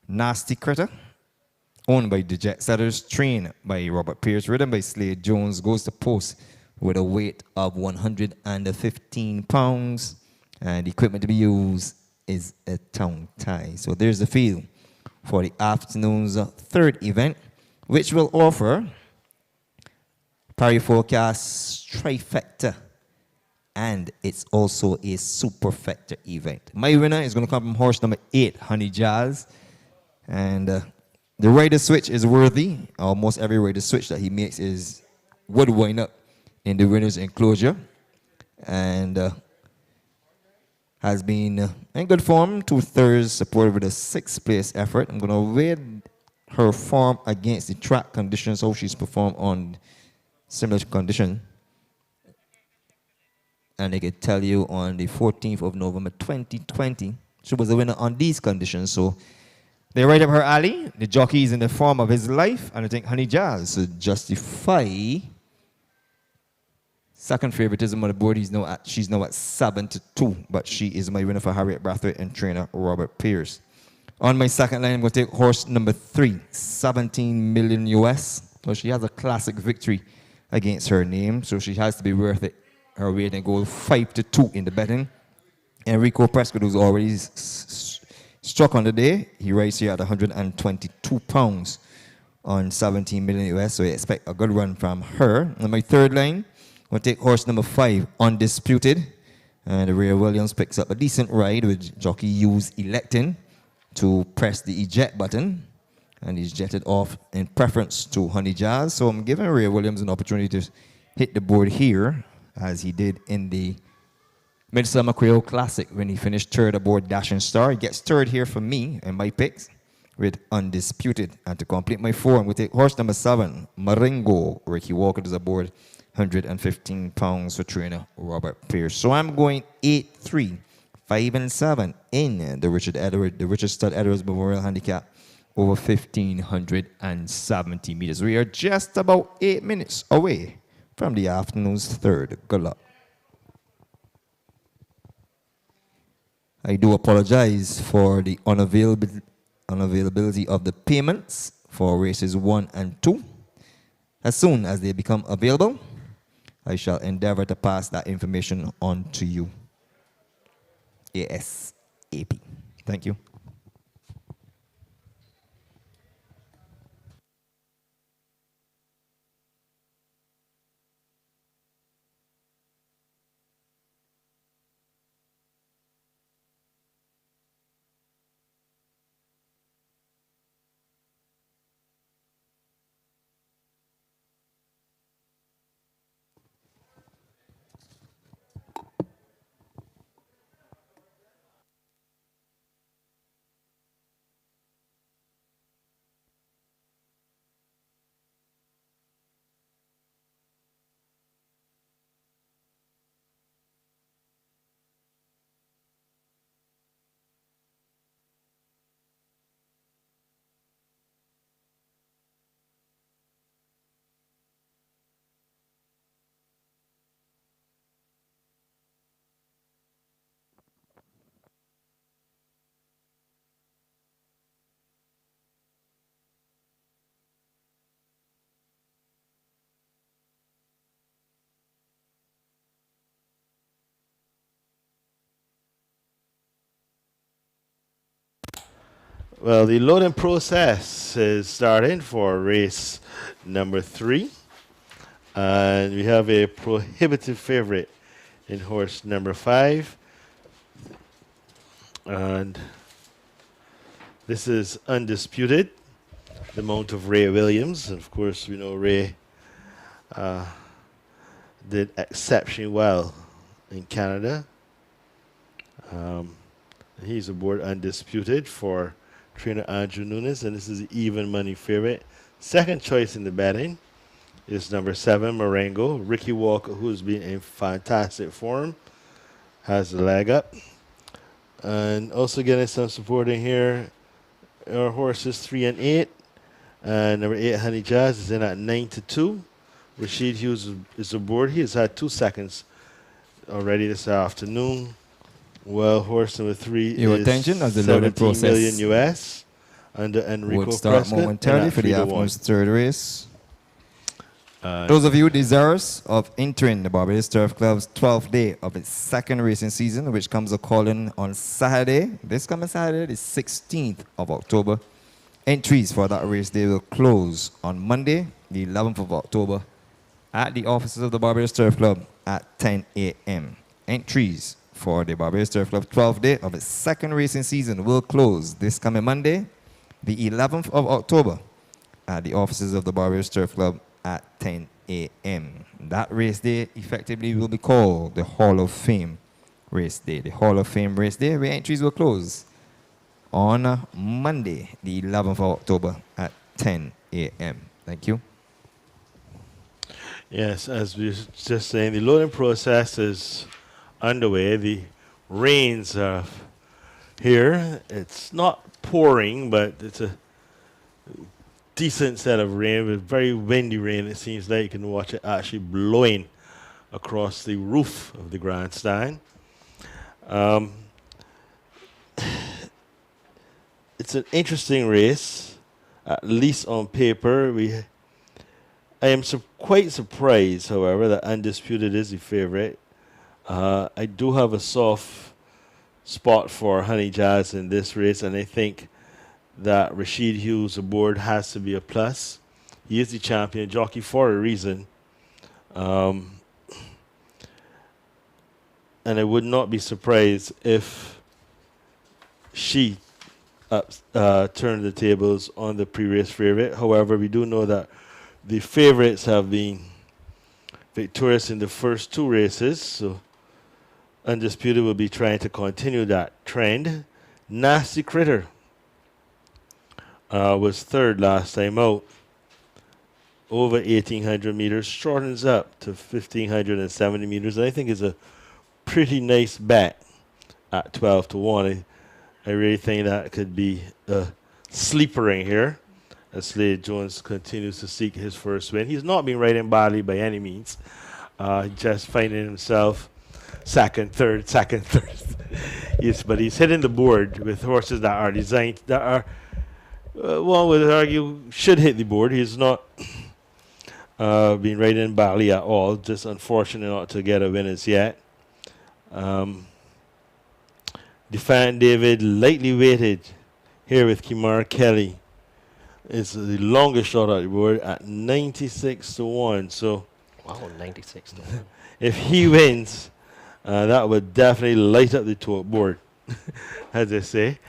Nasty Critter, owned by the Jet Setters, trained by Robert Pierce, ridden by Slade Jones, goes to post with a weight of 115 pounds. And the equipment to be used is a tongue tie. So there's the field for the afternoon's third event, which will offer Parry Forecast trifecta, and it's also a superfecta event. My winner is going to come from horse number 8, Honey Jazz. And the rider switch is worthy. Almost every rider switch that he makes would wind up in the winner's enclosure. And has been in good form, 2/3 supported with a 6th place effort. I'm going to weigh her form against the track conditions, how she's performed on similar condition. And I can tell you on the 14th of November 2020, she was a winner on these conditions. So they're right up her alley. The jockey is in the form of his life, and I think Honey Jazz should justify second favoritism on the board. She's now at 7-2, but she is my winner for Harriet Brathwaite and trainer Robert Pierce. On my second line, I'm going to take horse number 3, 17 million US. So she has a classic victory against her name, so she has to be worth it. Her weight and goal 5-2 in the betting. Enrico Prescott, who's already struck on the day, he rides here at 122 pounds on 17 million US, so I expect a good run from her. On my third line, I'm going to take horse number 5, Undisputed. And the Ray Williams picks up a decent ride with jockey Hughes electing to press the eject button. And he's jetted off in preference to Honey Jazz. So I'm giving Ray Williams an opportunity to hit the board here, as he did in the Midsummer Creole Classic when he finished third aboard Dashing Star. He gets third here for me and my picks with Undisputed. And to complete my 4, I'm going to take horse number 7, Marengo. Ricky Walker is aboard, 115 pounds for trainer Robert Pierce. So I'm going 8-3, 5 and 7 in the Richard Stud Edwards Memorial Handicap over 1,570 meters. We are just about 8 minutes away from the afternoon's third. Good luck. I do apologize for the unavailability of the payments for races 1 and 2. As soon as they become available, I shall endeavor to pass that information on to you ASAP. Thank you. Well, the loading process is starting for race number 3. And we have a prohibitive favorite in horse number 5. And this is Undisputed, the mount of Ray Williams. And of course, we know Ray did exceptionally well in Canada. He's aboard Undisputed for trainer Andrew Nunes, and this is the even money favorite. Second choice in the betting is number 7, Marengo. Ricky Walker, who's been in fantastic form, has the leg up. And also getting some support in here, our horses 3 and 8. And number 8, Honey Jazz, is in at 9-2. Rashid Hughes is aboard. He has had 2 seconds already this afternoon. Well, horse number 3 Your is attention as the loading 17 process million US under Enrico would start Prescott. momentarily and for the 3-1. afternoon's third race. Those of you desirous of entering the Barbados Turf Club's 12th day of its second racing season, which comes a calling on Saturday, this coming Saturday, the 16th of October, entries for that race day will close on Monday, the 11th of October, at the offices of the Barbados Turf Club at 10 a.m. Entries for the Barbados Turf Club 12th day of its second racing season will close this coming Monday, the 11th of October, at the offices of the Barbados Turf Club at 10 a.m. That race day effectively will be called the Hall of Fame race day. The Hall of Fame race day, where entries will close on Monday, the 11th of October at 10 a.m. Thank you. Yes, as we were just saying, the loading process is underway. The rains are here. It's not pouring, but it's a decent set of rain, with very windy rain. It seems like you can watch it actually blowing across the roof of the grandstand. It's an interesting race, at least on paper. I am quite surprised, however, that Undisputed is the favorite. I do have a soft spot for Honey Jazz in this race, and I think that Rashid Hughes aboard has to be a plus. He is the champion jockey for a reason. And I would not be surprised if she turned the tables on the previous favorite. However, we do know that the favorites have been victorious in the first 2 races, so Undisputed will be trying to continue that trend. Nasty Critter was 3rd last time out. Over 1,800 meters, shortens up to 1,570 meters. I think is a pretty nice bet at 12-1. I really think that could be a sleeper in here, as Slade Jones continues to seek his first win. He's not been riding badly by any means. Just finding himself second, third. Yes, but he's hitting the board with horses that are designed, that are, one would argue, should hit the board. He's not been riding badly at all. Just unfortunate not to get a win as yet. Defiant David, lightly weighted here with Kimar Kelly. It's the longest shot at the board at 96-1. So, wow, 96-1. If he wins, that would definitely light up the tote board, as they say.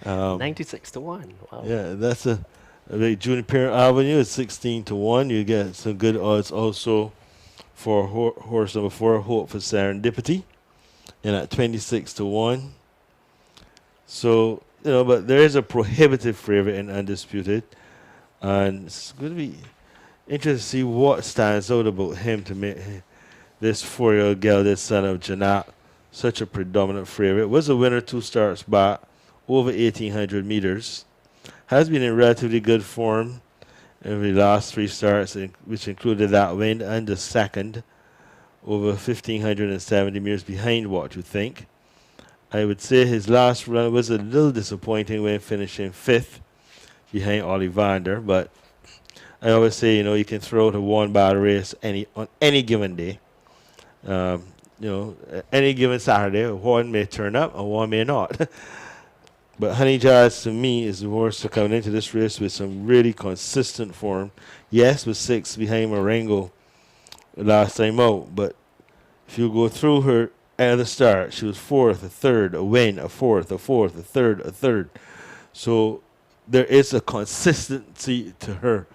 96-1. Wow. Yeah, that's a big Junior Parent Avenue is 16-1. You get some good odds also for horse number 4, Hope for Serendipity, and at 26-1. So, but there is a prohibitive favorite in Undisputed, and it's going to be interesting to see what stands out about him to make this 4-year-old gelded son of Janat such a predominant favorite. Was a winner 2 starts back, over 1,800 meters. Has been in relatively good form in the last 3 starts, which included that win and the second, over 1,570 meters behind What You Think. I would say his last run was a little disappointing when finishing 5th behind Ollivander, but I always say, you can throw out a 1 bad race on any given day. Any given Saturday, one may turn up and one may not. But Honey Jazz, to me, is the horse to come into this race with some really consistent form. Yes, with 6 behind Marengo last time out, but if you go through her at the start, she was 4th, a 3rd, a win, a 4th, a 4th, a 3rd, a 3rd. So there is a consistency to her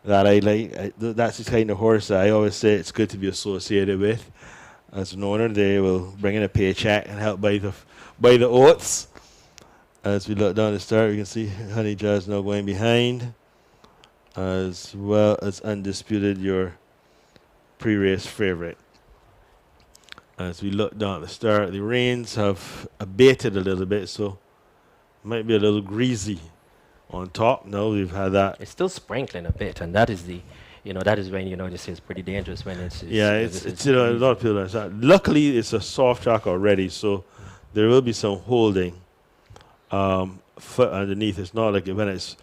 that I like. That's the kind of horse that I always say it's good to be associated with. As an owner, they will bring in a paycheck and help buy the oats. As we look down the start, we can see Honey Jazz now going behind, as well as Undisputed, your pre-race favorite. As we look down the start, the rains have abated a little bit, so might be a little greasy on top. Now we've had that. It's still sprinkling a bit, and that is that is when this is pretty dangerous when it's it's a lot of people like that. Luckily, it's a soft track already, so there will be some holding foot underneath. It's not like when it's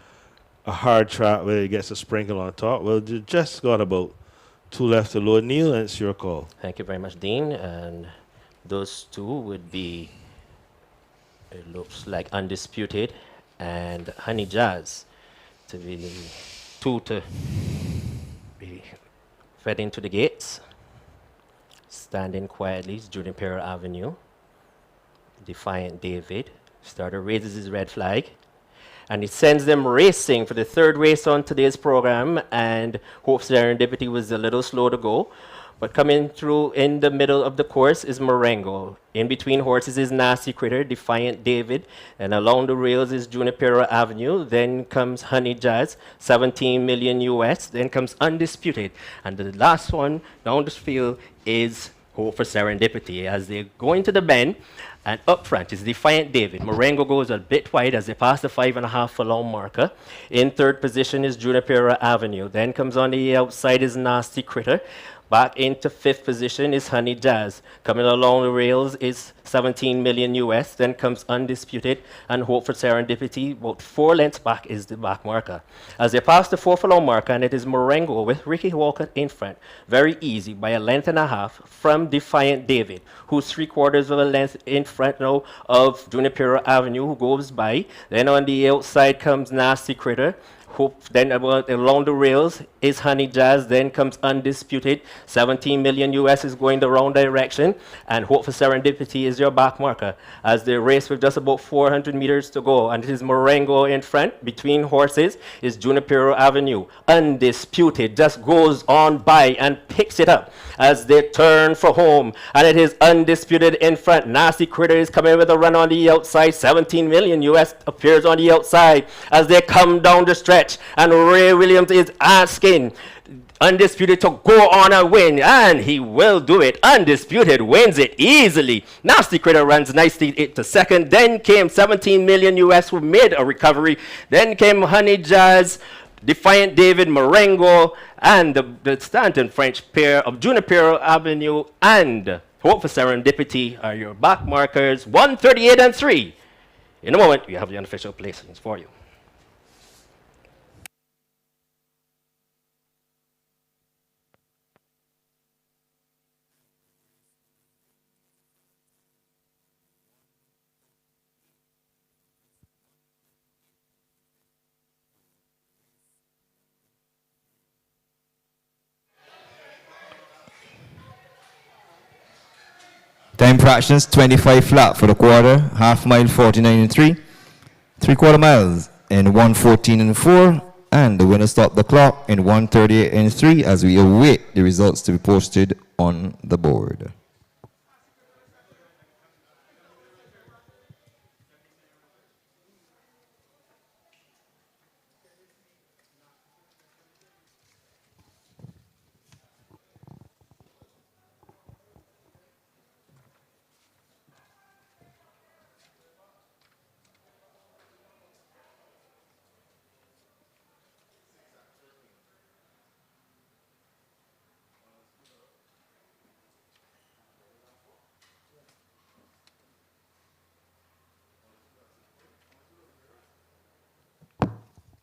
a hard track where it gets a sprinkle on top. Well, you just got about 2 left to load. Neil, and it's your call. Thank you very much, Dean. And those two would be, it looks like Undisputed and Honey Jazz to be the two to be fed into the gates. Standing quietly is Juniper Avenue. Defiant David. Starter raises his red flag. And it sends them racing for the third race on today's program. And Hope Serendipity was a little slow to go. But coming through in the middle of the course is Marengo. In between horses is Nasty Critter, Defiant David. And along the rails is Junipero Avenue. Then comes Honey Jazz, 17 million US. Then comes Undisputed. And the last one down the field is Hope for Serendipity. As they go into the bend, and up front is Defiant David. Marengo goes a bit wide as they pass the 5.5 furlong marker. In third position is Junipero Avenue. Then comes on the outside is Nasty Critter. Back into fifth position is Honey Jazz. Coming along the rails is 17 million US. Then comes Undisputed and Hope for Serendipity. About 4 lengths back is the back marker. As they pass the 4 furlong marker, and it is Marengo with Ricky Walker in front. Very easy by 1.5 lengths from Defiant David, who's 3/4 of a length in front now of Junipero Avenue, who goes by. Then on the outside comes Nasty Critter. Hope, then along the rails is Honey Jazz, then comes Undisputed. 17 million US is going the wrong direction, and Hope for Serendipity is your back marker. As they race with just about 400 meters to go, and it is Marengo in front. Between horses is Junipero Avenue. Undisputed just goes on by and picks it up as they turn for home, and it is Undisputed in front. Nasty Critter is coming with a run on the outside. 17 million US appears on the outside as they come down the stretch. And Ray Williams is asking Undisputed to go on and win, and he will do it. Undisputed wins it easily. Nasty Critter runs nicely to second. Then came 17 million US, who made a recovery. Then came Honey Jazz, Defiant David, Marengo, and the Stanton French pair of Junipero Avenue and Hope for Serendipity are your back markers, 138 and 3. In a moment, we have the unofficial placings for you. Time fractions 25 flat for the quarter, half mile 49 and 3, 3/4 miles in 114 and 4, and the winner stopped the clock in 138 and 3 as we await the results to be posted on the board.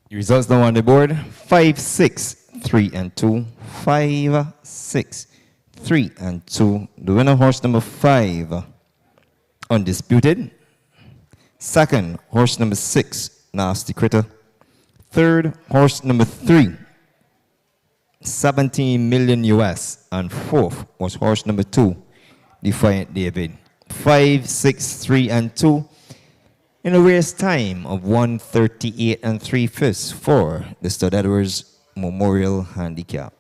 The results now on the board: 5, 6, 3 and 2, 5, 6, 3 and 2. The winner, horse number 5, Undisputed. Second, horse number 6, Nasty Critter. Third, horse number 3, 17 million US. And fourth was horse number 2, Defiant David. 5, 6, 3 and 2. In a race time of 138 and 3/5 for the Stud Edwards Memorial Handicap.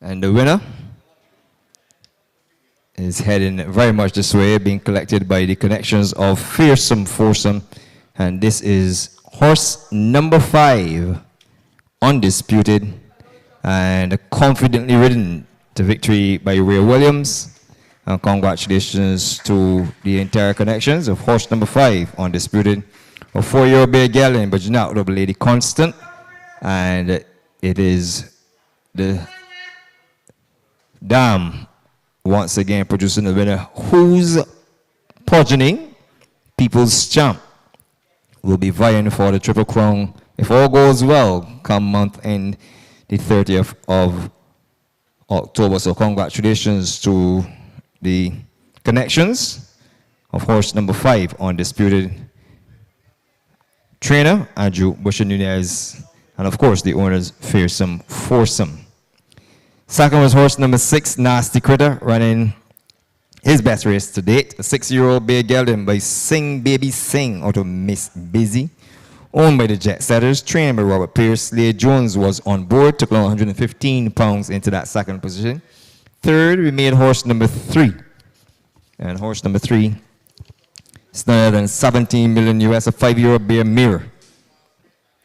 And the winner is heading very much this way, being collected by the connections of Fearsome Foursome. And this is horse number 5, Undisputed, and confidently ridden to victory by Ray Williams. And congratulations to the entire connections of horse number 5, Undisputed, a 4-year-old Bear Gallon, but not double Lady Constant. And it is the dam once again producing the winner, whose progeny, People's Champ, will be vying for the Triple Crown, if all goes well, come month end, the 30th of October. So congratulations to the connections of horse number 5, Undisputed, trainer Andrew Busher-Nunez, and of course the owners, Fearsome Foursome. Second was horse number 6, Nasty Critter, running his best race to date. A 6-year-old Bear Gelding by Sing Baby Sing out of Miss Busy, owned by the Jet Setters, trained by Robert Pierce. Slade Jones was on board, took along 115 pounds into that second position. Third, we made horse number 3. And horse number 3 is none other than 17 million US, a 5-year-old Bear Mirror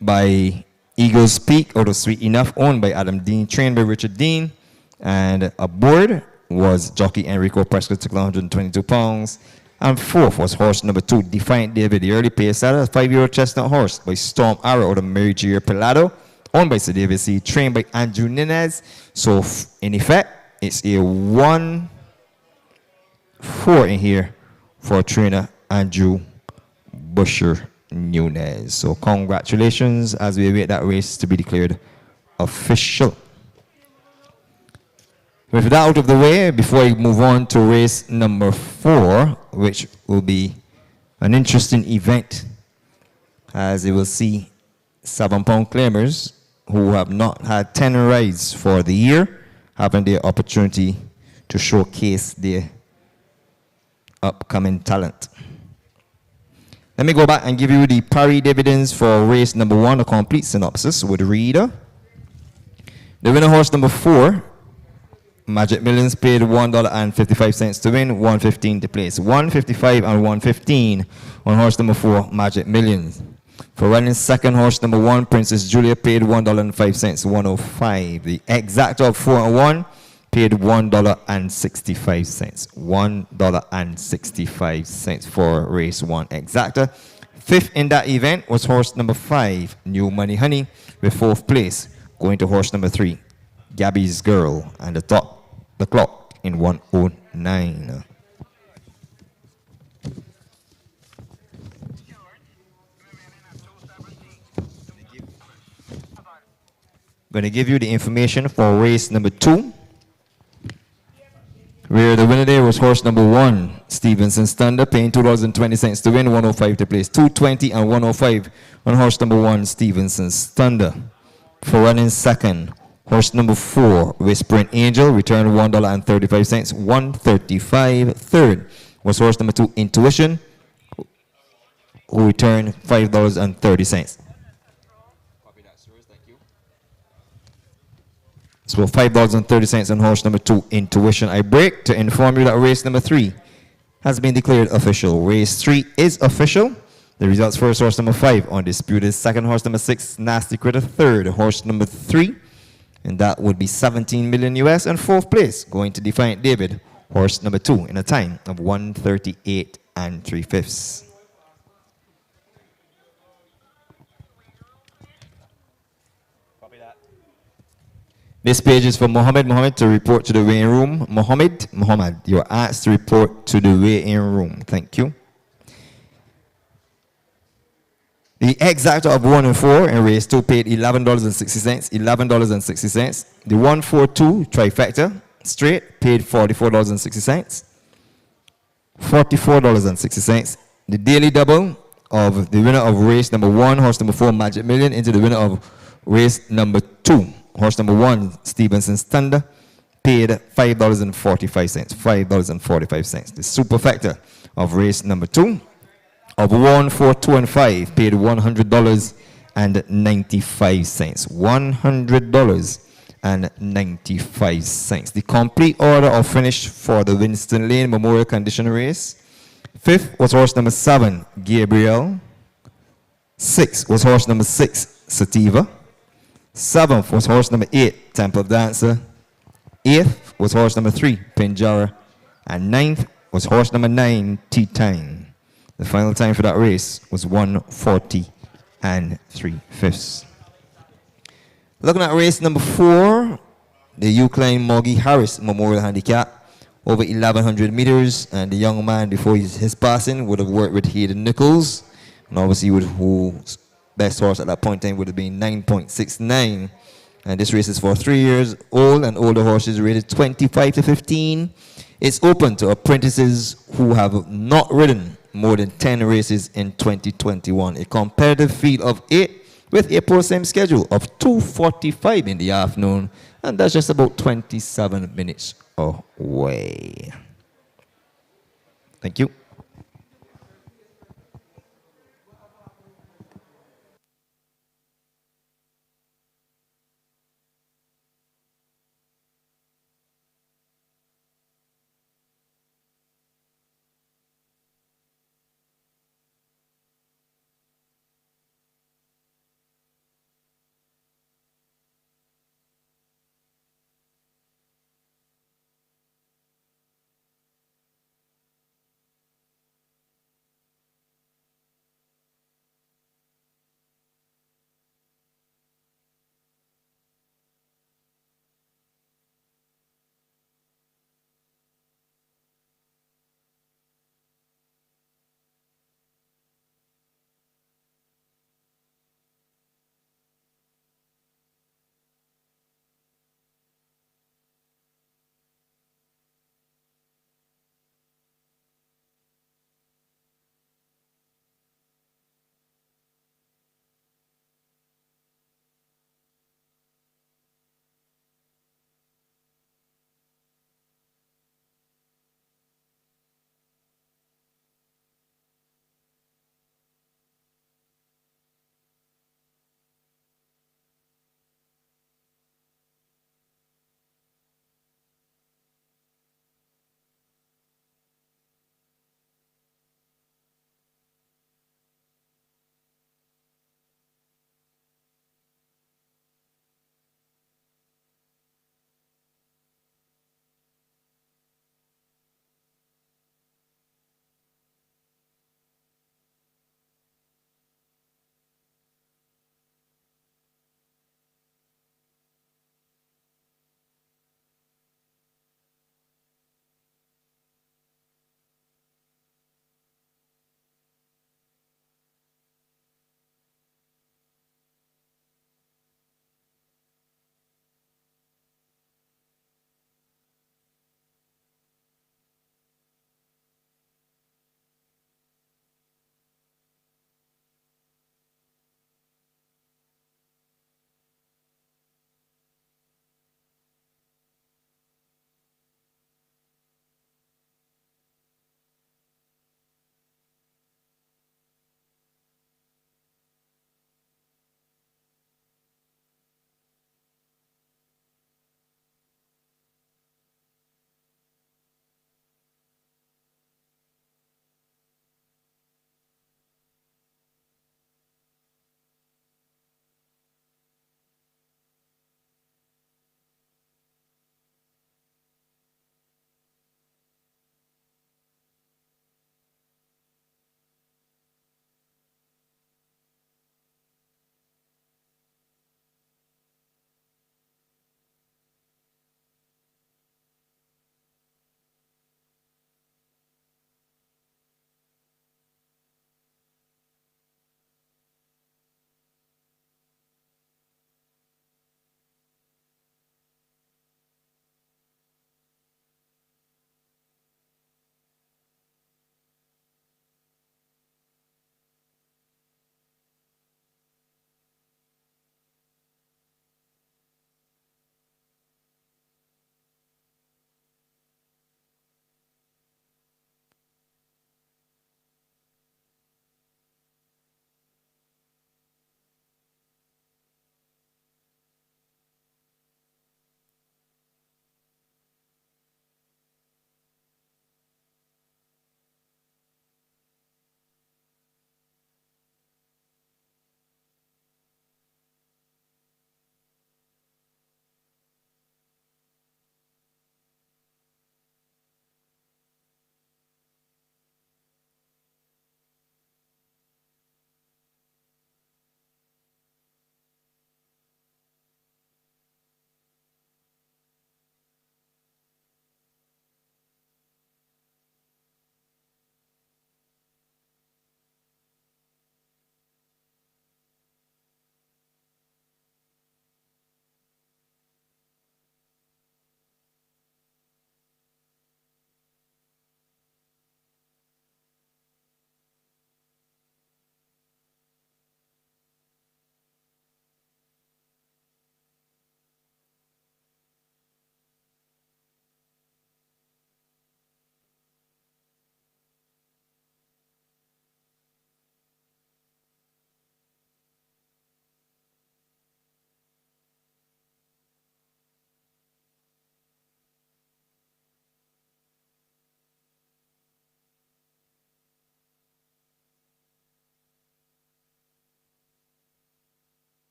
by Eagles Peak out of Sweet Enough, owned by Adam Dean, trained by Richard Dean. And aboard was jockey Enrico Prescott, took 122 pounds. And fourth was horse number 2, Defiant David, the early pace setter, a 5-year-old chestnut horse by Storm Arrow out of Mary G. Pelado, owned by Sir David C., trained by Andrew Nunez. So in effect, it's a 1-4 in here for trainer Andrew Busher-Nunez. So congratulations as we await that race to be declared official. With that out of the way, before we move on to race number 4, which will be an interesting event, as you will see 7-pound claimers who have not had 10 rides for the year having the opportunity to showcase their upcoming talent. Let me go back and give you the pari dividends for race number 1, a complete synopsis with Reader. The winner horse number 4, Magic Millions, paid $1.55 to win, $1.15 to place. $1.55 and $1.15 on horse number 4, Magic Millions. For running second, horse number 1, Princess Julia, paid $1.05, $1.05. The exacta of 4 and 1 paid $1.65. $1.65 for race 1 exacta. Fifth in that event was horse number 5, New Money Honey, with 4th place, going to horse number 3, Gabby's Girl, and the clock in 1:09. I'm going to give you the information for race number 2, where the winner there was horse number 1, Stevenson's Thunder, paying $2.20 to win, $1.05 to place. $2.20 and $1.05 on horse number 1, Stevenson's Thunder. For running second, horse number 4, Whispering Angel, returned $1.35, $1.35. Third was horse number 2, Intuition, who returned $5.30. So $5.30 on horse number 2, Intuition. I break to inform you that race number 3 has been declared official. Race 3 is official. The results: first, horse number 5, Undisputed. Second, horse number 6, Nasty Critter. Third, horse number 3, and that would be 17 million US. And 4th place, going to Defiant David, horse number 2, in a time of 1:38 3/5. This page is for Mohammed. Mohammed, to report to the weighing room. Mohammed, you're asked to report to the weighing room. Thank you. The exacta of 1 and 4 in race 2 paid $11.60. $11.60. The 1-4-2 trifecta straight paid $44.60. $44.60. The daily double of the winner of race number 1, horse number 4, Magic Million, into the winner of race number 2, horse number 1, Stevenson's Thunder, paid $5.45. $5.45. The superfecta of race number 2 of 1, 4, 2, and 5 paid $100.95. and 95 cents. The complete order of finish for the Winston Lane Memorial Condition Race. 5th was horse number 7, Gabriel. 6th was horse number 6, Sativa. 7th was horse number 8, Temple Dancer. 8th was horse number 3, Pinjara. And 9th was horse number 9, T-Time. The final time for that race was 1:40 and 3/5. Looking at race number 4, the Eucline Moggy Harris Memorial Handicap, over 1,100 meters, and the young man before his passing would have worked with Hayden Nichols, and obviously with whose best horse at that point in time would have been 9.69. And this race is for 3 years old and older horses rated 25 to 15. It's open to apprentices who have not ridden more than 10 races in 2021. A competitive field of 8 with a pro-same schedule of 2:45 in the afternoon, and that's just about 27 minutes away. Thank you.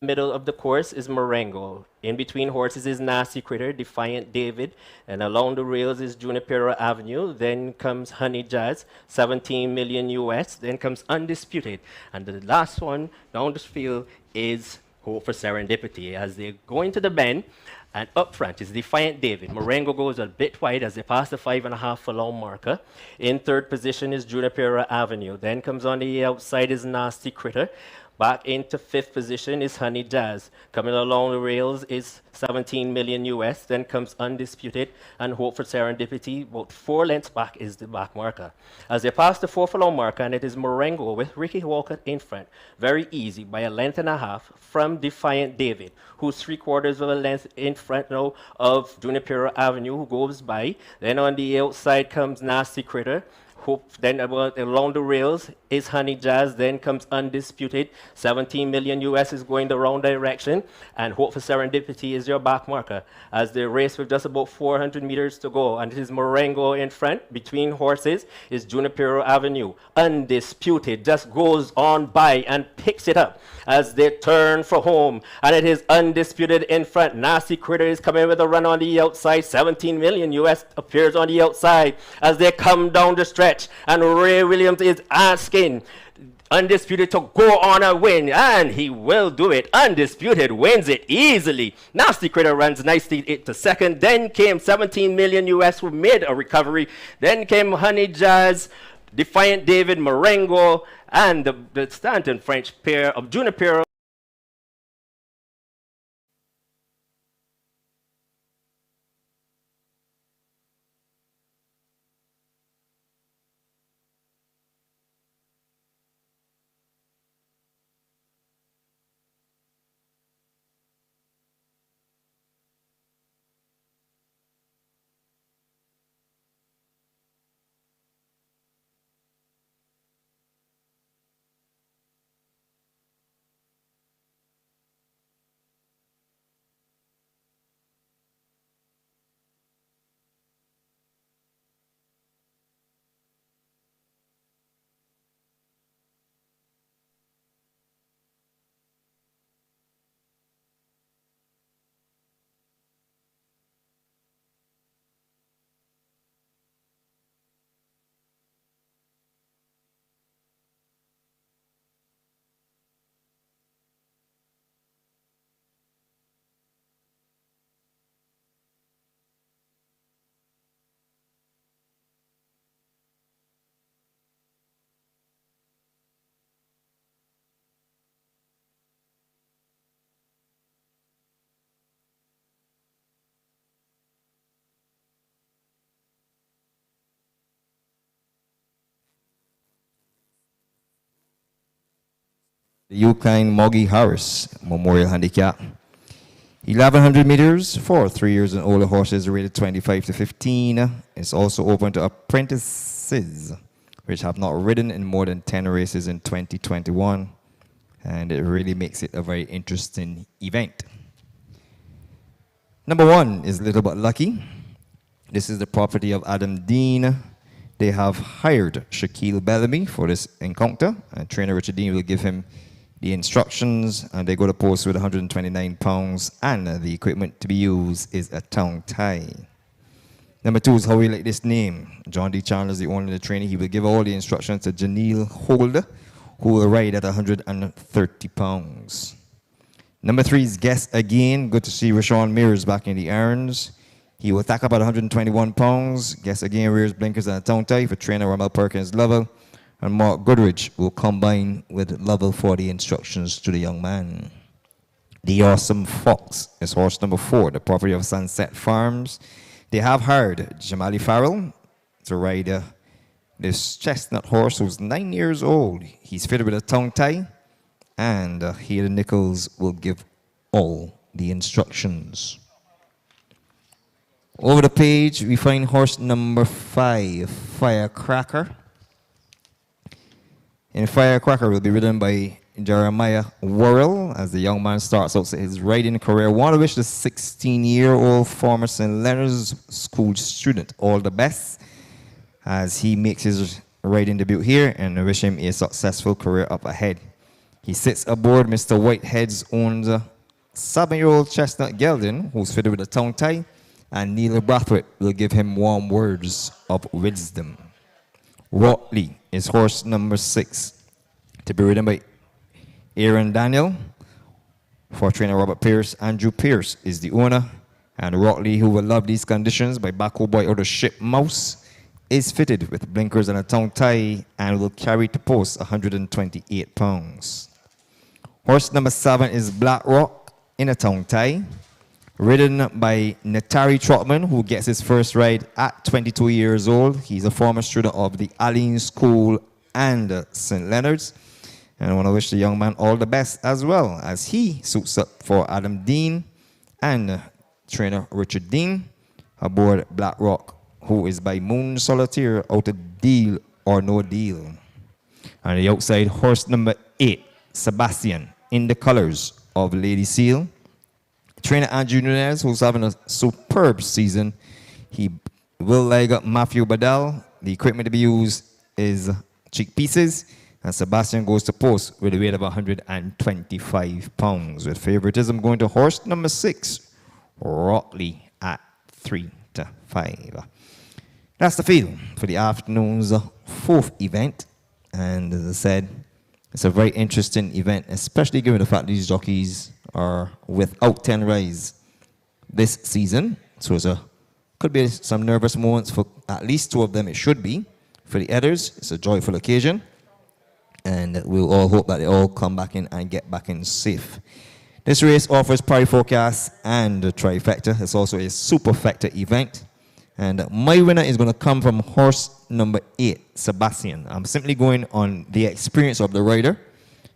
middle of the course is Marengo. In between horses is Nasty Critter, Defiant David, and along the rails is Junipero Avenue. Then comes Honey Jazz, 17 million US. Then comes Undisputed. And the last one down the field is Hope for Serendipity. As they go into the bend, and up front is Defiant David. Marengo goes a bit wide as they pass the 5.5 furlong marker. In third position is Junipero Avenue. Then comes on the outside is Nasty Critter. Back into fifth position is Honey Jazz. Coming along the rails is 17 million US. Then comes Undisputed and Hope for Serendipity. About 4 lengths back is the back marker. As they pass the 4 furlong marker, and it is Marengo with Ricky Walcott in front. Very easy by a length and a half from Defiant David, who's 3/4 of a length in front now of Junipero Avenue, who goes by. Then on the outside comes Nasty Critter. Hope, then along the rails is Honey Jazz, then comes Undisputed. 17 million US is going the wrong direction, and Hope for Serendipity is your back marker. As they race with just about 400 meters to go, and it is Marengo in front. Between horses is Junipero Avenue. Undisputed just goes on by and picks it up as they turn for home, and it is Undisputed in front. Nasty Critter is coming with a run on the outside. 17 million US appears on the outside as they come down the stretch, and Ray Williams is asking Undisputed to go on a win, and he will do it. Undisputed wins it easily. Nasty Critter runs nicely to second. Then came 17 million US, who made a recovery. Then came Honey Jazz, Defiant David, Marengo, and the Stanton French pair of Junipero. The Yukine Moggy Harris Memorial Handicap. 1100 meters for 3 years and older horses rated 25 to 15. It's also open to apprentices, which have not ridden in more than 10 races in 2021. And it really makes it a very interesting event. Number 1 is Little But Lucky. This is the property of Adam Dean. They have hired Shaquille Bellamy for this encounter, and trainer Richard Dean will give him the instructions, and they go to post with 129 pounds, and the equipment to be used is a tongue tie. Number 2 is how we like this name. John D. Chandler is the owner of the trainer. He will give all the instructions to Janelle Holder, who will ride at 130 pounds. Number 3 is Guess Again. Good to see Rashawn Mears back in the irons. He will tack up at 121 pounds. Guess Again rears blinkers and a tongue tie for trainer Ramel Perkins Lovell. And Mark Goodrich will combine with Lovell for the instructions to the young man. The Awesome Fox is horse number 4, the property of Sunset Farms. They have hired Jamali Farrell to ride this chestnut horse who's 9 years old. He's fitted with a tongue tie, and Hayden Nichols will give all the instructions. Over the page, we find horse number 5, Firecracker. And Firecracker will be ridden by Jeremiah Worrell as the young man starts out his riding career. Want to wish the 16-year-old former St. Leonard's School student all the best as he makes his riding debut here, and I wish him a successful career up ahead. He sits aboard Mr. Whitehead's own 7-year-old chestnut gelding, who's fitted with a tongue tie, and Neil Brathwaite will give him warm words of wisdom. Rotley is horse number 6, to be ridden by Aaron Daniel. For trainer Robert Pierce, Andrew Pierce is the owner, and Rotley, who will love these conditions by Baco Boy out of Ship Mouse, is fitted with blinkers and a tongue tie and will carry to post 128 pounds. Horse number 7 is Black Rock in a tongue tie, ridden by Natari Trotman, who gets his first ride at 22 years old. He's a former student of the Allen School and St. Leonard's. And I want to wish the young man all the best as well as he suits up for Adam Dean and trainer Richard Dean aboard Black Rock, who is by Moon Solitaire out of Deal or No Deal. On the outside, horse number 8, Sebastian, in the colors of Lady Seal. Trainer Andrew Nunez, who's having a superb season. He will leg up Matthew Badal. The equipment to be used is cheek pieces. And Sebastian goes to post with a weight of 125 pounds. With favoritism going to horse number 6, Rotley at 3-5. That's the field for the afternoon's 4th event. And as I said, it's a very interesting event, especially given the fact these jockeys are without 10 rides this season. So could be some nervous moments for at least 2 of them. It should be. For the others, it's a joyful occasion. And we'll all hope that they all come back in and get back in safe. This race offers priority forecast and a trifecta. It's also a superfecta event. And my winner is going to come from horse number 8, Sebastian. I'm simply going on the experience of the rider,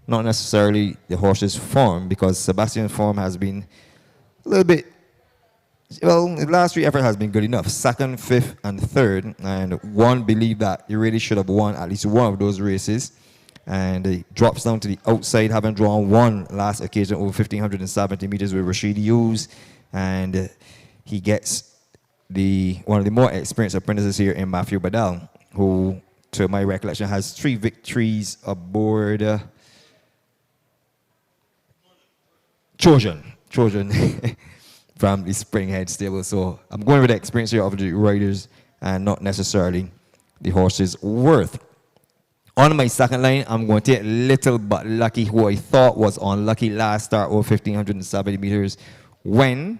not necessarily the horse's form, because Sebastian's form has been a little bit, well, the last 3 effort has been good enough. 2nd, 5th, and 3rd. And one believed that he really should have won at least one of those races. And he drops down to the outside, having drawn one last occasion over 1,570 meters with Rashid Hughes. And he gets one of the more experienced apprentices here in Matthew Badal, who, to my recollection, has 3 victories aboard Trojan from the Springhead stable. So I'm going with the experience here of the riders and not necessarily the horse's worth. On my second line, I'm going to take Little But Lucky, who I thought was unlucky last start over 1,570 meters when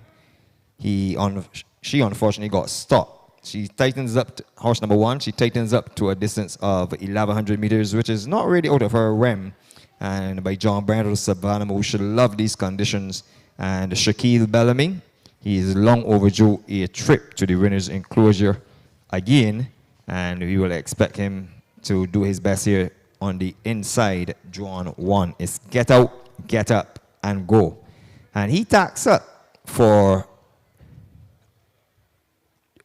she unfortunately got stopped. She tightens up, horse number 1, she tightens up to a distance of 1,100 meters, which is not really out of her realm. And by John Brandon Savannah, who should love these conditions. And Shaquille Bellamy, he is long overdue a trip to the winner's enclosure again. And we will expect him to do his best here on the inside. Drawn 1 is get out, get up, and go. And he tacks up for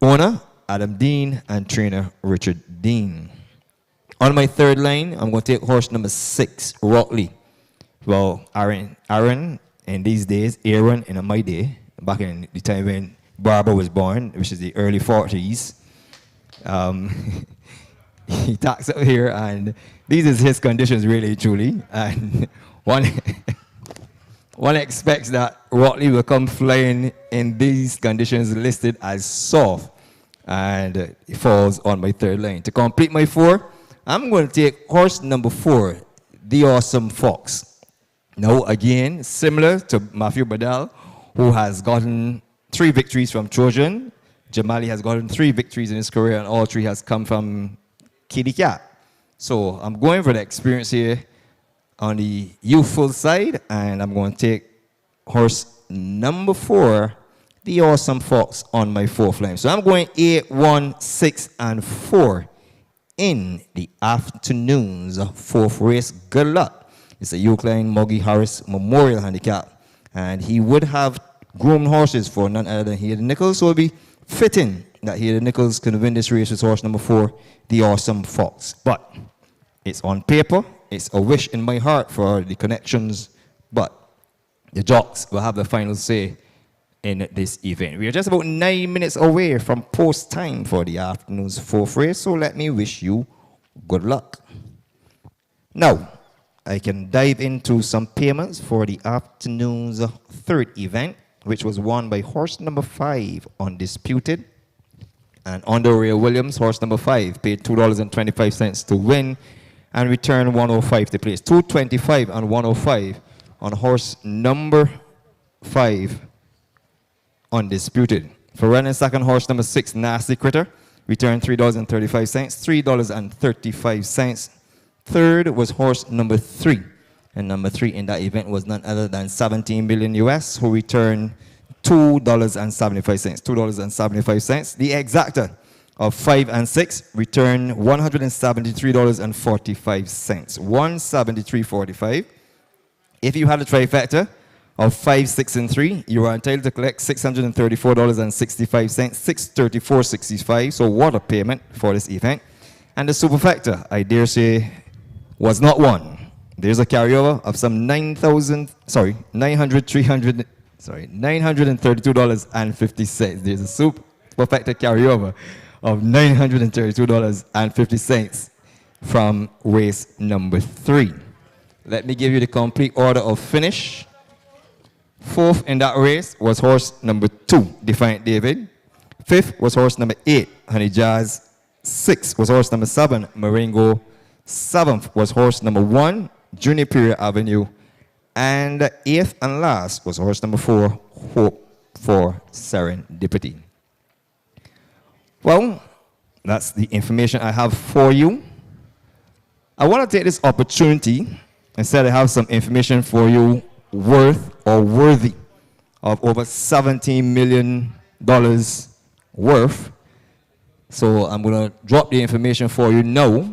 owner Adam Dean and trainer Richard Dean. On my third line, I'm going to take horse number 6, Rotley. Well, Aaron in these days, Aaron in my day, back in the time when Barbara was born, which is the early 40s. He talks up here, and these is his conditions, really, truly. And one expects that Rotley will come flying in these conditions listed as soft, and it falls on my third line. To complete my 4, I'm going to take horse number 4, The Awesome Fox. Now, again, similar to Matthew Badal, who has gotten 3 victories from Trojan. Jamali has gotten 3 victories in his career, and all 3 has come from Kitty Cat. So I'm going for the experience here on the youthful side, and I'm going to take horse number 4, The Awesome Fox, on my 4th line. So I'm going 8, 1, 6, and 4 in the afternoon's 4th race. Good luck. It's a Euclid Moggy Harris Memorial Handicap, and he would have groomed horses for none other than Hayden Nichols, so it would be fitting that Hayden Nichols can win this race with horse number 4, The Awesome Fox. But it's on paper, it's a wish in my heart for the connections, but the jocks will have the final say in this event. We are just about 9 minutes away from post time for the afternoon's 4th race, so let me wish you good luck. Now, I can dive into some payments for the afternoon's third event, which was won by horse number 5, Undisputed. And under Ray Williams, horse number 5, paid $2.25 to win and return 105 to place. 225 and 105 on horse number 5, Undisputed. For running second, horse number 6, Nasty Critter, returned $3.35, $3.35. Third was horse number 3. And number 3 in that event was none other than 17 million US, who returned $2.75. $2.75. The exacta of 5 and 6 returned $173.45. $173.45. If you had a trifecta of 5, 6, and 3, you are entitled to collect $634.65, $634.65. So what a payment for this event. And the superfecta, I dare say, was not one. There's a carryover of some $932.50. There's a superfecta carryover of $932.50 from race number 3. Let me give you the complete order of finish. Fourth in that race was horse number 2, Defiant David. Fifth was horse number 8, Honey Jazz. Sixth was horse number 7, Marengo. Seventh was horse number 1, Juniper Avenue. And eighth and last was horse number 4, Hope for Serendipity. Well, that's the information I have for you. I want to take this opportunity and say I have some information for you worth or worthy of over $17 million worth. So I'm going to drop the information for you now.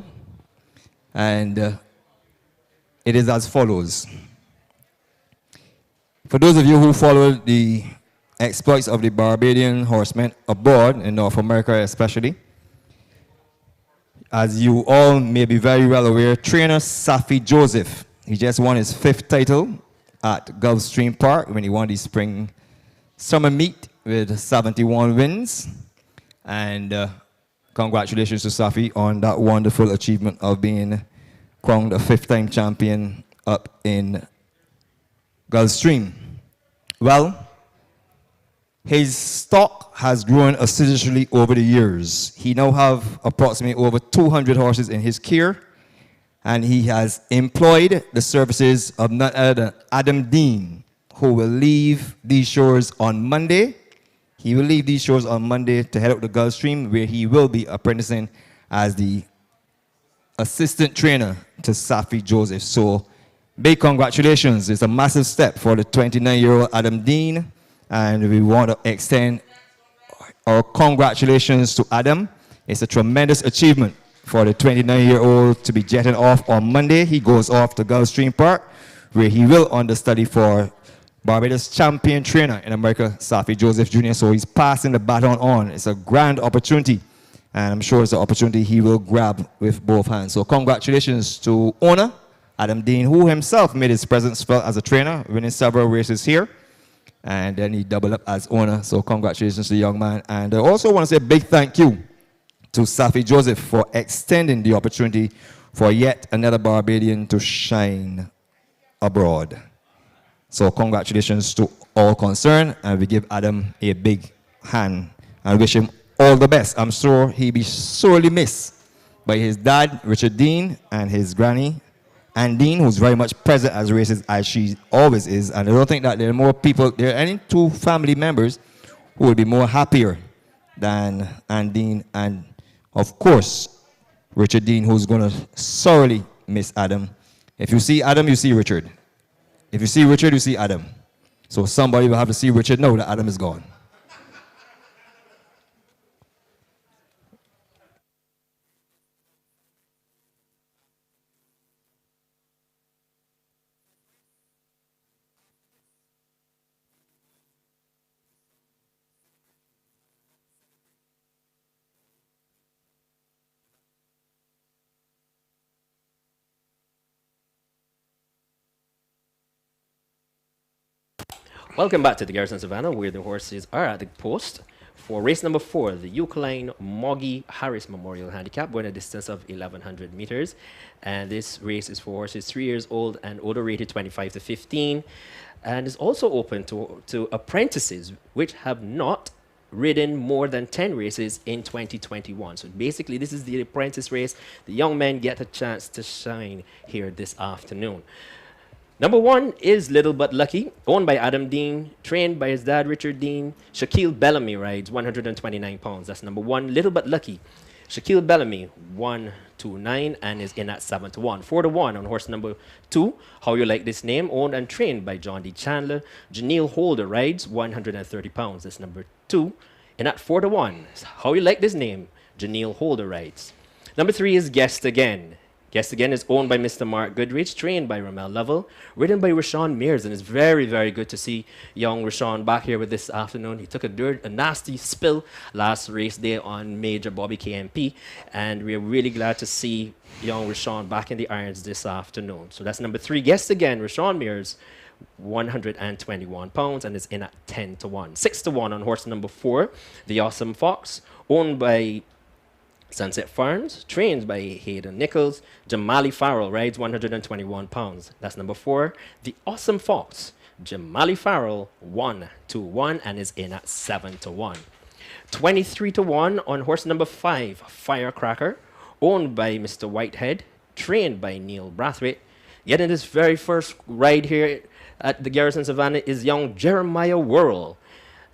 And it is as follows. For those of you who followed the exploits of the Barbadian horsemen abroad, in North America especially, as you all may be very well aware, trainer Safi Joseph, he just won his 5th title at Gulfstream Park when he won the spring summer meet with 71 wins. And congratulations to Safi on that wonderful achievement of being crowned a 5th-time champion up in Gulfstream. Well, his stock has grown assiduously over the years. He now has approximately over 200 horses in his care, and he has employed the services of none other than Adam Dean, who will leave these shores on Monday. He will leave these shores on Monday to head out to Gulfstream, where he will be apprenticing as the assistant trainer to Safi Joseph. So, big congratulations. It's a massive step for the 29-year-old Adam Dean, and we want to extend our congratulations to Adam. It's a tremendous achievement for the 29-year-old to be jetting off on Monday. He goes off to Gulfstream Park, where he will understudy for Barbados champion trainer in America, Safi Joseph Jr. So he's passing the baton on. It's a grand opportunity, and I'm sure it's an opportunity he will grab with both hands. So congratulations to owner Adam Dean, who himself made his presence felt as a trainer, winning several races here. And then he doubled up as owner. So congratulations to the young man. And I also want to say a big thank you to Safi Joseph for extending the opportunity for yet another Barbadian to shine abroad. So congratulations to all concerned, and we give Adam a big hand and wish him all the best. I'm sure he'll be sorely missed by his dad, Richard Dean, and his granny, Ann Dean, who's very much present as races as she always is. And I don't think that there are more people, there are any two family members who will be more happier than Ann Dean and, of course, Richard Dean, who's going to sorely miss Adam. If you see Adam, you see Richard. If you see Richard, you see Adam. So somebody will have to see Richard know that Adam is gone. Welcome back to the Garrison Savannah, where the horses are at the post, For race number 4, the Eucaline Moggy Harris Memorial Handicap, going a distance of 1,100 meters. And this race is for horses 3 years old and older, rated 25 to 15. And is also open to apprentices which have not ridden more than 10 races in 2021. So basically, this is the apprentice race. The young men get a chance to shine here this afternoon. Number 1 is Little But Lucky, owned by Adam Dean, trained by his dad, Richard Dean. Shaquille Bellamy rides 129 pounds. That's number 1, Little But Lucky. Shaquille Bellamy, 129, and is in at 7-1. 4-1 on horse number 2, How You Like This Name, owned and trained by John D. Chandler. Janelle Holder rides 130 pounds. That's number 2. And at 4-1, How You Like This Name, Janelle Holder rides. Number 3 is Guest Again. Guest Again is owned by Mr. Mark Goodrich, trained by Ramel Lovell, ridden by Rashawn Mears, and it's very, very good to see young Rashawn back here with this afternoon. He took a nasty spill last race day on Major Bobby KMP, and we're really glad to see young Rashawn back in the irons this afternoon. So that's number 3, Guest Again, Rashawn Mears, 121 pounds, and is in at 10-1. 6-1 on horse number 4, The Awesome Fox, owned by Sunset Farms, trained by Hayden Nichols. Jamali Farrell rides 121 pounds. That's number 4, The Awesome Fox. Jamali Farrell, 1-1, and is in at 7-1. 23-1 on horse number 5, Firecracker, owned by Mr. Whitehead, trained by Neil Brathwaite. Getting his very first ride here at the Garrison Savannah is young Jeremiah Worrell.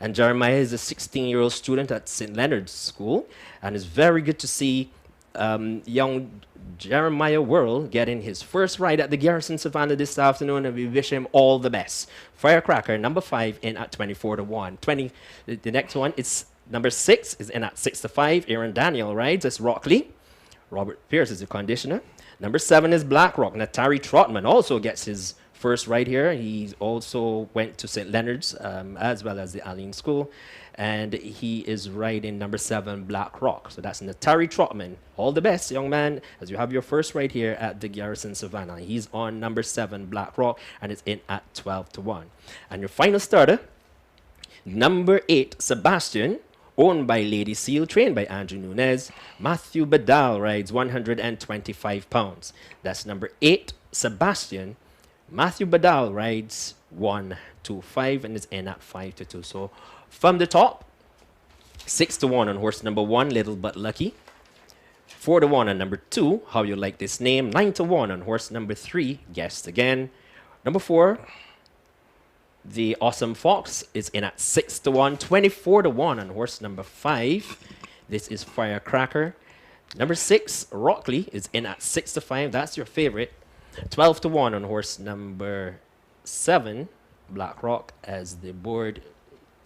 And Jeremiah is a 16-year-old student at St. Leonard's School. And it's very good to see young Jeremiah Worrell getting his first ride at the Garrison Savannah this afternoon, and we wish him all the best. Firecracker, number 5, in at 24-1. The next one is number 6, is in at 6-5. Aaron Daniel rides as Rockley. Robert Pierce is the conditioner. Number 7 is Blackrock. Natari Trotman also gets his first ride here. He also went to St. Leonard's as well as the Allen School. And he is riding number 7, Black Rock. So that's Natari Trotman. All the best, young man, as you have your first ride here at the Garrison Savannah. He's on number 7, Black Rock, and it's in at 12-1. And your final starter, number 8, Sebastian, owned by Lady Seal, trained by Andrew Nunez. Matthew Badal rides 125 pounds. That's number 8, Sebastian. Matthew Badal rides 1-5 and is in at 5-2. So from the top, 6-1 on horse number 1, Little But Lucky. 4-1 on number 2, How You Like This Name. 9-1 on horse number 3, Guest Again. Number 4, The Awesome Fox is in at 6-1. 24-1 on horse number 5. This is Firecracker. Number 6, Rockley, is in at 6-5. That's your favorite. 12-1 on horse number 7, Black Rock, as the board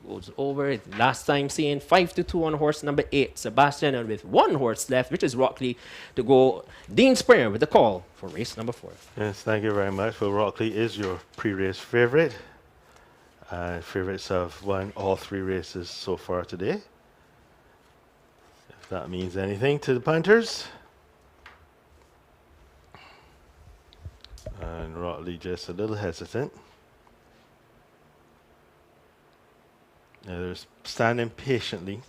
goes over. Last time seeing 5-2 on horse number 8, Sebastian, and with 1 horse left, which is Rockley, to go Dean Springer with the call for race number 4. Yes, thank you very much. Well, Rockley is your pre-race favorite. Favorites have won all 3 races so far today. If that means anything to the punters. And Rockley just a little hesitant. Now they're standing patiently,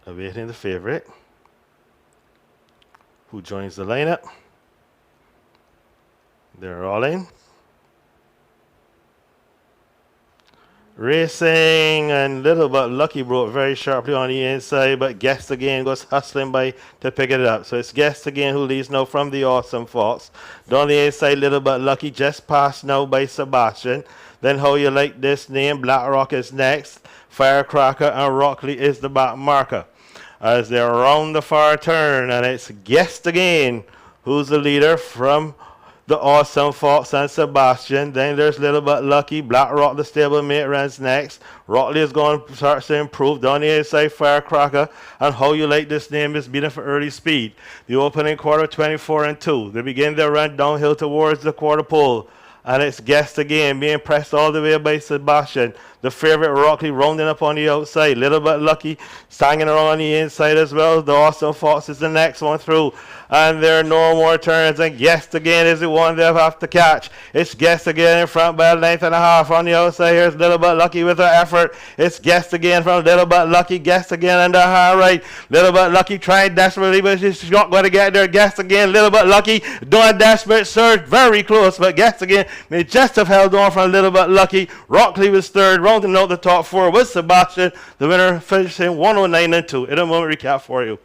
awaiting the favorite, who joins the lineup. They're all in. Racing, and Little But Lucky broke very sharply on the inside, but Guest Again goes hustling by to pick it up. So it's Guest Again who leads now from the Awesome Fox. Down the inside, Little But Lucky just passed now by Sebastian. Then How You Like This Name, Black Rock is next. Firecracker and Rockley is the back marker. As they're around the far turn, and it's Guest Again who's the leader from the Awesome Fox and Sebastian. Then there's Little But Lucky. Black Rock, the stablemate, runs next. Rockley is going to start to improve. Down the inside, Firecracker. And How You Like This Name is beating for early speed. The opening quarter, 24-2. They begin their run downhill towards the quarter pole. And it's Guest Again being pressed all the way by Sebastian. The favorite Rockley rounding up on the outside. Little bit lucky, hanging around on the inside as well. The Austin Fox is the next one through. And there are no more turns. And Guest again is the one they'll have to catch. It's Guest again in front by a length and a half on the outside. Here's Little Bit Lucky with her effort. It's Guest again from Little Bit Lucky. Guest again under her right. Little Bit Lucky trying desperately, but she's not going to get there. Guest again. Little Bit Lucky doing desperate surge. Very close, but Guest again may just have held on from Little Bit Lucky. Rockley was third. Rounding out the top four was Sebastian. The winner finishing 109 and 2. In a moment, recap for you.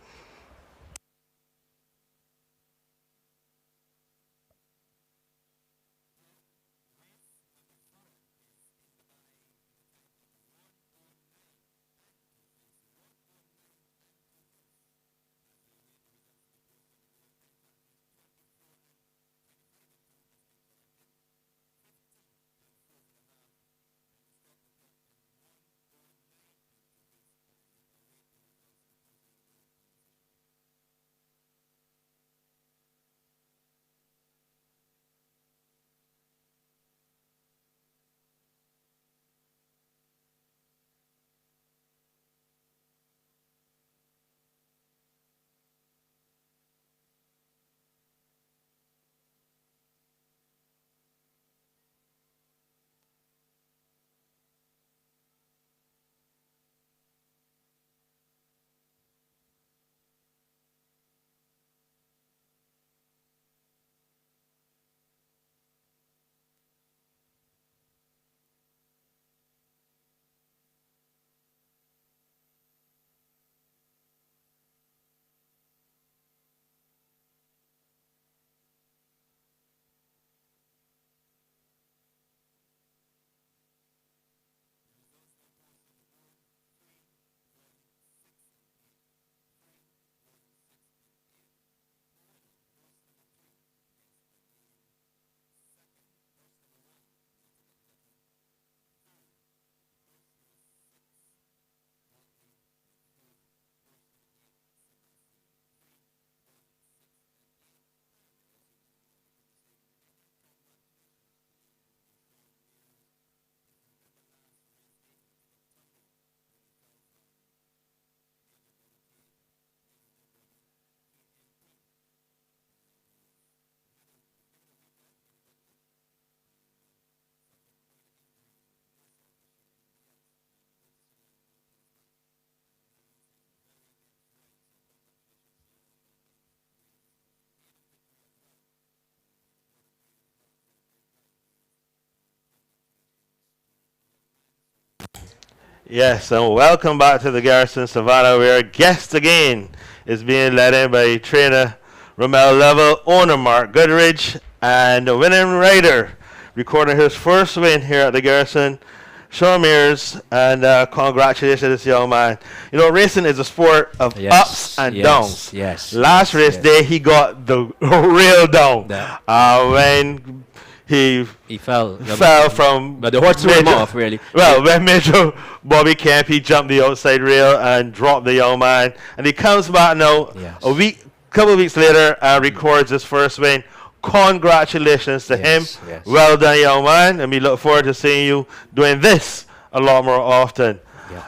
Yes, and welcome back to the Garrison Savannah, where Guest again is being led in by trainer Ramel Level, owner Mark Goodridge, and the winning rider recording his first win here at the Garrison, Sean Mears, and congratulations to this young man. You know, racing is a sport of ups and downs. Last race day, he got the real down when he fell from. But the horse threw him off, really. Well, when Major Bobby Kemp, he jumped the outside rail and dropped the young man, and he comes back now couple of weeks later and records his first win. Congratulations to him. Well done, young man, and we look forward to seeing you doing this a lot more often.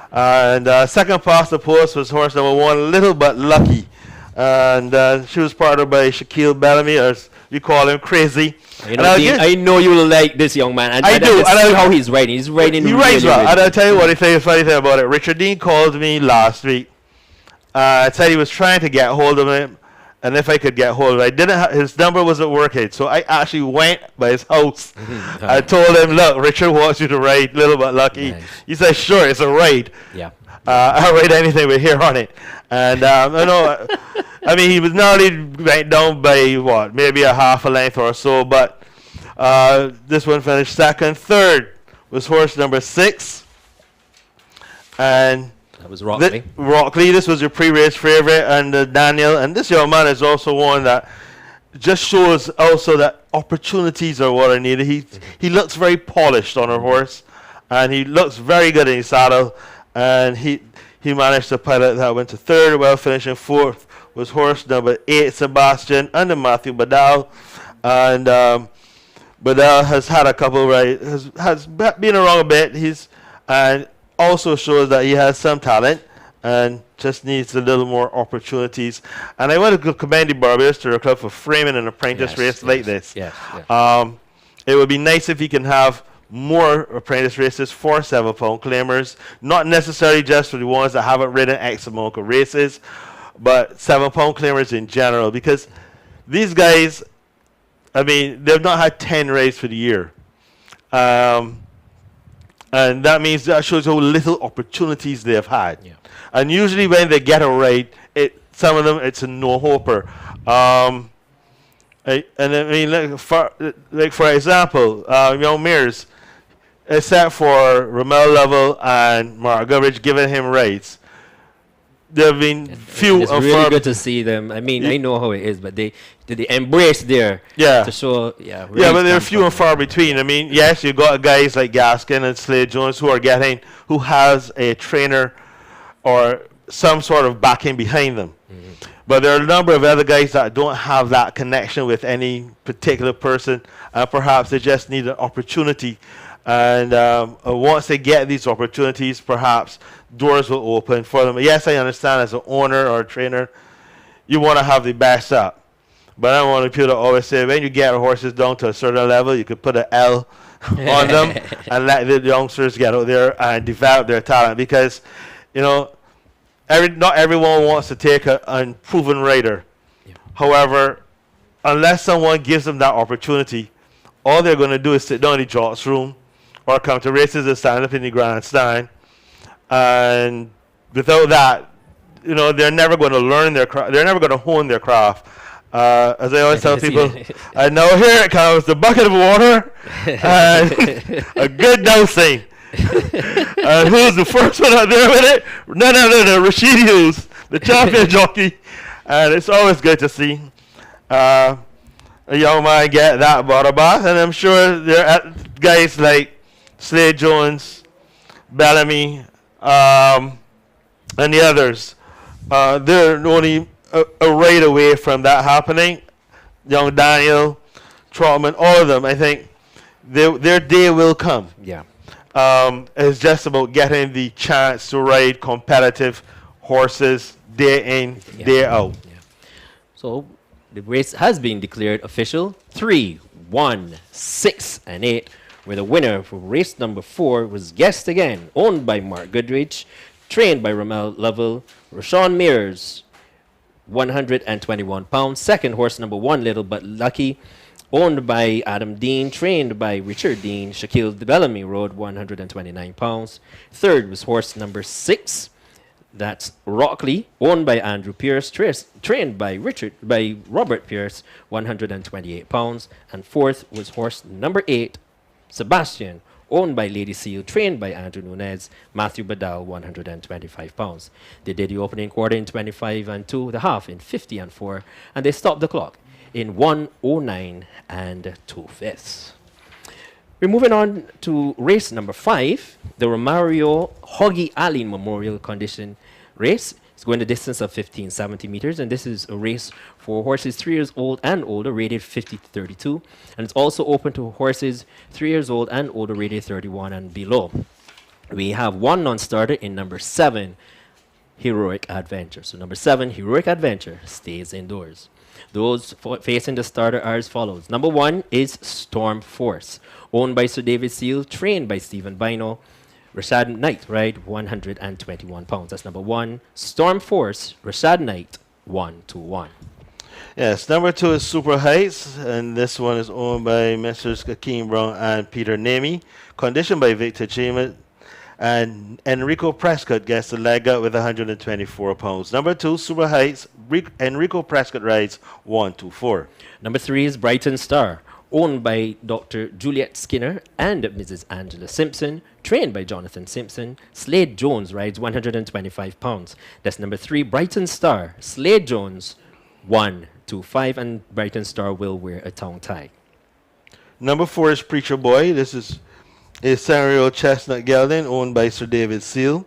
And second past the post was horse number 1, Little But Lucky, and she was partnered by Shaquille Bellamy, as we call him, Crazy. You know, I know you will like this young man. And I do. And see how he's riding. He's riding. He rides well. And I'll tell you what, the funny thing about it. Richard Dean called me last week. Said he was trying to get hold of him, and if I could get hold of him, his number wasn't working. So I actually went by his house. I told him, look, Richard wants you to ride Little But Lucky. Nice. He said, sure, it's a ride. Yeah. I'll ride anything with hair on it. And I know. I mean, he was nearly went down by maybe a half a length or so, but this one finished second. Third was horse number 6, and that was Rockley. Rockley. This was your pre-race favorite, and Daniel. And this young man is also one that just shows also that opportunities are what are needed. He looks very polished on a horse, and he looks very good in his saddle, and he managed to pilot that. Went to third, well finishing fourth was horse number 8, Sebastian, under Matthew Badal. And Badal has had a couple, has been around a bit. He's and also shows that he has some talent and just needs a little more opportunities. And I want to commend the Barbados Turf Club for framing an apprentice race like this. It would be nice if he can have more apprentice races for 7-pound claimers, not necessarily just for the ones that haven't ridden X amount of races, but 7-pound claimers in general, because these guys, I mean, they've not had 10 races for the year. And that means that shows how little opportunities they've had. And usually when they get a ride, some of them, it's a no-hoper. And I mean, like for example, young Mears, except for Ramel Lovell and Mark Goodrich giving him rides, there have been few. It's really good to see them. I mean, I know how it is, but they embrace there to show. Really but they're few and far between. I mean, yes, you got guys like Gaskin and Slade Jones who has a trainer or some sort of backing behind them. But there are a number of other guys that don't have that connection with any particular person, and perhaps they just need an opportunity. And once they get these opportunities, perhaps doors will open for them. Yes, I understand as an owner or a trainer, you want to have the best up. But I want people to always say, when you get horses down to a certain level, you could put an L on them and let the youngsters get out there and develop their talent. Because, you know, not everyone wants to take an unproven rider. However, unless someone gives them that opportunity, all they're going to do is sit down in the jocks room or come to races and stand up in the grandstand. And without that, you know, they're never going to learn their craft. They're never going to hone their craft. As I always tell people, I know here it comes, the bucket of water and a good dosing. Who's the first one out there with it? None other than Rashid Hughes, the champion jockey. And it's always good to see a young man get that bottle bath. And I'm sure there are guys like Slade Jones, Bellamy, and the others. They're only a ride away from that happening. Young Daniel, Trotman, all of them, I think their day will come. It's just about getting the chance to ride competitive horses day in, day out. So the race has been declared official. 3, 1, 6, and 8. Where the winner for race number 4 was Guest Again, owned by Mark Goodrich, trained by Ramel Lovell, Rashawn Mears, 121 pounds. Second, horse number 1, Little But Lucky, owned by Adam Dean, trained by Richard Dean. Shaquille Bellamy rode 129 pounds. Third was horse number 6, that's Rockley, owned by Andrew Pierce, trained by Robert Pierce, 128 pounds. And fourth was horse number 8, Sebastian, owned by Lady Seal, trained by Andrew Nunez, Matthew Badal, 125 pounds. They did the opening quarter in 25 and 2, the half in 50 and 4, and they stopped the clock in 1:09 and 2/5. We're moving on to race number 5, the Romario Hoggy Allen Memorial Condition race. It's going the distance of 1570 meters, and this is a race for horses 3 years old and older, rated 50 to 32. And it's also open to horses 3 years old and older, rated 31 and below. We have one non-starter in number 7, Heroic Adventure. So number 7, Heroic Adventure, stays indoors. Those facing the starter are as follows. Number 1 is Storm Force, owned by Sir David Seal, trained by Stephen Bino. Rashad Knight, ride 121 pounds. That's number 1. Storm Force, Rashad Knight, 1-1. Yes, number 2 is Super Heights, and this one is owned by Messrs. Kakeem Brown and Peter Namey, conditioned by Victor Chima, and Enrico Prescott gets the leg up with 124 pounds. Number 2, Super Heights, Enrico Prescott rides 1-4. Number 3 is Brighton Star, owned by Dr. Juliet Skinner and Mrs. Angela Simpson, trained by Jonathan Simpson. Slade Jones rides 125 pounds. That's number 3, Brighton Star. Slade Jones, 1-5, and Brighton Star will wear a tongue tie. Number 4 is Preacher Boy. This is a Sanrio Chestnut Gelding, owned by Sir David Seal.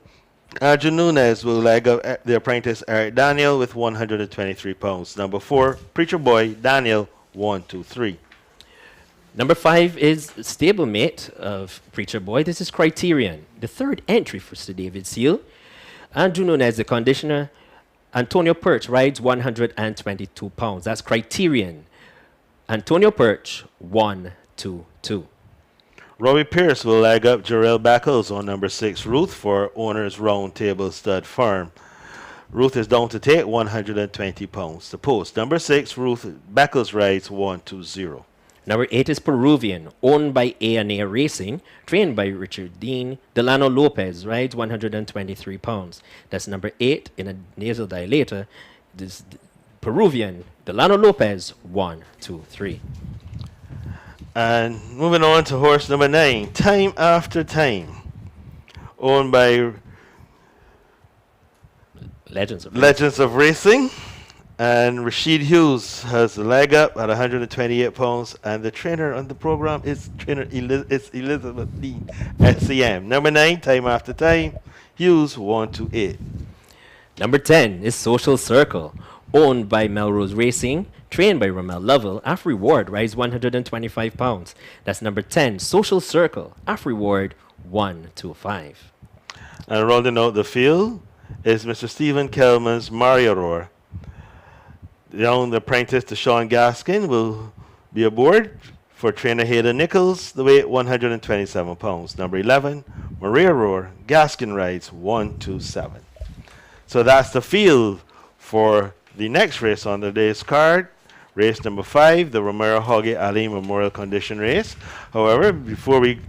Andrew Nunez will leg up the apprentice Eric Daniel with 123 pounds. Number 4, Preacher Boy, Daniel, 1-3. Number 5 is stablemate of Preacher Boy. This is Criterion, the third entry for Sir David Seal. Andrew known as the conditioner. Antonio Perch rides 122 pounds. That's Criterion. Antonio Perch, 122. Robbie Pierce will leg up Jarrell Beckles on number 6, Ruth, for Owners Round Table Stud Farm. Ruth is down to take 120 pounds. The post, number 6, Ruth Beckles rides 120. Number 8 is Peruvian, owned by A&A Racing, trained by Richard Dean. Delano Lopez rides 123 pounds. That's number 8 in a nasal dilator. This Peruvian, Delano Lopez, 1, 2, 3. And moving on to horse number 9, Time After Time, owned by Legends of Racing. And Rashid Hughes has the leg up at 128 pounds. And the trainer on the program is Elizabeth Dean at CM. Number 9, Time After Time, Hughes, 128. Number 10 is Social Circle, owned by Melrose Racing, trained by Ramel Lovell. Af Reward rides 125 pounds. That's number 10, Social Circle. Af Reward, 125. And rounding out the field is Mr. Stephen Kelman's Mario Roar. The young apprentice to Sean Gaskin will be aboard for trainer Hayden Nichols, the weight 127 pounds. Number 11, Maria Roar, Gaskin rides 127. So that's the field for the next race on the day's card. Race number 5, the Romero Hoggy Ali Memorial Condition Race. However, before we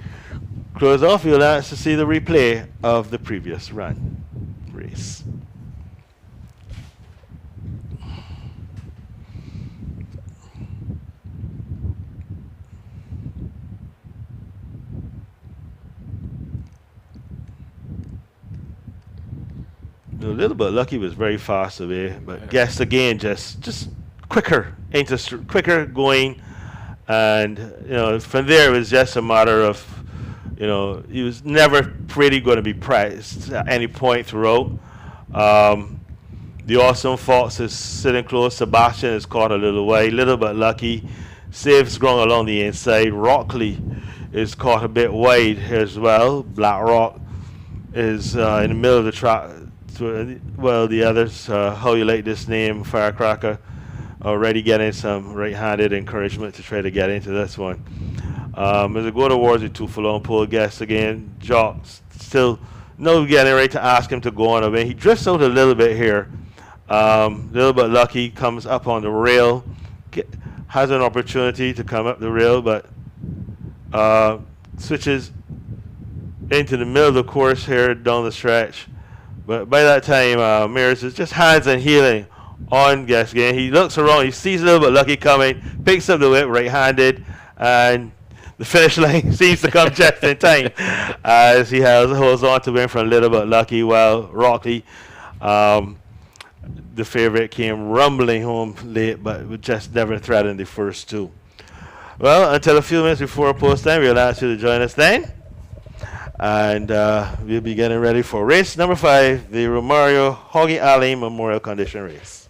close off, you'll ask to see the replay of the previous run race. A little bit lucky, was very fast away, but guess again, just quicker, quicker going, and from there it was just a matter of, he was never pretty going to be priced at any point throughout. The Awesome Fox is sitting close. Sebastian is caught a little wide, little bit lucky. Saves ground along the inside. Rockley is caught a bit wide as well. Black Rock is in the middle of the track. Well, the others, how you like this name, Firecracker, already getting some right-handed encouragement to try to get into this one. As I go towards the 2 furlong pole, guess again, Jock still no getting ready to ask him to go on away. He drifts out a little bit here, a little bit lucky, comes up on the rail, has an opportunity to come up the rail, but switches into the middle of the course here down the stretch. But by that time, Mears is just hands and healing on Gaskin. He looks around, he sees a little bit lucky coming, picks up the whip right-handed, and the finish line seems to come just in time as he holds on to win for a little bit lucky, while Rockley, the favorite, came rumbling home late, but just never threatened the first 2. Well, until a few minutes before post time, we'll ask you to join us then. And we'll be getting ready for race number 5, the Romario Hoggy Ali Memorial Condition Race.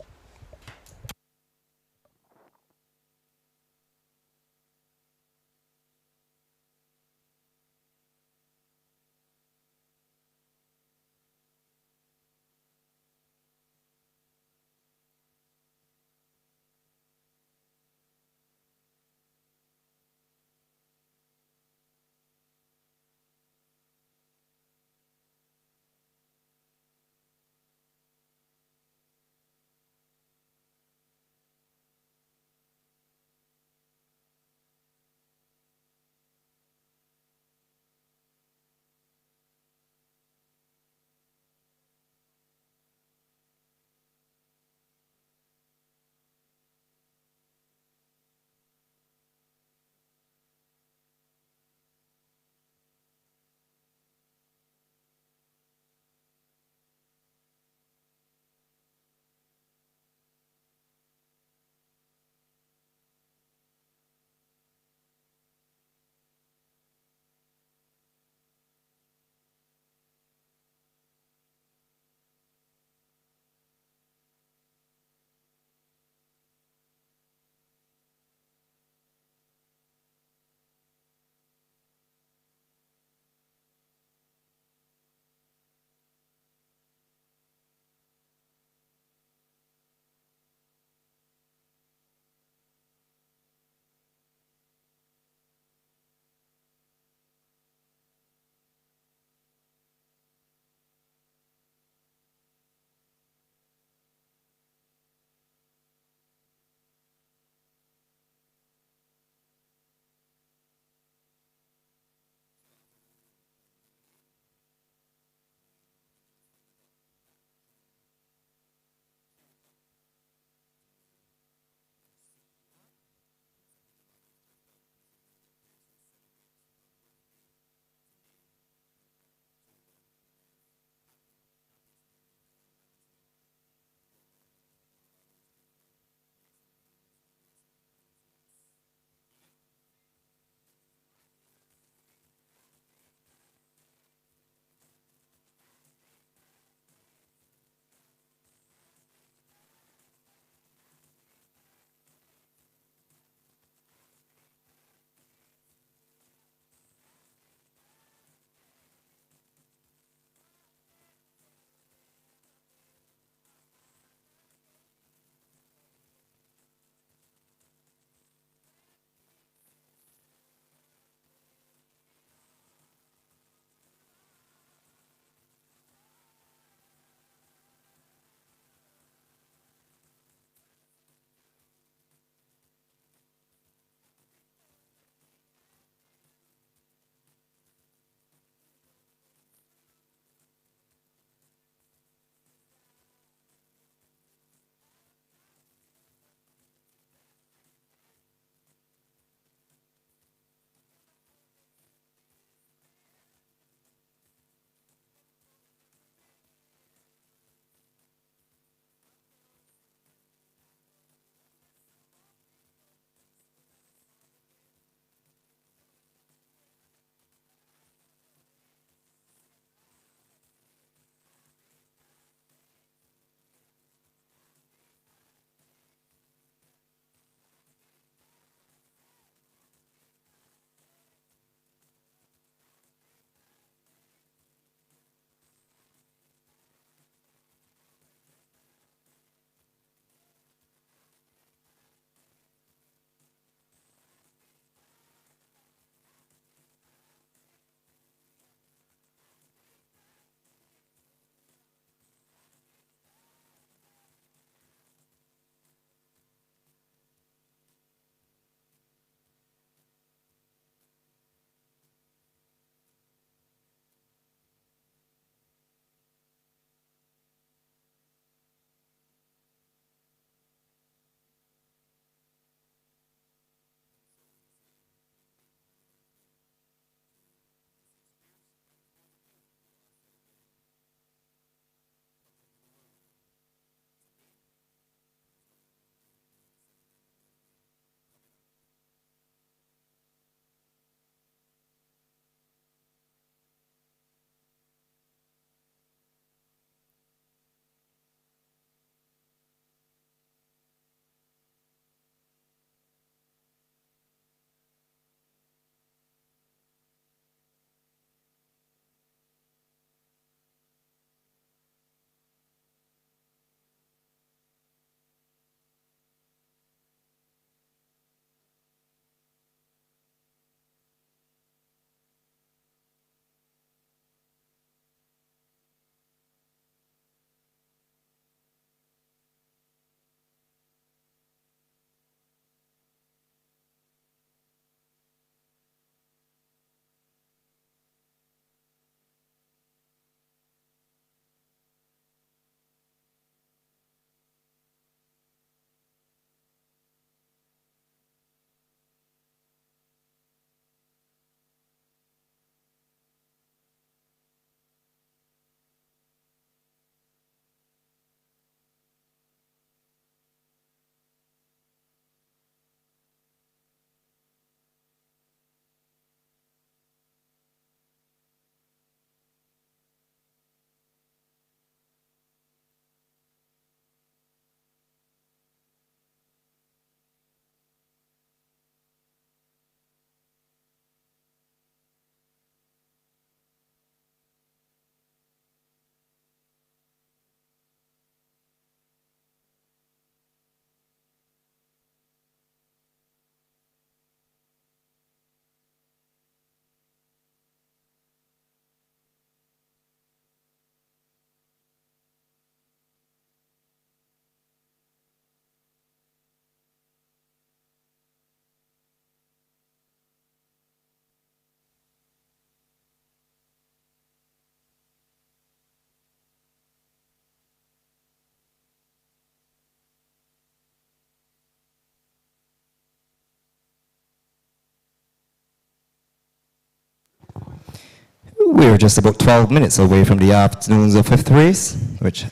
We're just about 12 minutes away from the afternoon's fifth race, which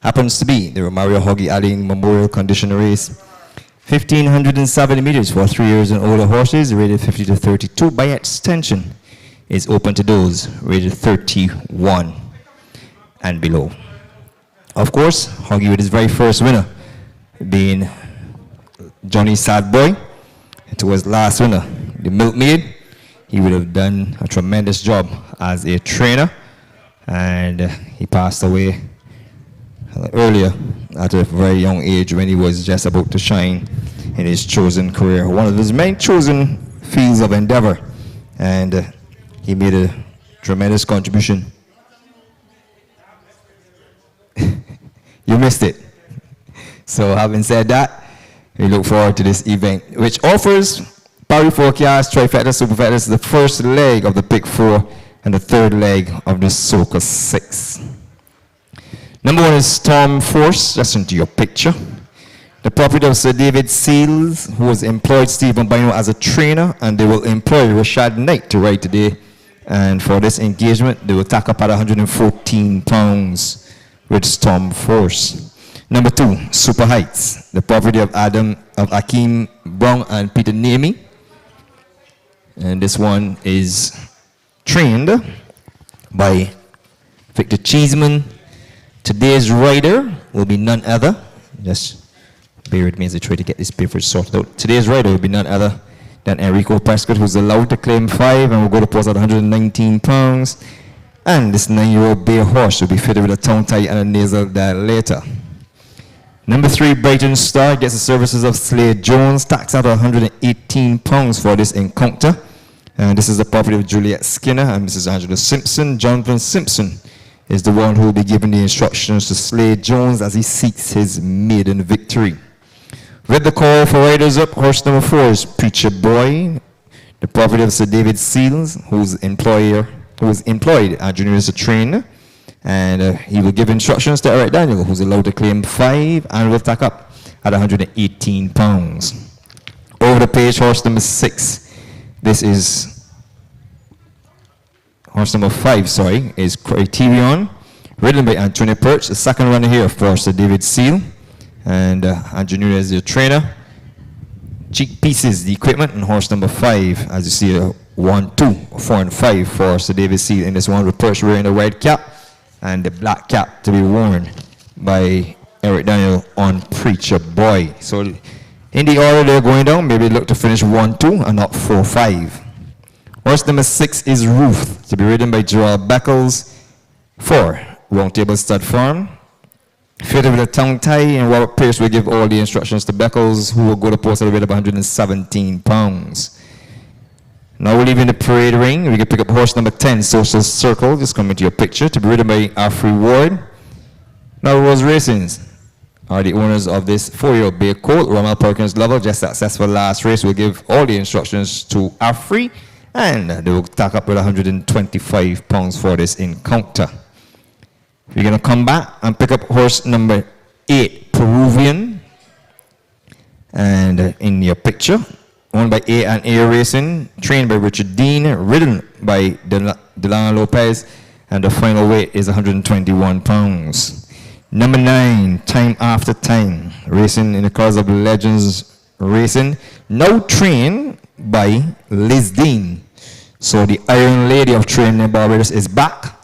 happens to be the Romario Hoggy Aline Memorial Condition Race. 1,570 meters for 3 years and older horses, rated 50 to 32. By extension, is open to those rated 31 and below. Of course, Hoggy with his very first winner being Johnny Sadboy. It was last winner, the Milkmaid. He would have done a tremendous job as a trainer, and he passed away earlier at a very young age when he was just about to shine in his chosen career, one of his main chosen fields of endeavor, and he made a tremendous contribution. You missed it. So having said that, we look forward to this event, which offers Barry Forecast, Trifecta, Superfecta, the first leg of the Pick 4 and the third leg of the Soca 6. Number 1 is Storm Force, just into your picture. The property of Sir David Seals, who has employed Stephen Bino as a trainer, and they will employ Rashad Knight to ride today. And for this engagement, they will tack up at 114 pounds with Storm Force. Number 2, Super Heights, the property of Akeem Brown and Peter Namey. And this one is trained by Victor Cheeseman. Today's rider will be none other. Just bear with me as I try to get this paper sorted out. Today's rider will be none other than Enrico Prescott, who's allowed to claim 5 and will go to post at 119 pounds. And this 9-year-old bay horse will be fitted with a tongue tie and a nasal dilator. Number 3, Brighton Star gets the services of Slade Jones, taxed at 118 pounds for this encounter. And this is the property of Juliet Skinner and Mrs. Angela Simpson. Jonathan Simpson is the one who will be giving the instructions to Slade Jones as he seeks his maiden victory. With the call for riders up, horse number 4 is Preacher Boy, the property of Sir David Seals, who's employed at Junior as a trainer. And he will give instructions to Eric Daniel, who's allowed to claim 5 and will tack up at 118 pounds. Over the page, horse number 6. This is horse number 5, is Criterion, ridden by Antonio Perch, the second runner here for Sir David Seal. And Antonio is the trainer. Cheek Pieces, the equipment, and horse number 5, as you see, 1, 2, 4, and 5 for Sir David Seal in this one, with Perch wearing the red cap and the black cap to be worn by Eric Daniel on Preacher Boy. So in the order they're going down, maybe look to finish 1, 2 and not 4, 5. Horse number 6 is Ruth, to be ridden by Gerald Beckles for Roundtable Stud Farm. Fitted with a tongue tie, and Robert Pierce will give all the instructions to Beckles, who will go to post at a weight of 117 pounds. Now we're leaving the parade ring. We can pick up horse number 10, Social Circle, just come into your picture, to be ridden by Afri Ward. Now Rose Racings are the owners of this 4-year-old bay colt. Rommel Perkins Lover, just successful last race, will give all the instructions to Afri, and they will tack up with 125 pounds for this encounter. We're going to come back and pick up horse number 8, Peruvian. And in your picture, owned by A&A Racing, trained by Richard Dean, ridden by Delano Lopez, and the final weight is 121 pounds. Number 9, Time After Time, racing in the cause of Legends Racing, now trained by Liz Dean. So the Iron Lady of training in Barbados is back,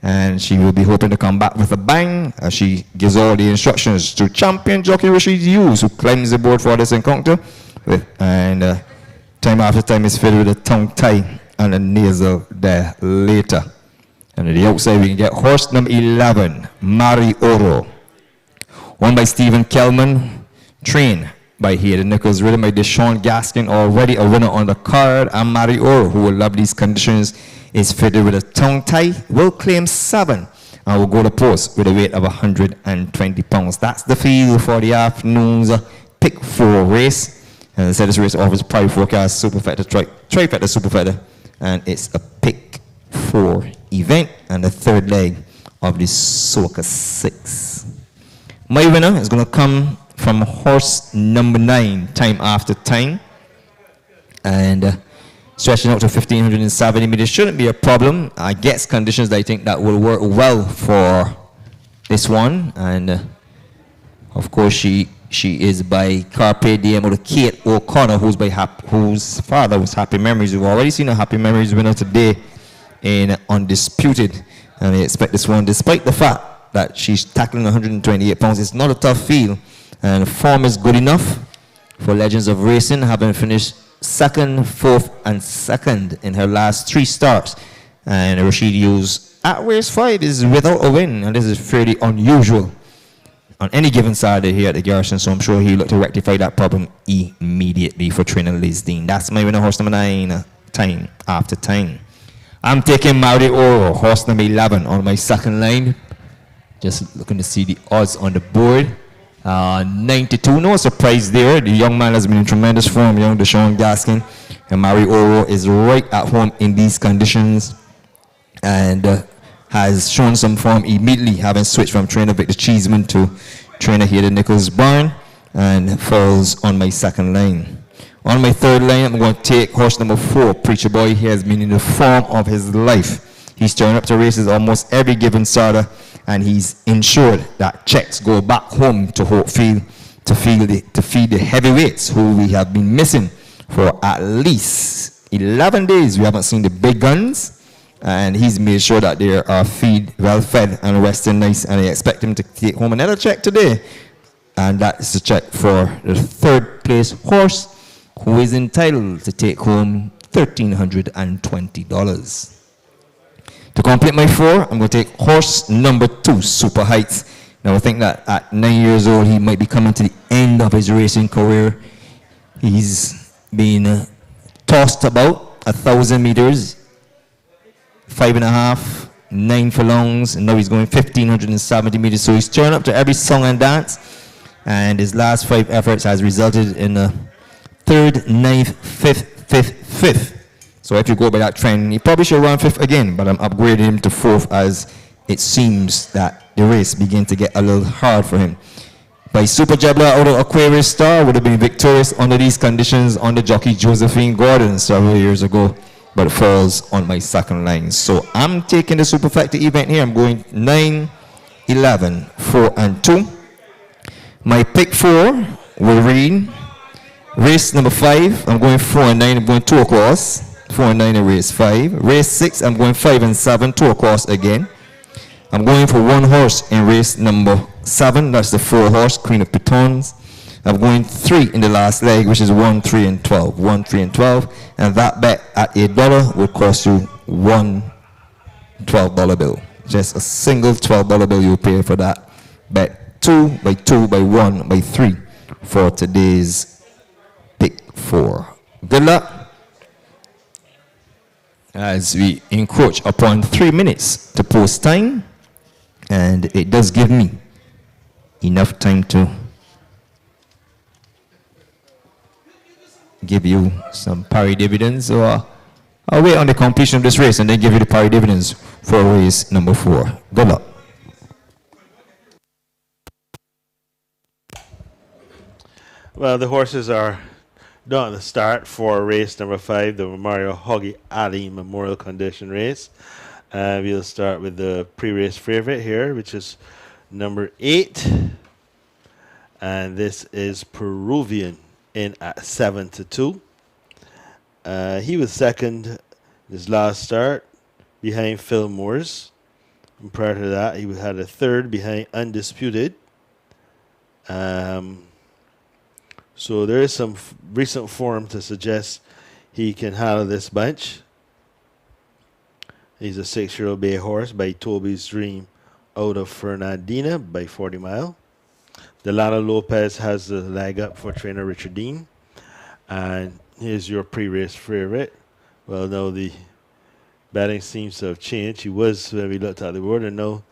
and she will be hoping to come back with a bang as she gives all the instructions to champion jockey Rashid Hughes, who climbs the board for this encounter. And Time After Time is fitted with a tongue tie and a nasal dilator. And at the outside we can get horse number 11, Mari Oro, won by Stephen Kelman, trained by Hayden Nichols, ridden by Deshaun Gaskin, already a winner on the card. And Mari Oro, who will love these conditions, is fitted with a tongue tie, will claim 7, and will go to post with a weight of 120 pounds. That's the field for the afternoon's Pick 4 race. And I said this race offers Private Forecast, Superfecta, Trifecta, Superfecta, and it's a Pick 4 event and the third leg of the Soca 6. My winner is going to come from horse number 9, Time After Time. And stretching out to 1,570 meters shouldn't be a problem. I guess conditions that I think that will work well for this one. And of course, she is by Carpe Diem with Kate O'Connor, whose father was Happy Memories. We've already seen a Happy Memories winner today in Undisputed, and I expect this one, despite the fact that she's tackling 128 pounds, it's not a tough field, and form is good enough for Legends of Racing, having finished second, fourth, and second in her last 3 starts. And Rashid Hughes at race 5 is without a win, and this is fairly unusual on any given Saturday here at the Garrison, so I'm sure he'll look to rectify that problem immediately for trainer Liz Dean. That's my winner, horse number 9, time after time. I'm taking Maori Oro, horse number 11, on my second line. Just looking to see the odds on the board. 92, no surprise there. The young man has been in tremendous form, young Deshaun Gaskin. And Maori Oro is right at home in these conditions, and has shown some form immediately, having switched from trainer Victor Cheeseman to trainer Hayden Nichols Barn, and falls on my second line. On my third line, I'm going to take horse number 4, Preacher Boy. He has been in the form of his life. He's turned up to races almost every given Saturday, and he's ensured that checks go back home to Hopefield to feed the heavyweights who we have been missing for at least 11 days. We haven't seen the big guns, and he's made sure that they are well fed and resting nice, and I expect him to take home another check today, and that's the check for the 3rd place horse, who is entitled to take home $1,320. To complete my 4, I'm going to take horse number 2, Super Heights. Now I think that at 9 years old, he might be coming to the end of his racing career. He's been tossed about 1,000 meters, 5.5, 9 furlongs, and now he's going 1,570 meters. So he's turned up to every song and dance, and his last 5 efforts has resulted in a 3rd, 9th, 5th. So if you go by that trend, he probably should run 5th again, but I'm upgrading him to 4th as it seems that the race begins to get a little hard for him. By Super Jabla out of Aquarius Star would have been victorious under these conditions on the jockey Josephine Gordon several years ago, but falls on my second line. So I'm taking the Super Factor event here. I'm going 9, 11, 4, and 2. My pick 4 will read race number 5. I'm going 4 and 9. I'm going 2 across. 4 and 9 in race 5. Race 6, I'm going 5 and 7, 2 across again. I'm going for 1 horse in race number 7. That's the 4 horse, Queen of Pitons. I'm going 3 in the last leg, which is 1, 3, and 12. 1, 3, and 12. And that bet at $8 would cost you one $12 bill. Just a single $12 bill you pay for that bet. 2 by 2 by 1 by 3 for today's pick 4. Good luck as we encroach upon 3 minutes to post time, and it does give me enough time to give you some pari dividends. So I'll wait on the completion of this race and then give you the pari dividends for race number 4. Good luck. Well, the horses are done at the start for race number 5, the Mario Hoggy Ali Memorial Condition Race. We'll start with the pre-race favorite here, which is number 8. And this is Peruvian in at 7-2. He was second his last start behind Phil Moores. And prior to that, he had a 3rd behind Undisputed. So there is some recent form to suggest he can handle this bunch. He's a 6-year-old bay horse by Toby's Dream out of Fernandina by 40 Mile. Delano Lopez has the leg up for trainer Richard Dean. And here's your pre-race favorite. Well, now the betting seems to have changed. He was when we looked at the board, and now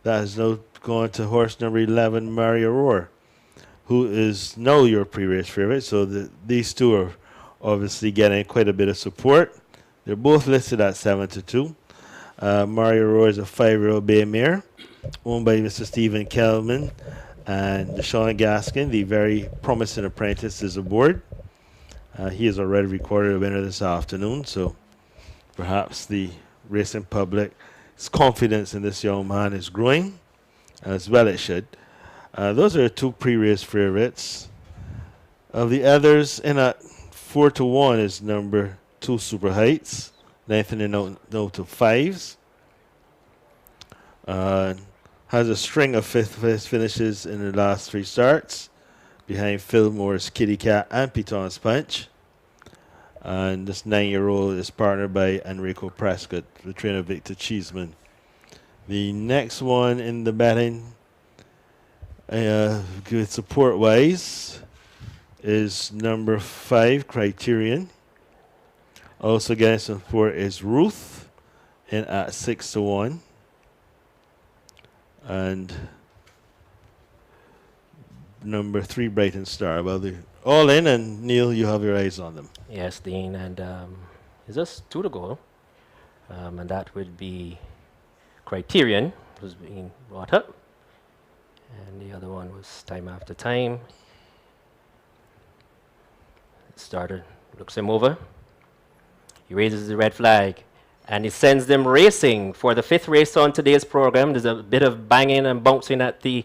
that has now gone to horse number 11, Mario Roar, who is now your pre-race favorite. So these two are obviously getting quite a bit of support. They're both listed at 7-2. Mario Roar is a 5-year-old bay mare owned by Mr. Stephen Kelman, and Deshaun Gaskin, the very promising apprentice, is aboard. He has already recorded a winner this afternoon, so perhaps the racing public's confidence in this young man is growing, as well it should. Those are two pre-race favorites. Of the others, in at 4-1 is number 2 Super Heights, lengthening out to 5s. Has a string of fifth finishes in the last 3 starts, behind Fillmore's Kitty Cat and Piton's Punch. And this 9-year-old is partnered by Enrico Prescott, the trainer Victor Cheeseman. The next one in the betting, good support-wise, is number 5, Criterion. Also getting some support is Ruth, in at 6-1. And number 3, Brighton Star. Well, they're all in, and Neil, you have your eyes on them. Yes, Dean, and it's just 2 to go. And that would be Criterion, was being brought up. And the other one was Time After Time. Starter looks him over. He raises the red flag, and he sends them racing for the 5th race on today's program. There's a bit of banging and bouncing at the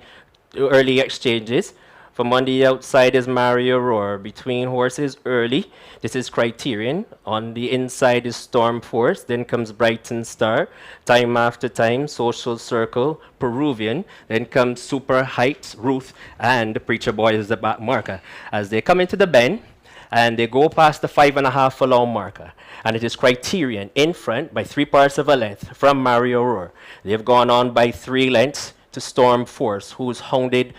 early exchanges. From on the outside is Mario Roar. Between horses early, this is Criterion. On the inside is Storm Force. Then comes Brighton Star. Time After Time, Social Circle, Peruvian. Then comes Super Heights, Ruth, and Preacher Boy is the back marker. As they come into the bend, and they go past the 5.5 furlong marker. And it is Criterion in front by 3 parts of a length from Mario Roar. They've gone on by 3 lengths to Storm Force, who's hounded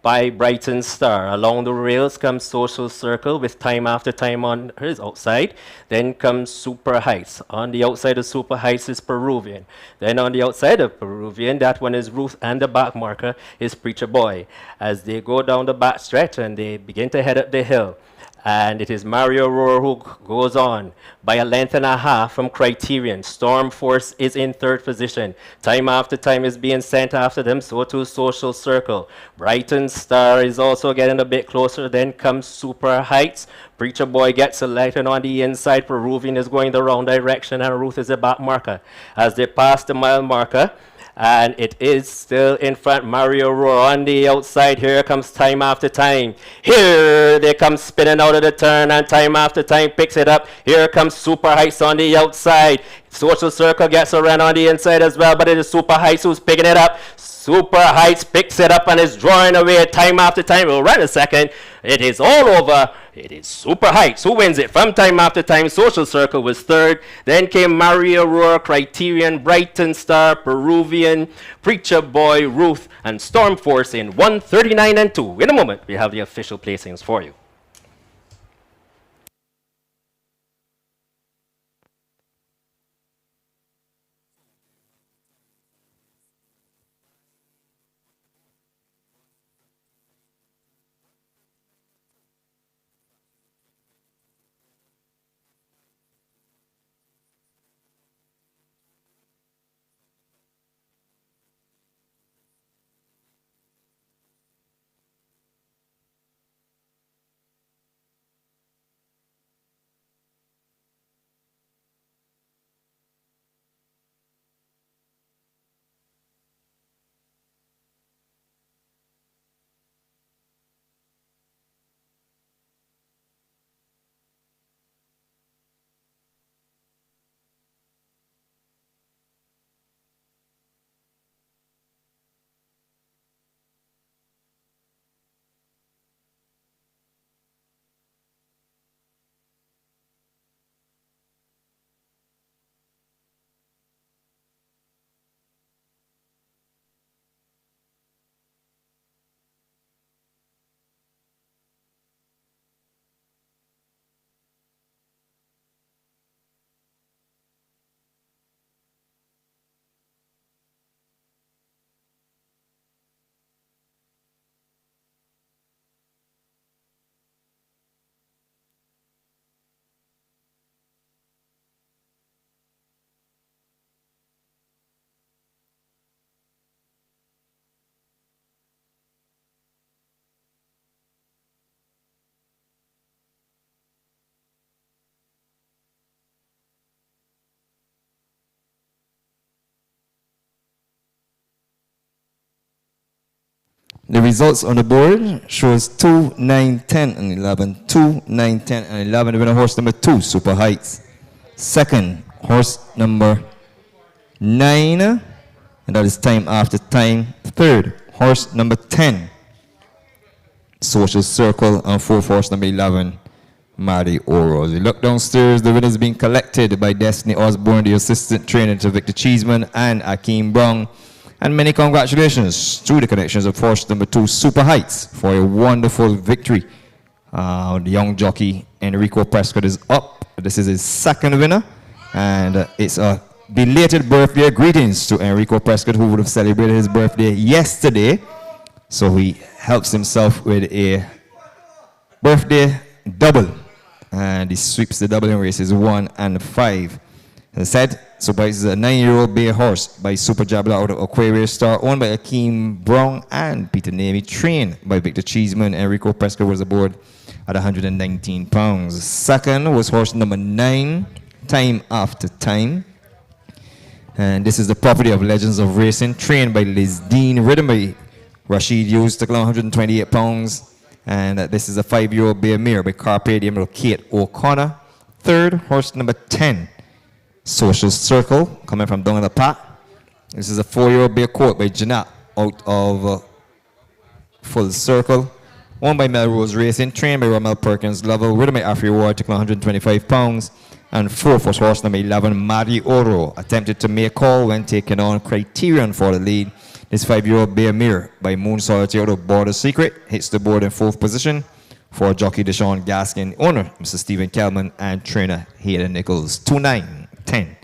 by Brighton Star. Along the rails comes Social Circle with Time After Time on his outside. Then comes Super Heights. On the outside of Super Heights is Peruvian. Then on the outside of Peruvian, that one is Ruth, and the back marker is Preacher Boy. As they go down the back stretch and they begin to head up the hill, and it is Mario Roar who goes on by 1.5 lengths from Criterion. Storm Force is in 3rd position. Time After Time is being sent after them, so too Social Circle. Brighton Star is also getting a bit closer. Then comes Super Heights. Preacher Boy gets selected on the inside. Peruvian is going the wrong direction, and Ruth is a back marker. As they pass the mile marker, and it is still in front. Mario Roar on the outside. Here comes Time After Time. Here they come spinning out of the turn, and Time After Time picks it up. Here comes Super Heights on the outside. Social Circle gets a run on the inside as well, but it is Super Heights who's picking it up. Super Heights picks it up and is drawing away. Time After Time will run a second. It is all over. It is Super Heights who wins it from Time After Time. Social Circle was 3rd. Then came Mario Roar, Criterion, Brighton Star, Peruvian, Preacher Boy, Ruth, and Storm Force in 1:39 and 2. In a moment, we have the official placings for you. The results on the board shows 2, 9, 10, and 11. 2, 9, 10, and 11. The winner, horse number 2, Super Heights. Second, horse number 9, and that is time after time. Third, horse number 10, Social Circle, and fourth, horse number 11, Maddie Oro. As we look downstairs, the winners being collected by Destiny Osborne, the assistant trainer to Victor Cheeseman and Akeem Brown. And many congratulations to the connections of horse number 2, Super Heights, for a wonderful victory. The young jockey Enrico Prescott is up. This is his second winner, and it's a belated birthday greetings to Enrico Prescott, who would have celebrated his birthday yesterday. So he helps himself with a birthday double, and he sweeps the double in races 1 and 5. As I said, Super Heights is a 9-year-old bay horse by Super Jabla out of Aquarius Star, owned by Akeem Brown and Peter Navy, trained by Victor Cheeseman. Enrico Prescott was aboard at 119 pounds. Second was horse number 9, Time After Time. And this is the property of Legends of Racing, trained by Liz Dean, ridden by Rashid Hughes, took along 128 pounds. And this is a 5-year-old bay mare by Carpe Diem of Kate O'Connor. Third, horse number 10, Social Circle, coming from down in the pack. This is a 4-year-old bay colt by Jeanette out of Full Circle, owned by Melrose Racing, trained by Rommel Perkins Lovell, ridden by Afri Ward, took 125 pounds. And fourth was horse number 11, Maddie Oro, attempted to make call when taking on Criterion for the lead. This 5-year-old bay mare by Moon Solitaire out of Border Secret hits the board in 4th position for jockey Deshaun Gaskin, owner Mr. Stephen Kelman, and trainer Hayden Nichols. 2, 9, 10,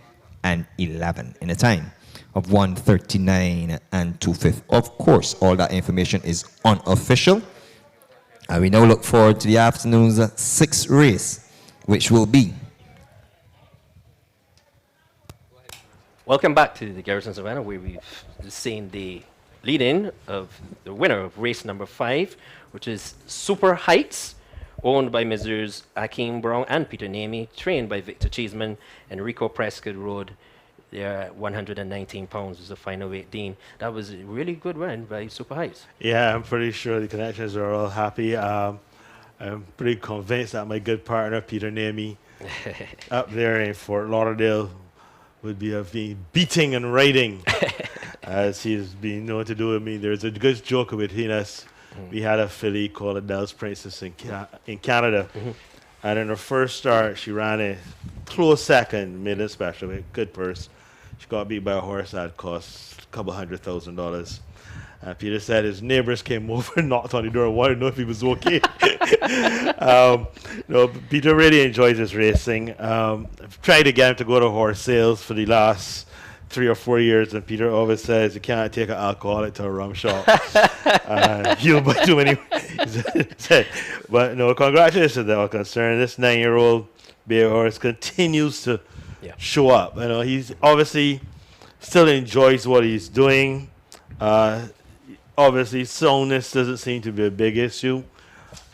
and 11 in a time of 1:39 and 2/5. Of course, all that information is unofficial. And we now look forward to the afternoon's 6th race, which will be... Welcome back to the Garrison Savannah, where we've seen the lead-in of the winner of race number 5, which is Super Heights, owned by Messrs. Akeem Brown and Peter Namey, trained by Victor Cheeseman. Enrico Prescott rode there at 119 pounds was the final weight. Dean, that was a really good run by Super Heights. Yeah, I'm pretty sure the connections are all happy. I'm pretty convinced that my good partner, Peter Namey, up there in Fort Lauderdale, would be beating and riding as he's been known to do with me. There's a good joke between us. We had a filly called Adele's Princess in Canada. And in her first start, she ran a close second, made it special, with good purse. She got beat by a horse that cost a couple $100,000. Peter said his neighbors came over and knocked on the door and wanted to know if he was okay. No, Peter really enjoys his racing. I've tried to get him to go to horse sales for the last 3 or 4 years, and Peter always says you can't take an alcoholic to a rum shop. He'll buy too many. But no, congratulations to them all concerned. This 9-year-old bay horse continues to show up. You know, he's obviously still enjoys what he's doing. Obviously, soundness doesn't seem to be a big issue,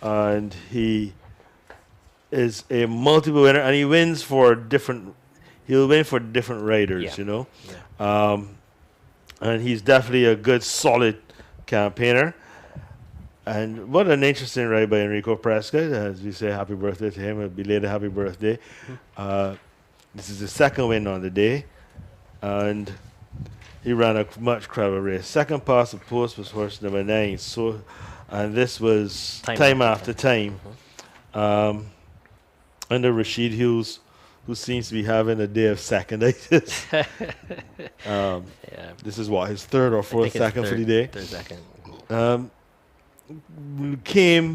and he is a multiple winner, and he wins for different. He'll win for different riders, you know, and he's definitely a good, solid campaigner. And what an interesting ride by Enrico Prescott. As we say, happy birthday to him, a belated happy birthday. This is the second win on the day, and he ran a much clever race. Second pass of post was horse number 9. So, and this was time after time. Under Rashid Hughes, who seems to be having a day of seconditis. This is what, his third or fourth second for the day? Third second.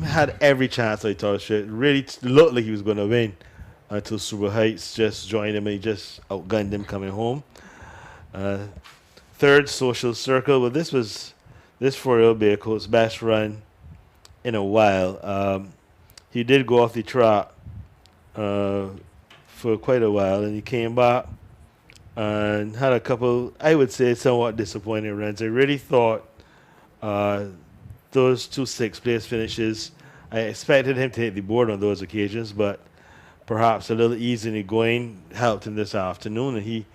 Had every chance, I thought. Really looked like he was going to win until Super Heights just joined him and he just outgunned him coming home. Third, Social Circle. Well, this 4-year-old bay colt's best run in a while. He did go off the track for quite a while, and he came back and had a couple, I would say, somewhat disappointing runs. I really thought those 2 6th-place finishes, I expected him to hit the board on those occasions, but perhaps a little ease in the going helped him this afternoon, and he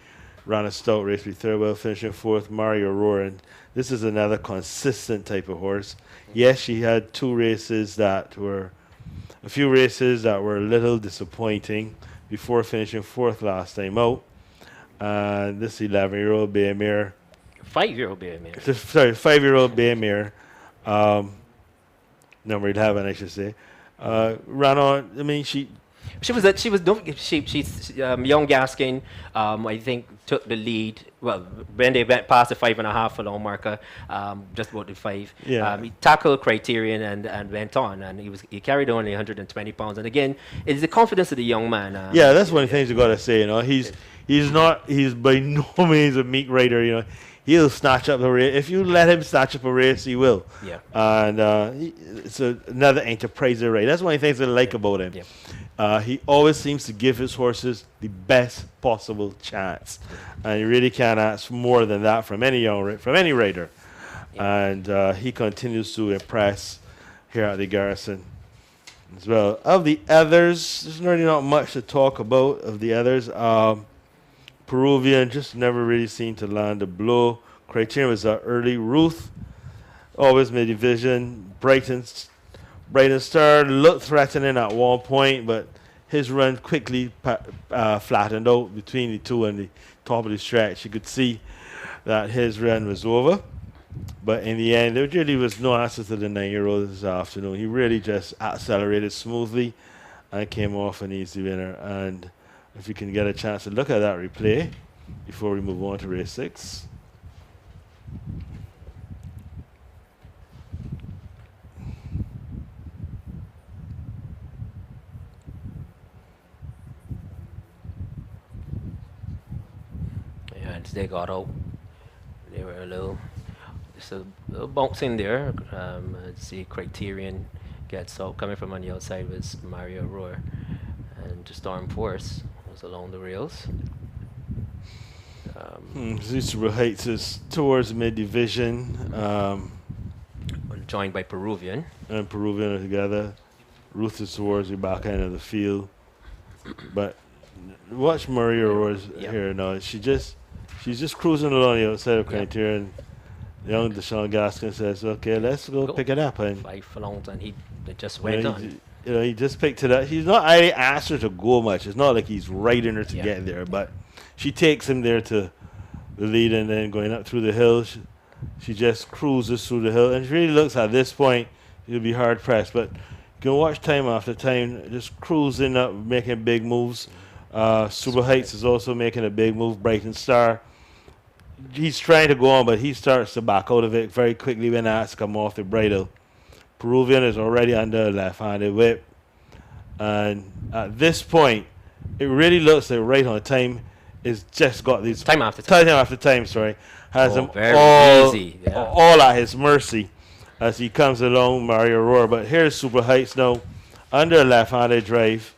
ran a stout race with third, well, finishing fourth, Mario Roar. And this is another consistent type of horse. Yes, she had a few races that were a little disappointing before finishing fourth last time out. And this 11-year-old bay mare. 5-year-old bay mare. Sorry, 5-year-old bay mare. Number 11, I should say. Ran on. I mean, she's young Gaskin. I think took the lead. Well, when they went past the 5.5 furlong marker, just about the 5. Yeah. He tackled Criterion and went on, and he carried on 120 pounds. And again, it's the confidence of the young man. Yeah, that's one of the things you got to say. You know, he's by no means a meek rider. You know, he'll snatch up the race. If you let him snatch up a race, he will. Yeah. And it's another enterpriser rider. That's one of the things I like about him. Yeah. He always seems to give his horses the best possible chance, and you really can't ask for more than that from any rider. Yeah. And he continues to impress here at the Garrison as well. Of the others, there's really not much to talk about. Of the others, Peruvian just never really seemed to land a blow. Criterion was early. Ruth always mid division. Brighton Star looked threatening at one point, but his run quickly flattened out between the two and the top of the stretch. You could see that his run was over. But in the end, there really was no answer to the 9-year-old this afternoon. He really just accelerated smoothly and came off an easy winner. And if you can get a chance to look at that replay before we move on to race 6. And they got out. They were a little bounce in there. See Criterion gets out. Coming from on the outside was Mario Roar. And Storm Force was along the rails. Super Heights is towards mid-division. Joined by Peruvian. And Peruvian are together. Ruth is towards the back end of the field. But watch Mario Roar's here now. She's just cruising along the outside of Criterion. Young Deshaun Gaskin says, "Okay, let's go pick it up." And 5 furlongs, and he just went on. He just picked it up. He's not really asked her to go much. It's not like he's riding her to get there, but she takes him there to the lead, and then going up through the hill, she just cruises through the hill, and she really looks at this point, you'll be hard pressed, but you can watch time after time, just cruising up, making big moves. Super Heights is also making a big move. Brighton Star, he's trying to go on, but he starts to back out of it very quickly when asked to come off the bridle. Peruvian is already under a left-handed whip, and at this point, it really looks like right on time. It's just got these time after time. Has him all at his mercy as he comes along Mario Roar. But here's Super Heights now under a left-handed drive,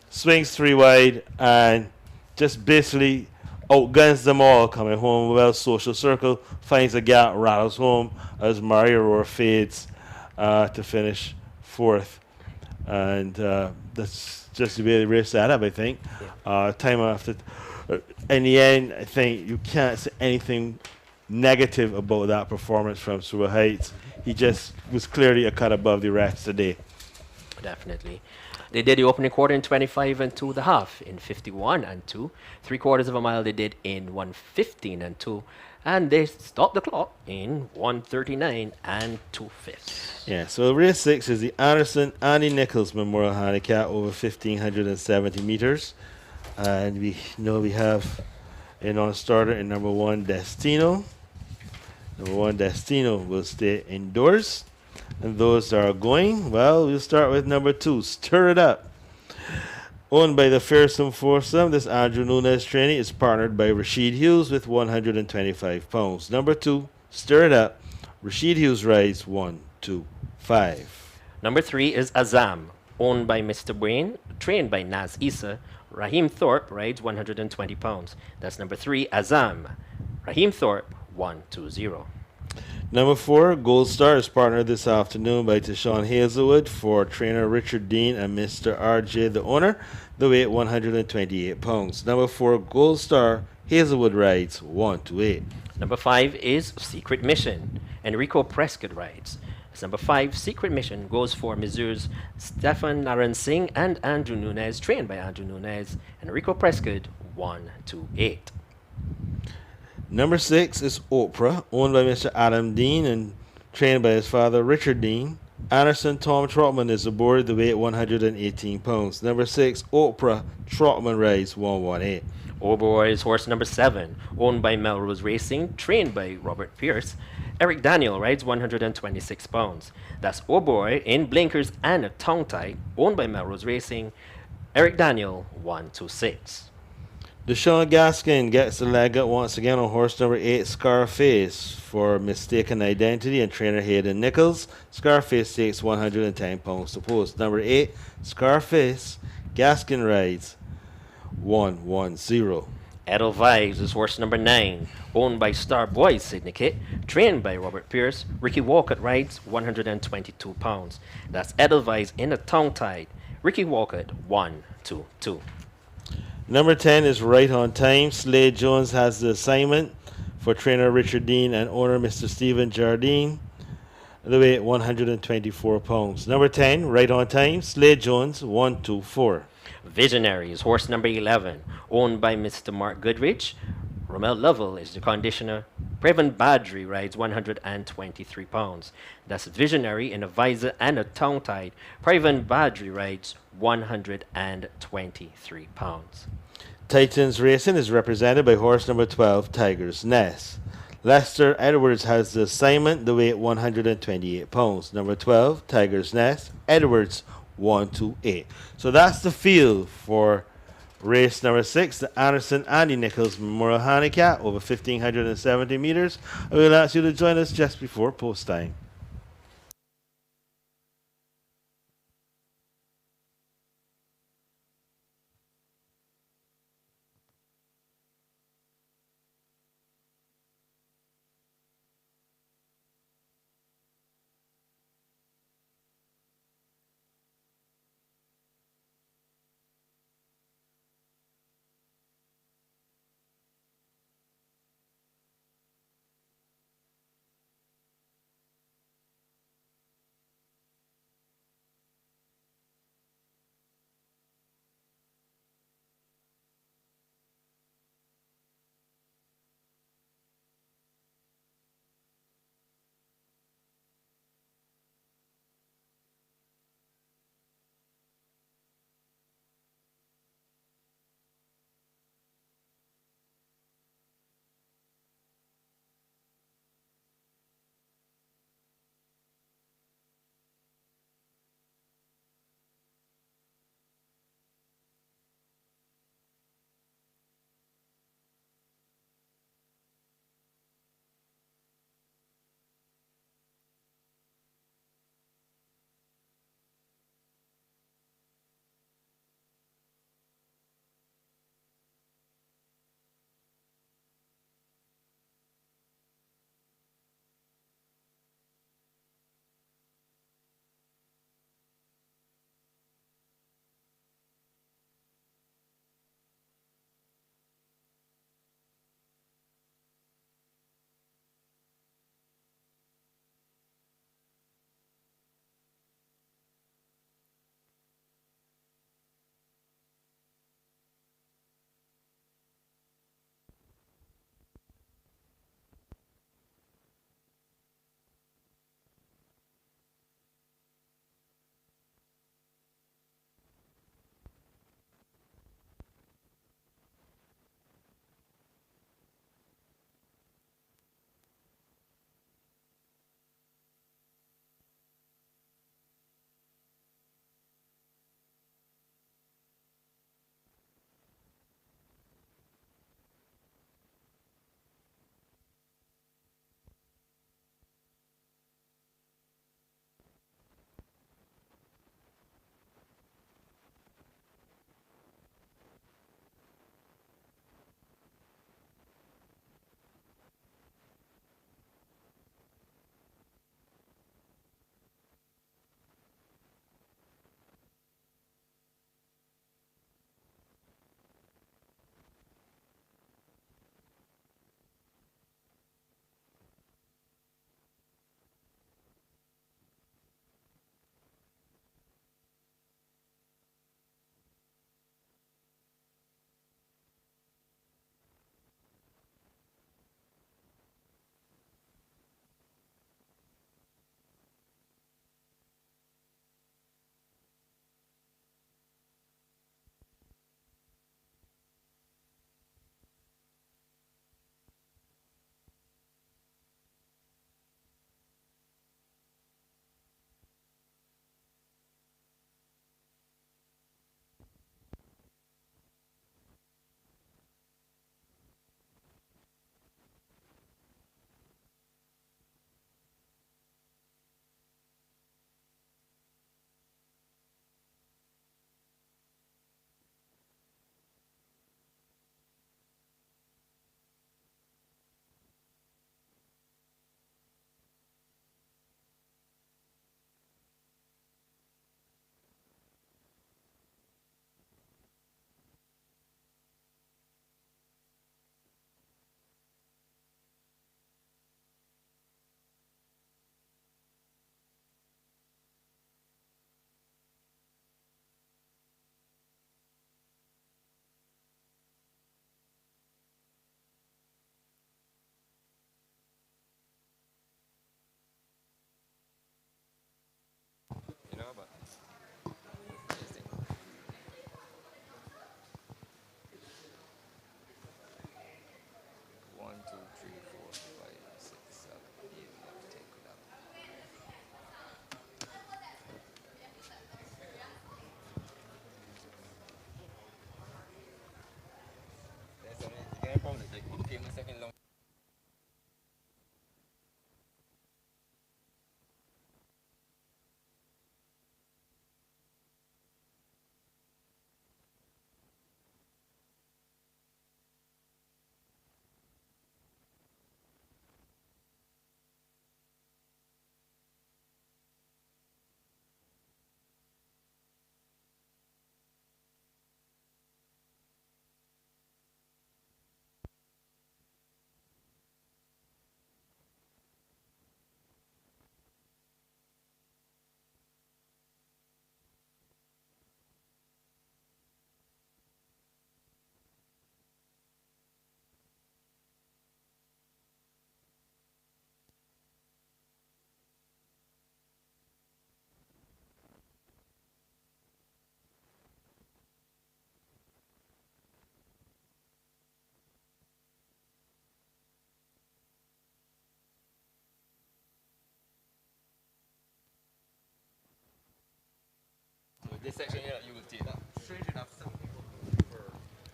swings 3 wide, and just basically outguns them all coming home. Well, Social Circle finds a gap, rattles home as Mario Roar fades to finish 4th. And that's just the way the race set up, I think. Time after. In the end, I think you can't say anything negative about that performance from Super Heights. He just was clearly a cut above the rest today. Definitely. They did the opening quarter in 25 and 2.5 in 51 and 2. 3/4 of a mile they did in 1:15 and 2. And they stopped the clock in 1:39 and 2/5. Yeah, so race 6 is the Anderson Andy Nichols Memorial Handicap over 1,570 meters. And we know we have a non-starter in number 1, Destino. Number 1, Destino will stay indoors. And those that are going, well, we'll start with number 2, Stir It Up. Owned by the Fearsome Foursome, this Andrew Nunes training is partnered by Rashid Hughes with 125 pounds. Number 2, Stir It Up. Rashid Hughes rides 1, 2, 5. Number 3 is Azam, owned by Mr. Brain, trained by Naz Issa. Raheem Thorpe rides 120 pounds. That's number 3, Azam. Raheem Thorpe, 120. Number 4, Gold Star is partnered this afternoon by Tashawn Hazelwood for trainer Richard Dean and Mr. RJ, the owner. The weight 128 pounds. Number 4, Gold Star Hazelwood rides 1 to 8. Number 5 is Secret Mission. Enrico Prescott rides. Number 5, Secret Mission, goes for Missouri's Stefan Naran Singh and Andrew Nunez, trained by Andrew Nunez. Enrico Prescott 1 to 8. Number 6 is Oprah, owned by Mr. Adam Dean and trained by his father Richard Dean. Anderson Tom Trotman is aboard, the weight 118 pounds. Number 6, Oprah Trotman rides 118. Oberoi is horse number 7, owned by Melrose Racing, trained by Robert Pierce. Eric Daniel rides 126 pounds. That's Oberoi in blinkers and a tongue tie, owned by Melrose Racing. Eric Daniel 1 to 6. Deshaun Gaskin gets the leg up once again on horse number 8, Scarface, for mistaken identity and trainer Hayden Nichols. Scarface takes 110 pounds to post. Number 8, Scarface, Gaskin rides 110. Edelweiss is horse number 9, owned by Star Boys Syndicate, trained by Robert Pierce. Ricky Walcott rides 122 pounds. That's Edelweiss in a tongue tied. Ricky Walcott 1 to 2. Number 10 is Right on Time. Slade Jones has the assignment for trainer Richard Dean and owner Mr. Stephen Jardine. The weight 124 pounds. Number 10, Right on Time. Slade Jones 124. Visionary is horse number 11, owned by Mr. Mark Goodrich. Romel Lovell is the conditioner. Prevan Badri rides 123 pounds. That's Visionary in a visor and a tongue tied. Prevan Badri rides 123 pounds. Titans Racing is represented by horse number 12, Tiger's Nest. Lester Edwards has the assignment, the weight 128 pounds. Number 12, Tiger's Nest, Edwards 128. So that's the field for race number 6, the Anderson Andy Nichols Memorial Handicap over 1,570 meters. I will ask you to join us just before post time.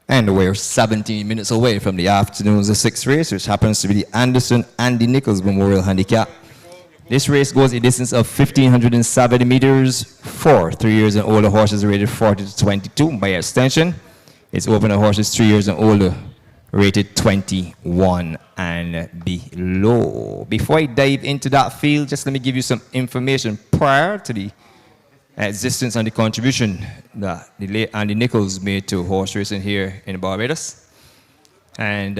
And we're 17 minutes away from the afternoon's sixth race, which happens to be the Anderson Andy Nichols Memorial Handicap. This race goes a distance of 1,570 meters for 3 years and older horses rated 40 to 22. By extension, it's open to horses 3 years and older rated 21 and below. Before I dive into that field, just let me give you some information prior to the existence and the contribution that the late Andy Nichols made to horse racing here in Barbados. And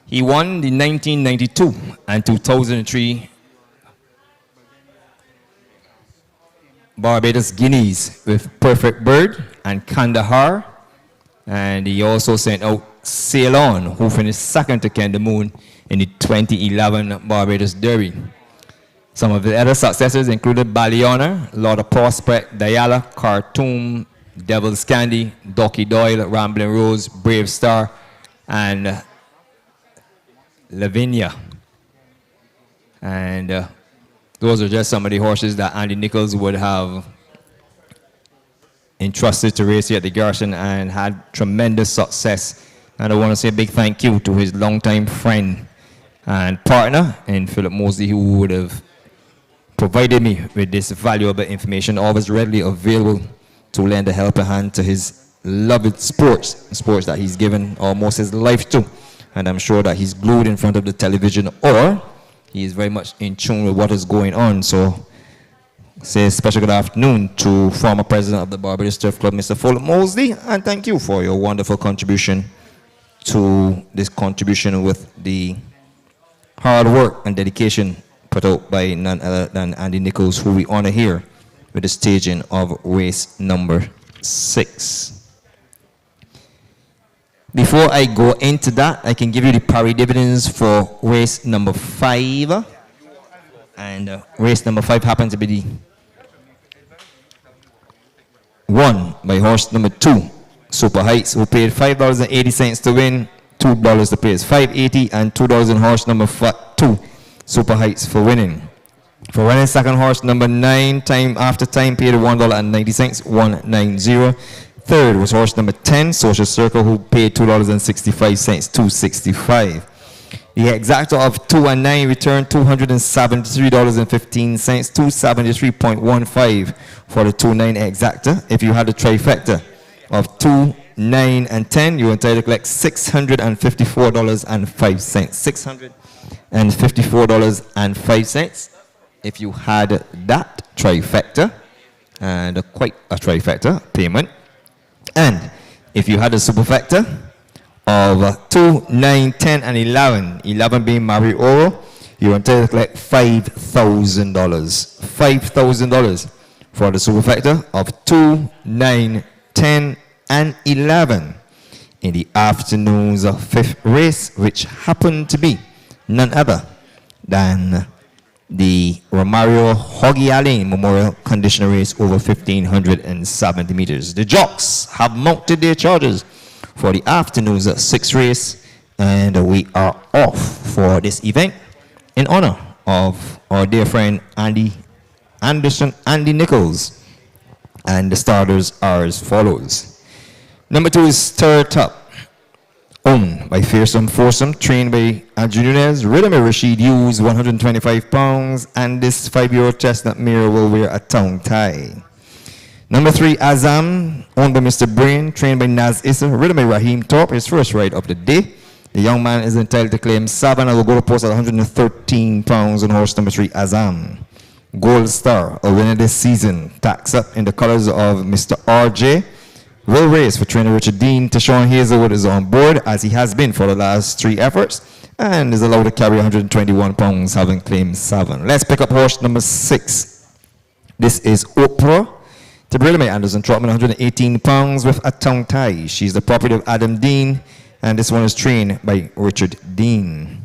he won the 1992 and 2003 Barbados Guineas with Perfect Bird and Kandahar. And he also sent out Sail On, who finished second to Ken the Moon in the 2011 Barbados Derby. Some of the other successors included Ballyhonor, Lord of Prospect, Diala, Khartoum, Devil's Candy, Docky Doyle, Rambling Rose, Brave Star, and Lavinia. And those are just some of the horses that Andy Nichols would have entrusted to race here at the Garrison and had tremendous success. And I want to say a big thank you to his longtime friend and partner in Philip Mosley, who would have provided me with this valuable information, always readily available to lend a helping hand to his loved sports that he's given almost his life to. And I'm sure that he's glued in front of the television, or he is very much in tune with what is going on. So say a special good afternoon to former president of the Barbados Turf Club, Mr. Philip Mosley, and thank you for your wonderful contribution to this contribution with the hard work and dedication put out by none other than Andy Nichols, who we honor here with the staging of race number 6. Before I go into that, I can give you the pari dividends for race number 5. And race number 5 happens to be the won by horse number 2, Super Heights, who paid $5.80 to win, $2 to pay is $5.80, and $2 in horse number 2, Super Heights, for winning. For running second, horse number 9, time after time, paid $1.90, $1.90. Third was horse number 10, Social Circle, who paid $2.65, $2.65. The exacta of 2 and 9 returned $273.15, $273.15 for the 2-9 exacta. If you had a trifecta of 2, 9, and 10, you were entitled to collect $654.05. $654.05 if you had that trifecta, and quite a trifecta payment. And if you had a superfecta of 2, 9, 10, and 11, 11 being Mari Oro, you were entitled to collect $5,000. $5,000 for the superfecta of 2, 9, 10, and 11 in the afternoon's 5th race, which happened to be none other than the Romario Hoggy Allen Memorial Conditioner Race over 1,570 meters. The jocks have mounted their chargers for the afternoon's 6th race, and we are off for this event in honor of our dear friend Andy Nichols. And the starters are as follows. Number 2 is Stir It Up, Owned by Fearsome Foursome, trained by Andrew Nunez. Rhythm Rashid Hughes, 125 pounds, and this 5-year-old chestnut mare will wear a tongue tie. Number 3, Azam, owned by Mr. Brain, trained by Naz Issa. Rhythm by Raheem Thorpe, his first ride of the day. The young man is entitled to claim 7 and will go to post at 113 pounds on horse number 3, Azam. Gold Star, a winner this season, tacks up in the colors of Mr. RJ. Will race for trainer Richard Dean. Tashawn Hazelwood is on board, as he has been for the last 3 efforts, and is allowed to carry 121 pounds, having claimed 7. Let's pick up horse number 6. This is Oprah. Tibrilla Anderson Trotman, 118 pounds with a tongue tie. She's the property of Adam Dean, and this one is trained by Richard Dean.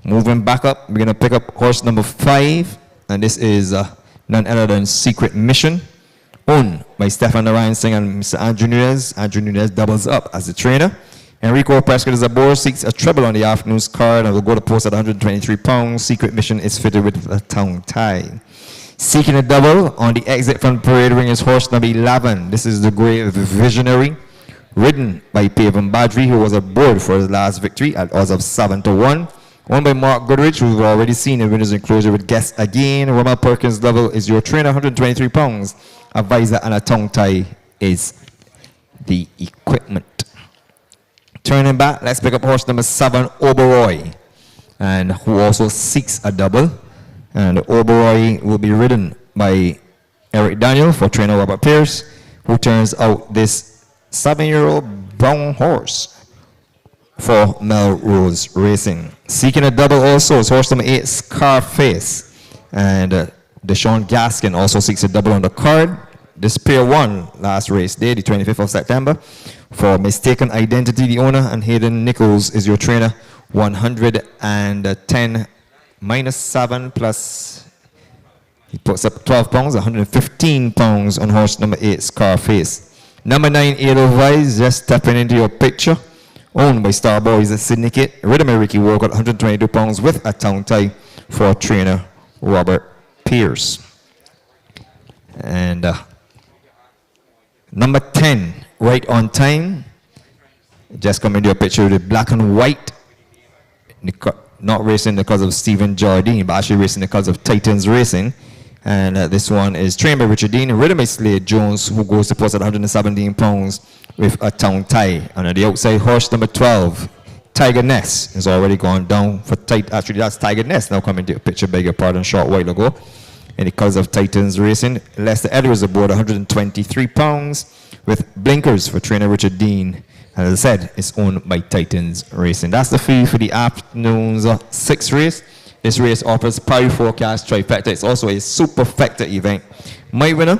Moving back up, we're going to pick up horse number 5, and this is none other than Secret Mission, owned by Stefan Narayan Singh and Mr. Andrew Nunez. Andrew Nunez doubles up as the trainer. Enrico Prescott is aboard, seeks a treble on the afternoon's card, and will go to post at 123 pounds. Secret Mission is fitted with a tongue tie. Seeking a double on the exit from parade ring is horse number 11. This is the Grey Visionary, ridden by Pavan Badri, who was aboard for his last victory at odds of 7-1. Won by Mark Goodrich, who we've already seen in winners enclosure with Guess Again. Roman Perkins Double is your trainer, 123 pounds. A visor and a tongue tie is the equipment. Turning back, let's pick up horse number 7, Oberoi, and who also seeks a double. And Oberoi will be ridden by Eric Daniel for trainer Robert Pierce, who turns out this 7-year-old brown horse for Melrose Racing. Seeking a double also is horse number 8, Scarface, and Deshaun Gaskin also seeks a double on the card. This pair won last race day, the 25th of September, for Mistaken Identity, the owner, and Hayden Nichols is your trainer, 110 minus 7 plus, he puts up 12 pounds, 115 pounds on horse number 8, Scarface. Number 9, Edelweiss, just stepping into your picture, owned by Starboys Syndicate. Rhythm Ricky Walcott, 122 pounds with a tongue tie for trainer Robert Pierce. And number 10, Right on Time, just coming into your picture with the black and white, not racing because of Stephen Jardine, but actually racing because of Titans Racing. And this one is trained by Richard Dean. Rhythm by Slade Jones, who goes to post at 117 pounds with a tongue tie. And on the outside, horse number 12, Tiger Nest, has already gone down for actually that's Tiger Nest now coming to a picture, beg your pardon, short while ago. In the colours of Titans Racing. Lester Edwards aboard, 123 pounds with blinkers for trainer Richard Dean. And as I said, it's owned by Titans Racing. That's the fee for the afternoon's 6th race. This race offers Parry Forecast Trifecta. It's also a superfecta event. My winner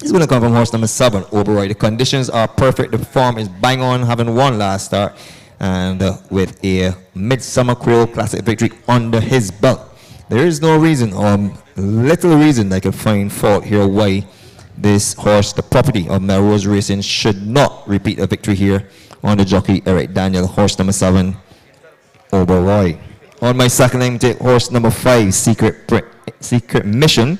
is going to come from horse number 7, Oberoi. The conditions are perfect. The form is bang on, having won last start, and with a Midsummer Creole Classic victory under his belt. There is no reason, or little reason, I could find fault here why this horse, the property of Melrose Racing, should not repeat a victory here on the jockey Eric Daniel, horse number 7, Oberoi. On my second line, take horse number 5, Secret Mission,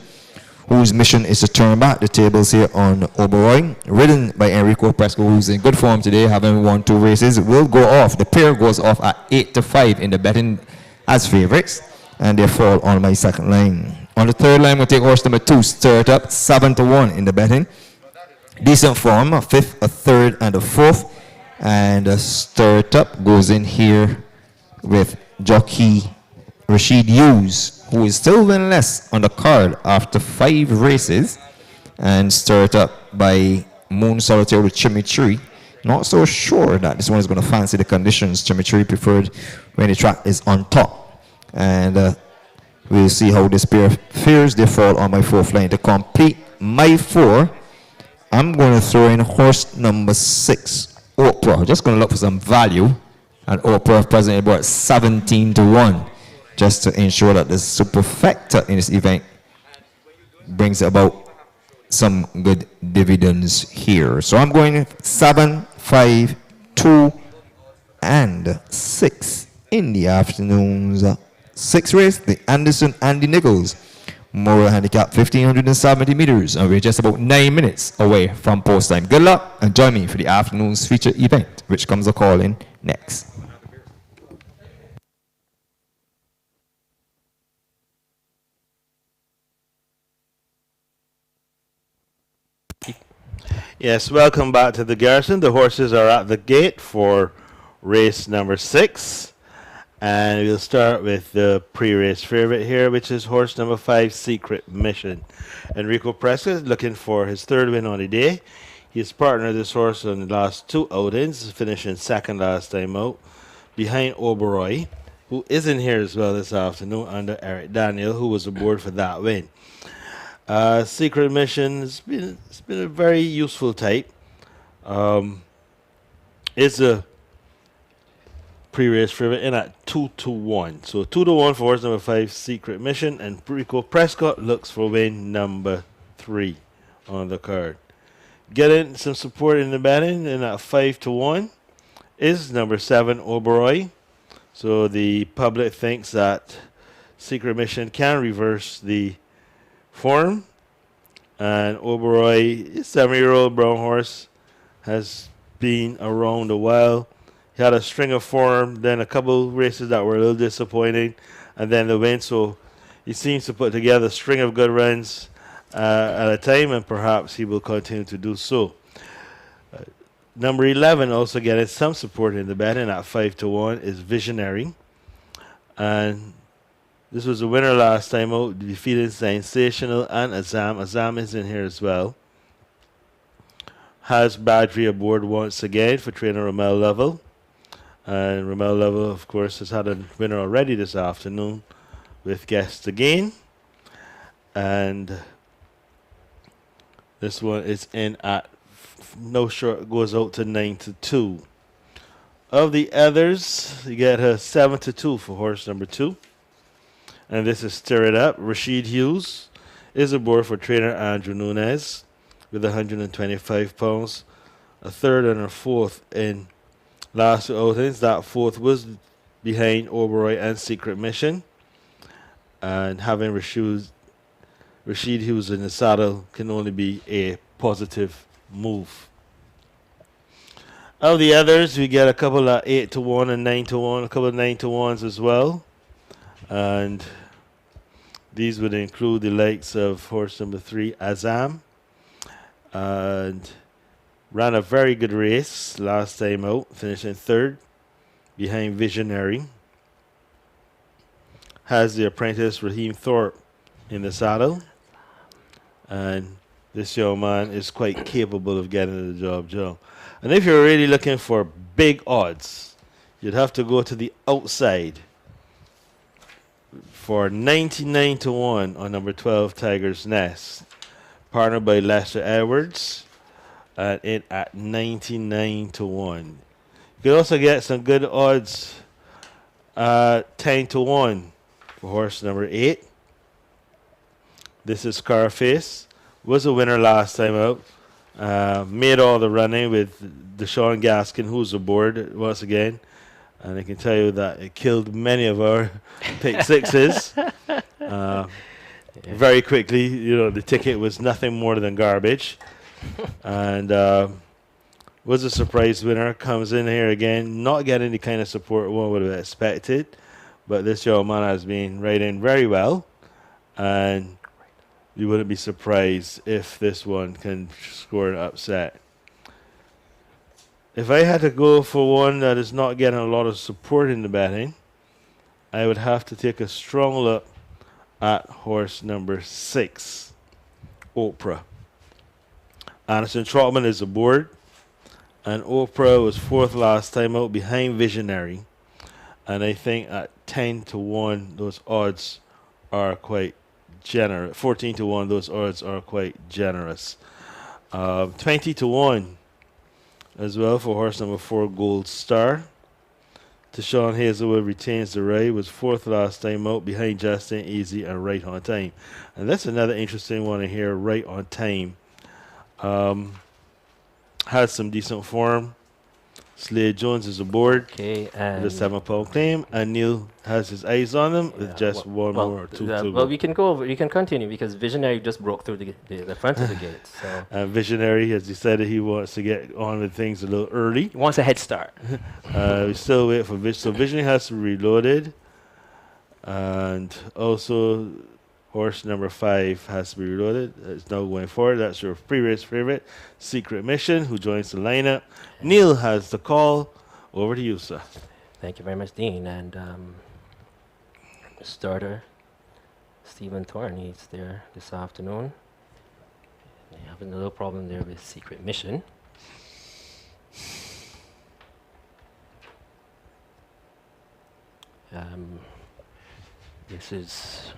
whose mission is to turn back the tables here on Oberoi. Ridden by Enrico Presco, who's in good form today, having won 2 races, will go off. The pair goes off at 8-5 in the betting as favorites, and they fall on my second line. On the third line, we'll take horse number 2, Stir It Up, 7-1 in the betting. Decent form, a 5th, a 3rd, and a 4th. And Stir It Up goes in here with jockey Rashid Hughes, who is still winless on the card after 5 races. And Stir It Up by Moon Solitaire with Chimichurri. Not so sure that this one is going to fancy the conditions. Chimichurri preferred when the track is on top. And we'll see how this pair fares. They fall on my 4th line. To complete my 4, I'm going to throw in horse number 6, Oprah. Just going to look for some value. And Oprah presently bought 17-1, just to ensure that the superfecta in this event brings about some good dividends here. So I'm going 7, 5, 2, and 6 in the afternoon's 6th race. The Anderson Andy Nichols Moral handicap 1,570 meters, and we're just about 9 minutes away from post time. Good luck, and join me for the afternoon's featured event, which comes a call in next. Yes, welcome back to the Garrison. The horses are at the gate for race number 6. And we'll start with the pre-race favorite here, which is horse number 5, Secret Mission. Enrico Presca is looking for his 3rd win on the day. He's partnered this horse on the last 2 outings, finishing 2nd last time out, behind Oberoi, who isn't here as well this afternoon, under Eric Daniel, who was aboard for that win. Secret Mission has been a very useful type. It's a pre-race favorite in at 2-1. So 2-1 for horse number 5, Secret Mission, and Rico Prescott looks for win number 3 on the card. Getting some support in the betting in at 5-1 is number 7, Oberoi. So the public thinks that Secret Mission can reverse the form, and Oberoi, 7-year-old brown horse, has been around a while. He had a string of form, then a couple races that were a little disappointing, and then the win. So he seems to put together a string of good runs at a time, and perhaps he will continue to do so. Number 11, also getting some support in the betting at 5-1, is Visionary. And this was a winner last time out, defeating Sensational and Azam. Azam is in here as well. Has Badri aboard once again for trainer Ramel Level. And Ramel Level, of course, has had a winner already this afternoon with Guests Again. And this one is in at no short, goes out to 9-2. Of the others, you get a 7-2 for horse number 2. And this is Stir It Up. Rashid Hughes is aboard for trainer Andrew Nunez with 125 pounds. A 3rd and a 4th in last 2 outings. That 4th was behind Oberoi and Secret Mission. And having Rashid Hughes in the saddle can only be a positive move. Of the others, we get a couple of 8-1 and 9-1, a couple of 9-1s as well. And these would include the likes of horse number 3, Azam. And ran a very good race last time out, finishing 3rd behind Visionary. Has the apprentice Raheem Thorpe in the saddle. And this young man is quite capable of getting the job done. And if you're really looking for big odds, you'd have to go to the outside for 99-1 on number 12, Tiger's Nest, partnered by Lester Edwards, and it at 99-1. You can also get some good odds at 10-1 for horse number 8. This is Scarface. Was a winner last time out. Made all the running with Deshaun Gaskin, who's aboard once again. And I can tell you that it killed many of our pick sixes. Very quickly, the ticket was nothing more than garbage. And was a surprise winner. Comes in here again, not getting the kind of support one would have expected. But this young man has been riding very well. And you wouldn't be surprised if this one can score an upset. If I had to go for one that is not getting a lot of support in the betting, I would have to take a strong look at horse number 6, Oprah. Anderson Trotman is aboard, and Oprah was 4th last time out behind Visionary. And I think at 10-1, those odds are quite generous. 14-1, those odds are quite generous. 20-1 as well for horse number 4, Gold Star. Deshaun Hazelwood retains the ride, was 4th last time out behind Justin Easy and Right on Time. And that's another interesting one in here, Right on Time. Has some decent form. Slade Jones is aboard Okay, with and a 7 pound claim, and Neil has his eyes on him with just one more or two to well, go. we can go over. We can continue because Visionary just broke through the front of the gate. So Visionary has decided he wants to get on with things a little early. he wants a head start. We still wait for Vision. So Visionary has to be reloaded, and also horse number 5 has to be reloaded. It's now going forward. That's your previous favorite, Secret Mission, who joins the lineup. Neil has the call. Over to you, sir. Thank you very much, Dean. And starter Stephen Thorne, he's there this afternoon. They're having a little problem there with Secret Mission. This is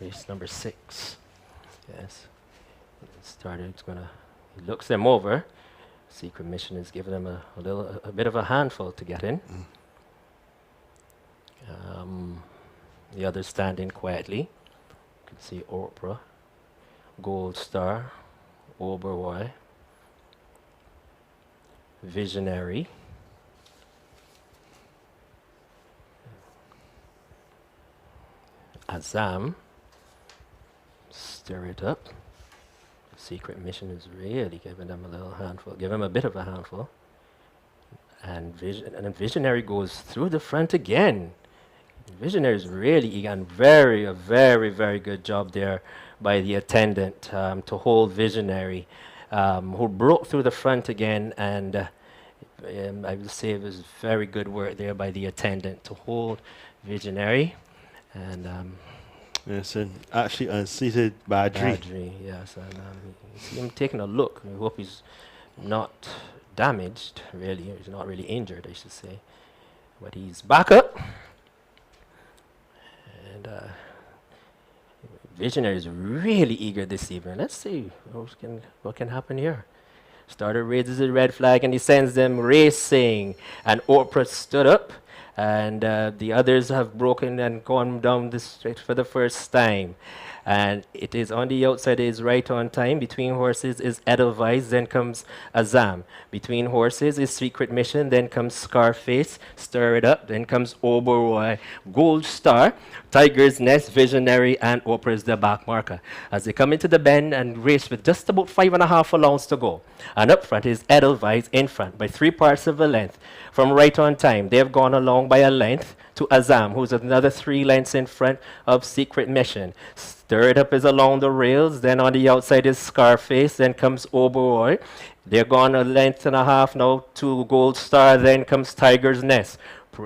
race number 6. Yes. Starter, it's gonna, he looks them over. Secret Mission is giving them a bit of a handful to get in. The others standing quietly. You can see Oprah, Gold Star, Oberoi, Visionary, Azam, Stir It Up. Secret Mission is really giving them a little handful, give them a bit of a handful. And Visionary goes through the front again. Visionary is really eager, and a very, very good job there by the attendant to hold Visionary, who broke through the front again. And I would say it was very good work there by the attendant to hold Visionary. And yes, and actually unseated Badri. Badri, yes, and you see him taking a look. I hope he's not damaged, really. He's not really injured, I should say. But he's back up. And Visionary is really eager this evening. Let's see what can happen here. Starter raises the red flag and he sends them racing. And Oprah stood up. And the others have broken and gone down the straight for the first time. And it is on the outside, it is right on time. Between horses is Edelweiss, then comes Azam. Between horses is Secret Mission, then comes Scarface, Stir It Up, then comes Oberoi, Gold Star, Tiger's Nest, Visionary, and Oprah is the back marker. As they come into the bend and race with just about 5.5 furlongs to go. And up front is Edelweiss in front by 3 parts of a length. From right on time, they have gone along by a length to Azam, who's another 3 lengths in front of Secret Mission. Stir It Up is along the rails, then on the outside is Scarface, then comes Oberoi. They're gone a length and a half now to Gold Star, then comes Tiger's Nest.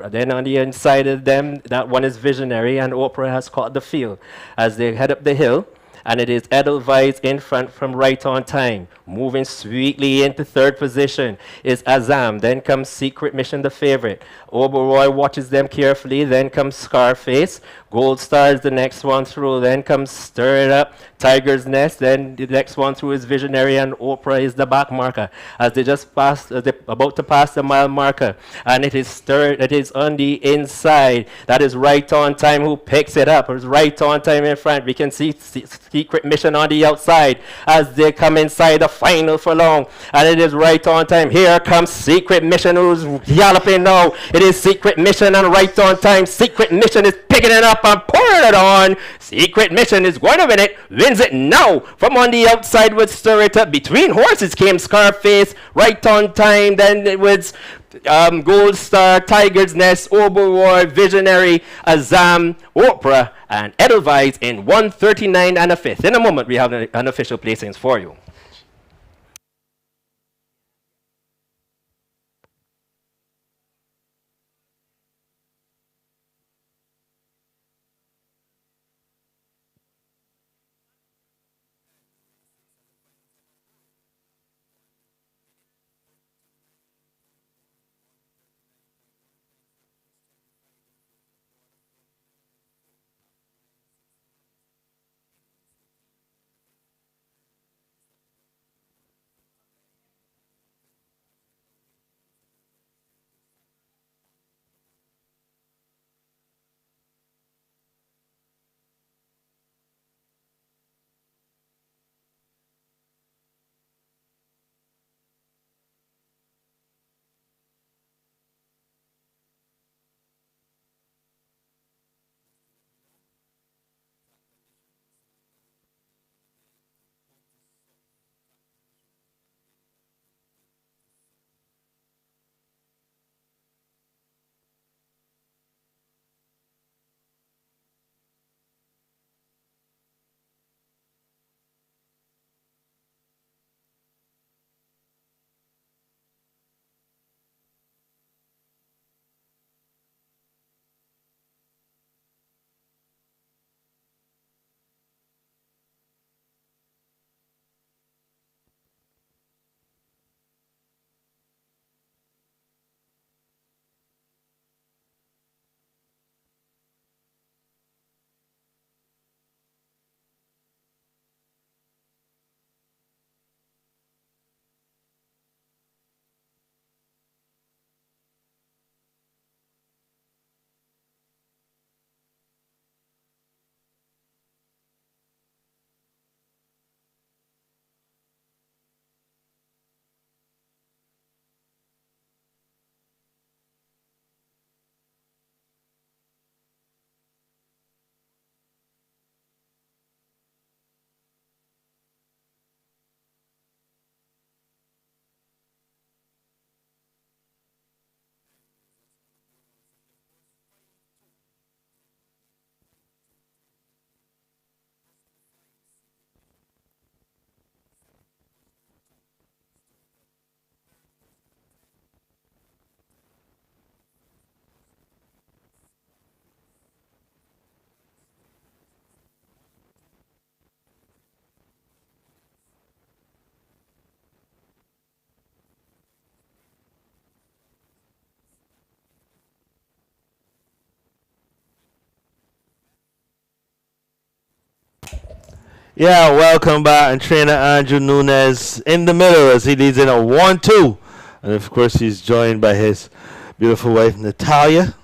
Then on the inside of them, that one is Visionary, and Oprah has caught the field. As they head up the hill, and it is Edelweiss in front from right on time. Moving sweetly into 3rd position is Azam. Then comes Secret Mission, the favorite. Oberoi watches them carefully. Then comes Scarface. Gold Star is the next one through. Then comes Stir It Up, Tiger's Nest. Then the next one through is Visionary, and Oprah is the back marker. As they just passed, they're about to pass the mile marker, and it is stirred. It is on the inside. That is right on time. Who picks it up? It's right on time in front. We can see Secret Mission on the outside as they come inside the final furlong, and it is right on time. Here comes Secret Mission, who's galloping now. It is Secret Mission, and right on time. Secret Mission is picking it up and pouring it on. Secret Mission is going to win it, wins it now. From on the outside with Stir It Up. Between horses came Scarface, right on time. Then it was Gold Star, Tiger's Nest, Oberoi, Visionary, Azam, Oprah, and Edelweiss in 139 and a fifth. In a moment, we have an unofficial placings for you. Yeah, welcome back. And trainer Andrew Nunes in the middle as he leads in a 1-2. And of course, he's joined by his beautiful wife, Natalia.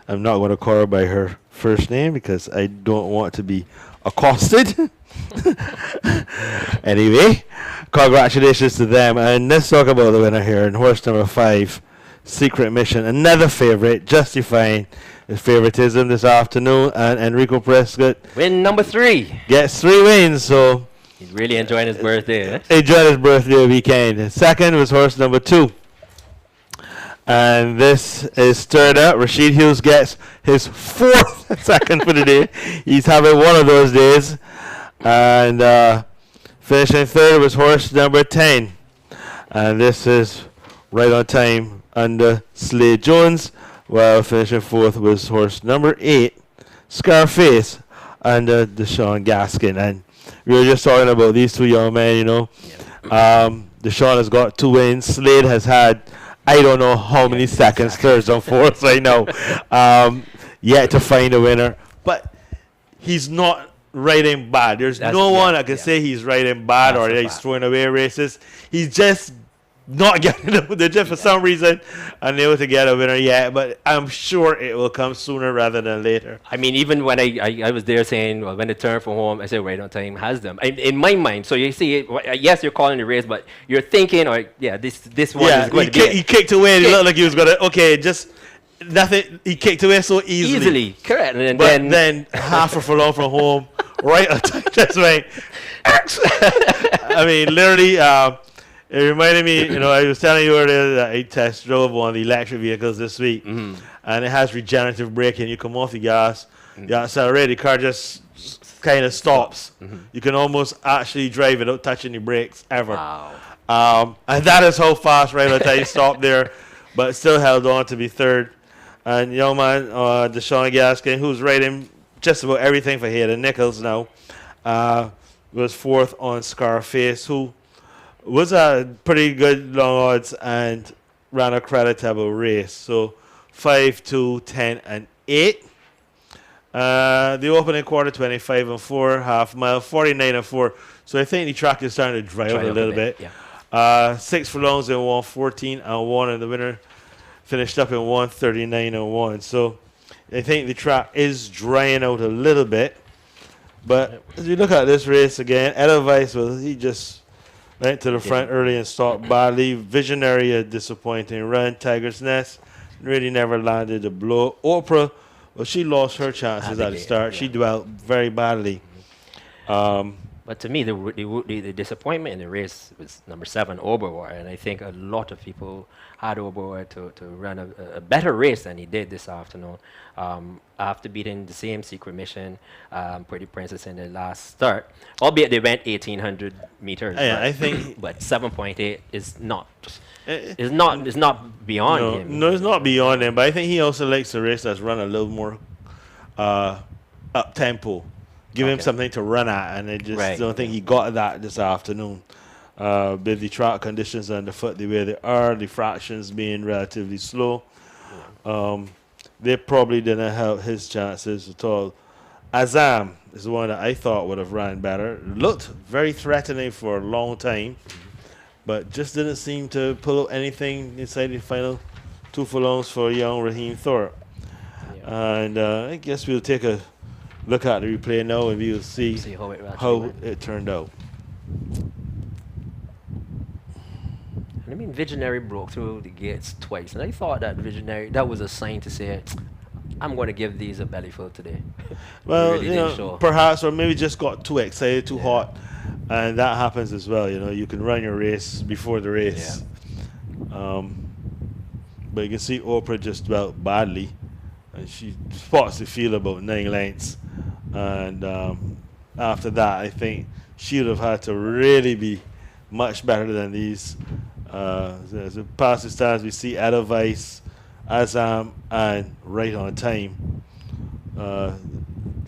I'm not going to call her by her first name because I don't want to be accosted. Anyway, congratulations to them. And let's talk about the winner here in horse number 5, Secret Mission. Another favorite, justifying his favoritism this afternoon. And Enrico Prescott. Win number 3. Gets 3 wins, so... He's really enjoying his birthday, eh? Enjoyed his birthday weekend. Second was horse number 2. And this is stirred up. Rashid Hughes gets his 4th second for the day. He's having one of those days. And finishing third was horse number 10. And this is right on time under Slade Jones. While finishing 4th was horse number 8, Scarface, under Deshaun Gaskin. And we were just talking about these 2 young men, you know. Deshaun has got 2 wins. Slade has had, I don't know how many seconds, thirds, and fourths right now, yet to find a winner. But he's not riding bad. There's no one that can say he's riding bad or that he's throwing away races. He's just not getting them. They're just for some reason unable to get a winner yet. But I'm sure it will come sooner rather than later. I mean, even when I was there saying, well, when they turn for home, I said, right on time has them. In my mind, so you see, yes, you're calling the race, but you're thinking, or this one is going to be. He kicked away. It looked like he was going to, just nothing. He kicked away so easily. Correct. And then half a furlong from home, right on time. That's right. I mean, literally. It reminded me, I was telling you earlier that I test drove one of the electric vehicles this week, and it has regenerative braking. You come off the gas, you accelerate, the car just kind of stops. You can almost actually drive without touching the brakes ever. Wow. And that is how fast right on time stopped there, but still held on to be third. And young man, Deshaun Gaskin, who's riding just about everything for Hayden Nichols now, was 4th on Scarface, who was a pretty good long odds and ran a creditable race. So 5, 2, 10, and 8. The opening quarter, 25 and 4, half mile, 49 and 4. So I think the track is starting to dry out a little bit. Yeah. 6 furlongs in 1:14 and 1, and the winner finished up in 1:39 and 1. So I think the track is drying out a little bit. But as you look at this race again, Edelweiss, he just went to the front early and stopped badly. Visionary, a disappointing run. Tiger's Nest really never landed a blow. Oprah, well, she lost her chances at the start. Yeah. She dwelt very badly. But to me, the disappointment in the race was number 7, Oberwar. And I think a lot of people had Oberwar to run a better race than he did this afternoon. After beating the same Secret Mission, Pretty Princess in the last start, albeit they went 1,800 meters. Yeah, I think, but 7.8 is not. It's not beyond him. No, it's not beyond him. But I think he also likes a race that's run a little more up tempo. Give him something to run at, and I just don't think he got that this afternoon. With the track conditions underfoot the way they are, the fractions being relatively slow, they probably didn't help his chances at all. Azam is the one that I thought would have ran better. Looked very threatening for a long time, but just didn't seem to pull out anything inside the final 2 furlongs for young Raheem Thorpe. Yeah. And I guess we'll take a look at the replay now and we'll see how it turned out. I mean, Visionary broke through the gates twice, and I thought that was a sign to say, I'm going to give these a bellyful today. Well, really perhaps, or maybe just got too excited, too hot, and that happens as well. You can run your race before the race. Yeah. But you can see Oprah just dwelt badly, and she spots the field about 9 lengths. And after that, I think she would have had to really be much better than these. As it passes times, we see Edelweiss, Azam, and right on time.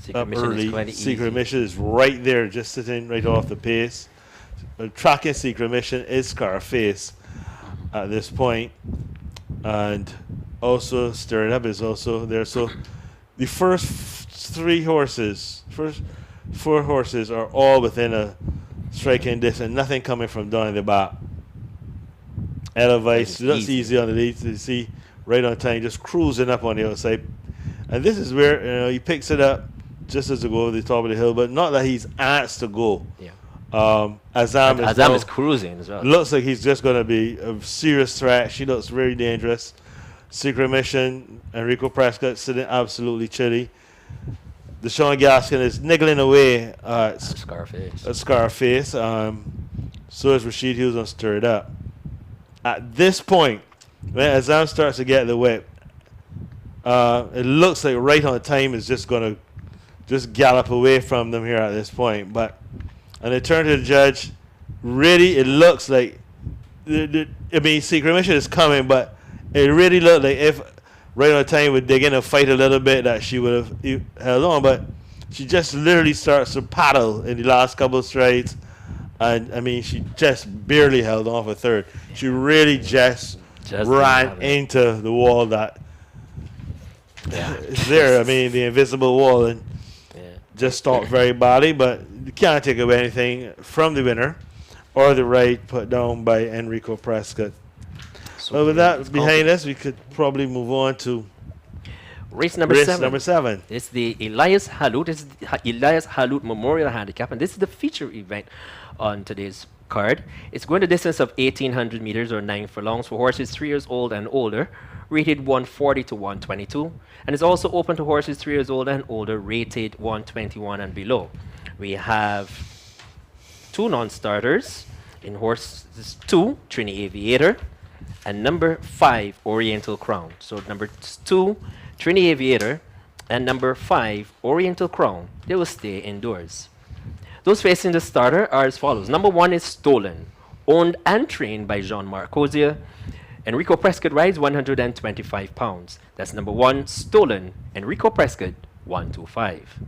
Secret Mission early. Secret Mission is right there, just sitting right off the pace. Tracking Secret Mission is Scarface at this point. And also Stirring Up is also there. So the first 3 horses, 4 horses are all within a striking distance. Nothing coming from down the back. Edelweiss looks easy on the lead. You see, right on time, just cruising up on the outside. And this is where he picks it up just as to go over the top of the hill, but not that he's asked to go. Yeah. Azam is cruising as well. Looks like he's just going to be a serious threat. She looks very dangerous. Secret Mission, Enrico Prescott sitting absolutely chilly. Deshaun Gaskin is niggling away at Scarface. So is Rashid Hughes on Stir It Up. At this point, when Azam starts to get the whip, it looks like right on time is just going to just gallop away from them here at this point. But and they turn to the judge. Really, it looks like Secret Mission is coming, but it really looked like if right on time would dig in and fight a little bit that she would have held on. But she just literally starts to paddle in the last couple of strides. And she just barely held on for third. She really just ran into the wall that is there. The invisible wall, and just stopped very badly. But you can't take away anything from the winner or the ride put down by Enrico Prescott. So with that behind us, we could probably move on to race number 7. It's the Elias Halut. It's the Elias Halut Memorial Handicap, and this is the feature event on today's card. It's going to distance of 1,800 meters or 9 furlongs for horses 3 years old and older, rated 140 to 122, and it's also open to horses 3 years old and older, rated 121 and below. We have 2 non-starters in horses 2, Trini Aviator, and number 5, Oriental Crown. So number 2, Trini Aviator, and number 5, Oriental Crown, they will stay indoors. Those facing the starter are as follows. Number 1 is Stolen, owned and trained by Jean-Marc Cozier. Enrico Prescott rides 125 pounds. That's number 1, Stolen, Enrico Prescott, 125.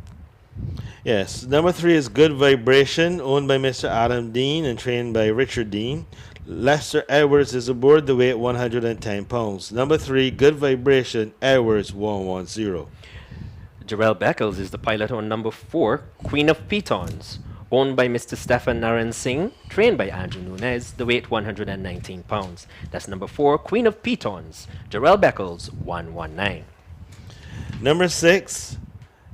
Yes, number 3 is Good Vibration, owned by Mr. Adam Dean and trained by Richard Dean. Lester Edwards is aboard the weight 110 pounds. Number 3, Good Vibration, Edwards, 110. Jarrell Beckles is the pilot on number 4, Queen of Pitons, owned by Mr. Stefan Naran Singh, trained by Andrew Nunez, the weight 119 pounds. That's number 4, Queen of Pitons, Jarrell Beckles, 119. Number 6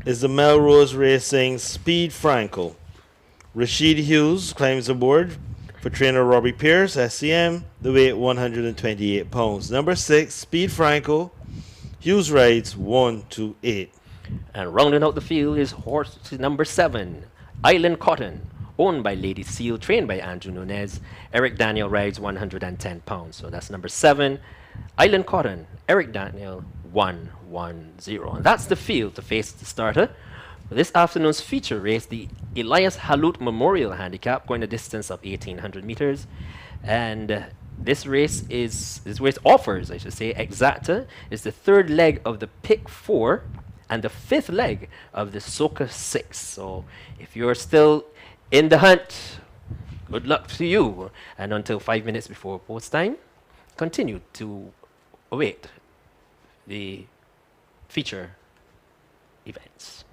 is the Melrose Racing Speed Franco. Rashid Hughes climbs aboard for trainer Robbie Pierce, SCM, the weight 128 pounds. Number 6, Speed Franco. Hughes rides 128. And rounding out the field is horse number 7, Island Cotton, owned by Lady Seal, trained by Andrew Nunez. Eric Daniel rides 110 pounds. So that's number 7, Island Cotton, Eric Daniel, 110. And that's the field to face the starter. For this afternoon's feature race, the Elias Halut Memorial Handicap, going a distance of 1,800 meters. And this race offers, Exacta. It's the 3rd leg of the Pick 4 and the 5th leg of the Soca 6. So if you're still in the hunt, good luck to you. And until 5 minutes before post time, continue to await the feature events.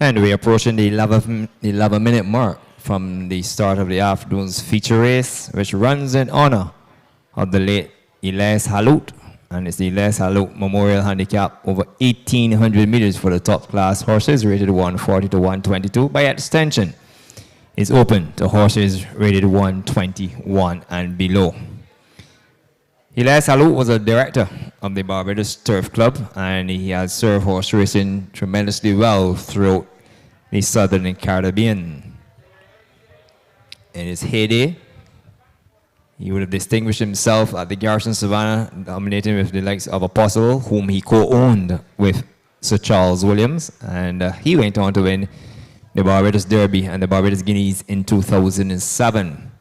And we're approaching the 11-minute mark from the start of the afternoon's feature race, which runs in honor of the late Elias Halut. And it's the Elias Halut Memorial Handicap over 1,800 meters for the top class horses, rated 140 to 122. By extension, it's open to horses rated 121 and below. Elias Halut was a director of the Barbados Turf Club, and he has served horse racing tremendously well throughout the Southern and Caribbean. In his heyday, he would have distinguished himself at the Garrison Savannah, dominating with the likes of Apostle, whom he co-owned with Sir Charles Williams, and he went on to win the Barbados Derby and the Barbados Guineas in 2007.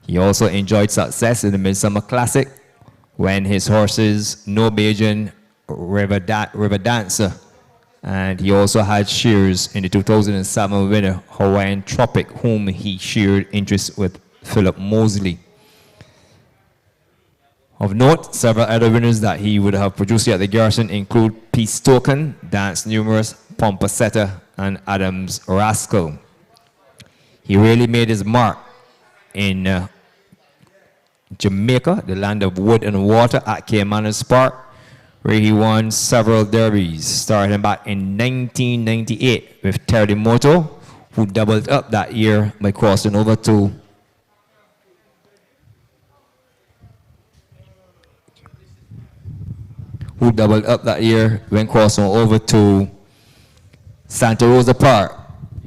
He also enjoyed success in the Midsummer Classic when his horses No Bajan, River Dancer, and he also had shares in the 2007 winner Hawaiian Tropic, whom he shared interest with Philip Mosley. Of note, several other winners that he would have produced at the Garrison include Peace Token, Dance Numerous, Pompasetta, and Adams Rascal. He really made his mark in Jamaica, the land of wood and water, at Caymanas Park, where he won several derbies, starting back in 1998 with Terremoto, who doubled up that year by crossing over to when crossing over to Santa Rosa Park,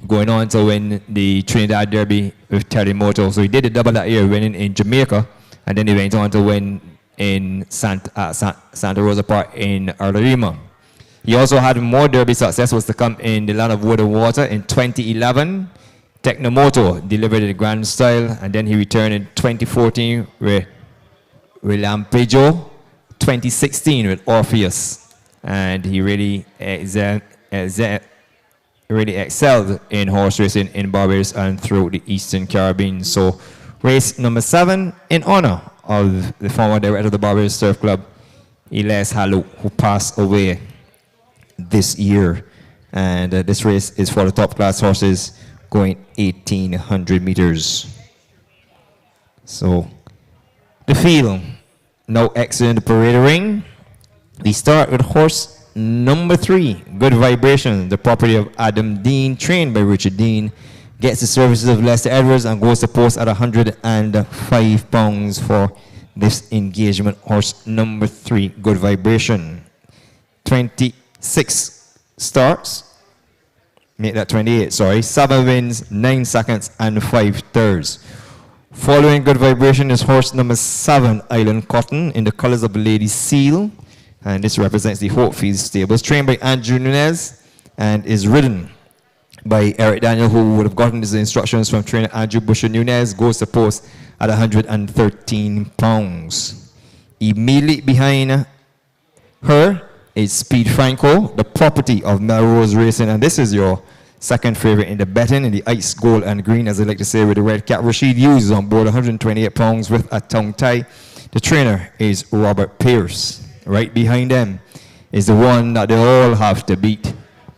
going on to win the Trinidad Derby with Terremoto. So he did a double that year, winning in Jamaica, and then he went on to win in Santa Rosa Park in Arlarima. He also had more derby success was to come in the land of wood and water in 2011. Technomoto delivered the grand style, and then he returned in 2014 with Lampejo, 2016 with Orpheus, and he really excelled in horse racing in Barbados and throughout the Eastern Caribbean. So race number 7 in honor of the former director of the Barbados Surf Club, Elias Halut, who passed away this year. And this race is for the top class horses going 1,800 meters. So the field now exiting the parade ring. We start with horse number 3, Good Vibration, the property of Adam Dean, trained by Richard Dean. Gets the services of Lester Edwards and goes to post at 105 pounds for this engagement. Horse number 3, Good Vibration. 26 starts. Make that 28, sorry. 7 wins, 9 seconds, and 5 thirds. Following Good Vibration is horse number 7, Island Cotton, in the colors of Lady Seal. And this represents the Hopefield Stables, trained by Andrew Nunez and is ridden by Eric Daniel, who would have gotten his instructions from trainer Andrew Busher Nunez. Goes to post at 113 pounds. Immediately behind her is Speed Franco, the property of Melrose Racing, and this is your second favorite in the betting, in the ice, gold, and green, as I like to say, with the red cap. Rashid Hughes is on board, 128 pounds with a tongue tie. The trainer is Robert Pierce. Right behind them is the one that they all have to beat.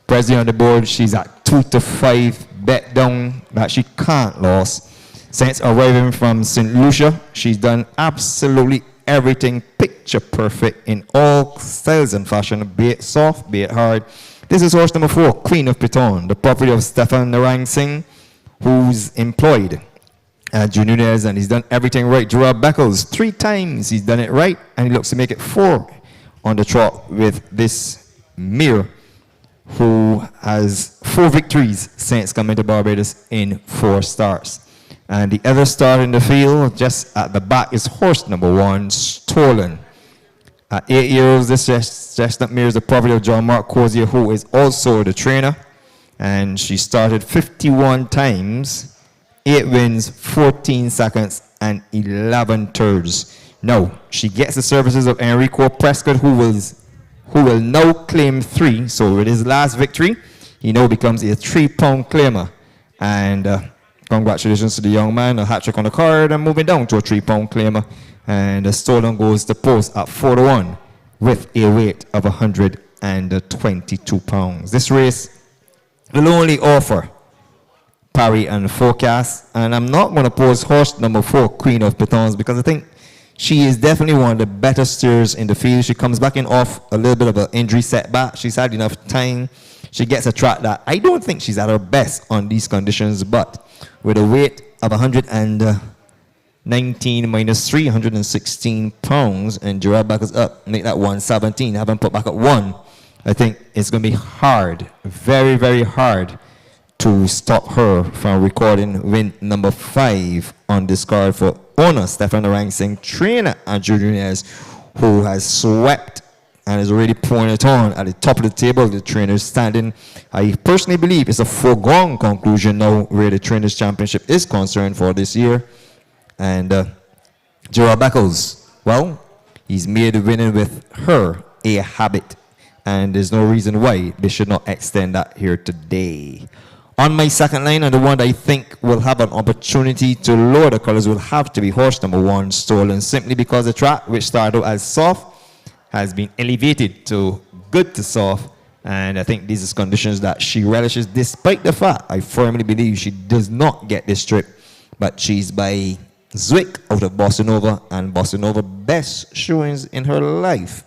Presley on the board, she's at 2-5, bet down that she can't lose. Since arriving from St. Lucia, she's done absolutely everything picture perfect in all styles and fashion, be it soft, be it hard. This is horse number 4, Queen of Piton, the property of Stefan Narang Singh, who's employed Andrew Nunez, and he's done everything right. Gerard Beckles, 3 times he's done it right, and he looks to make it 4 on the trot with this mare, who has 4 victories since coming to Barbados in 4 starts. And the other start in the field, just at the back, is horse number 1, Stolen. At 8 years, this chestnut mare is the property of John Mark Cozier, who is also the trainer. And she started 51 times, 8 wins, 14 seconds, and 11 thirds. Now, she gets the services of Enrico Prescott, who will now claim 3. So with his last victory, he now becomes a 3-pound claimer. And congratulations to the young man, a hat-trick on the card, and moving down to a 3-pound claimer. And the Stolen goes to post at 4-1 with a weight of 122 pounds. This race will only offer parry and forecast. And I'm not going to pose horse number 4, Queen of Pitons, because I think she is definitely one of the better steers in the field. She comes back in off a little bit of an injury setback. She's had enough time. She gets a track that I don't think she's at her best on these conditions, but with a weight of 119 minus 316 pounds, and Gerald back is up, make that 117, haven't put back at 1. I think it's going to be hard, very, very hard to stop her from recording win number 5 on this card for owner Stefan Rangsing, trainer Andrew Nunez, who has swept and is already pouring it on at the top of the table. The trainers standing. I personally believe it's a foregone conclusion now where the trainers championship is concerned for this year. And Gerald Beckles, well, he's made winning with her a habit, and there's no reason why they should not extend that here today. On my second line, and the one that I think will have an opportunity to lower the colors, will have to be horse number 1, Stolen, simply because the track, which started out as soft, has been elevated to good to soft, and I think these are conditions that she relishes, despite the fact I firmly believe she does not get this trip, but she's by Zwick out of Bossa Nova, and Bossa Nova best showings in her life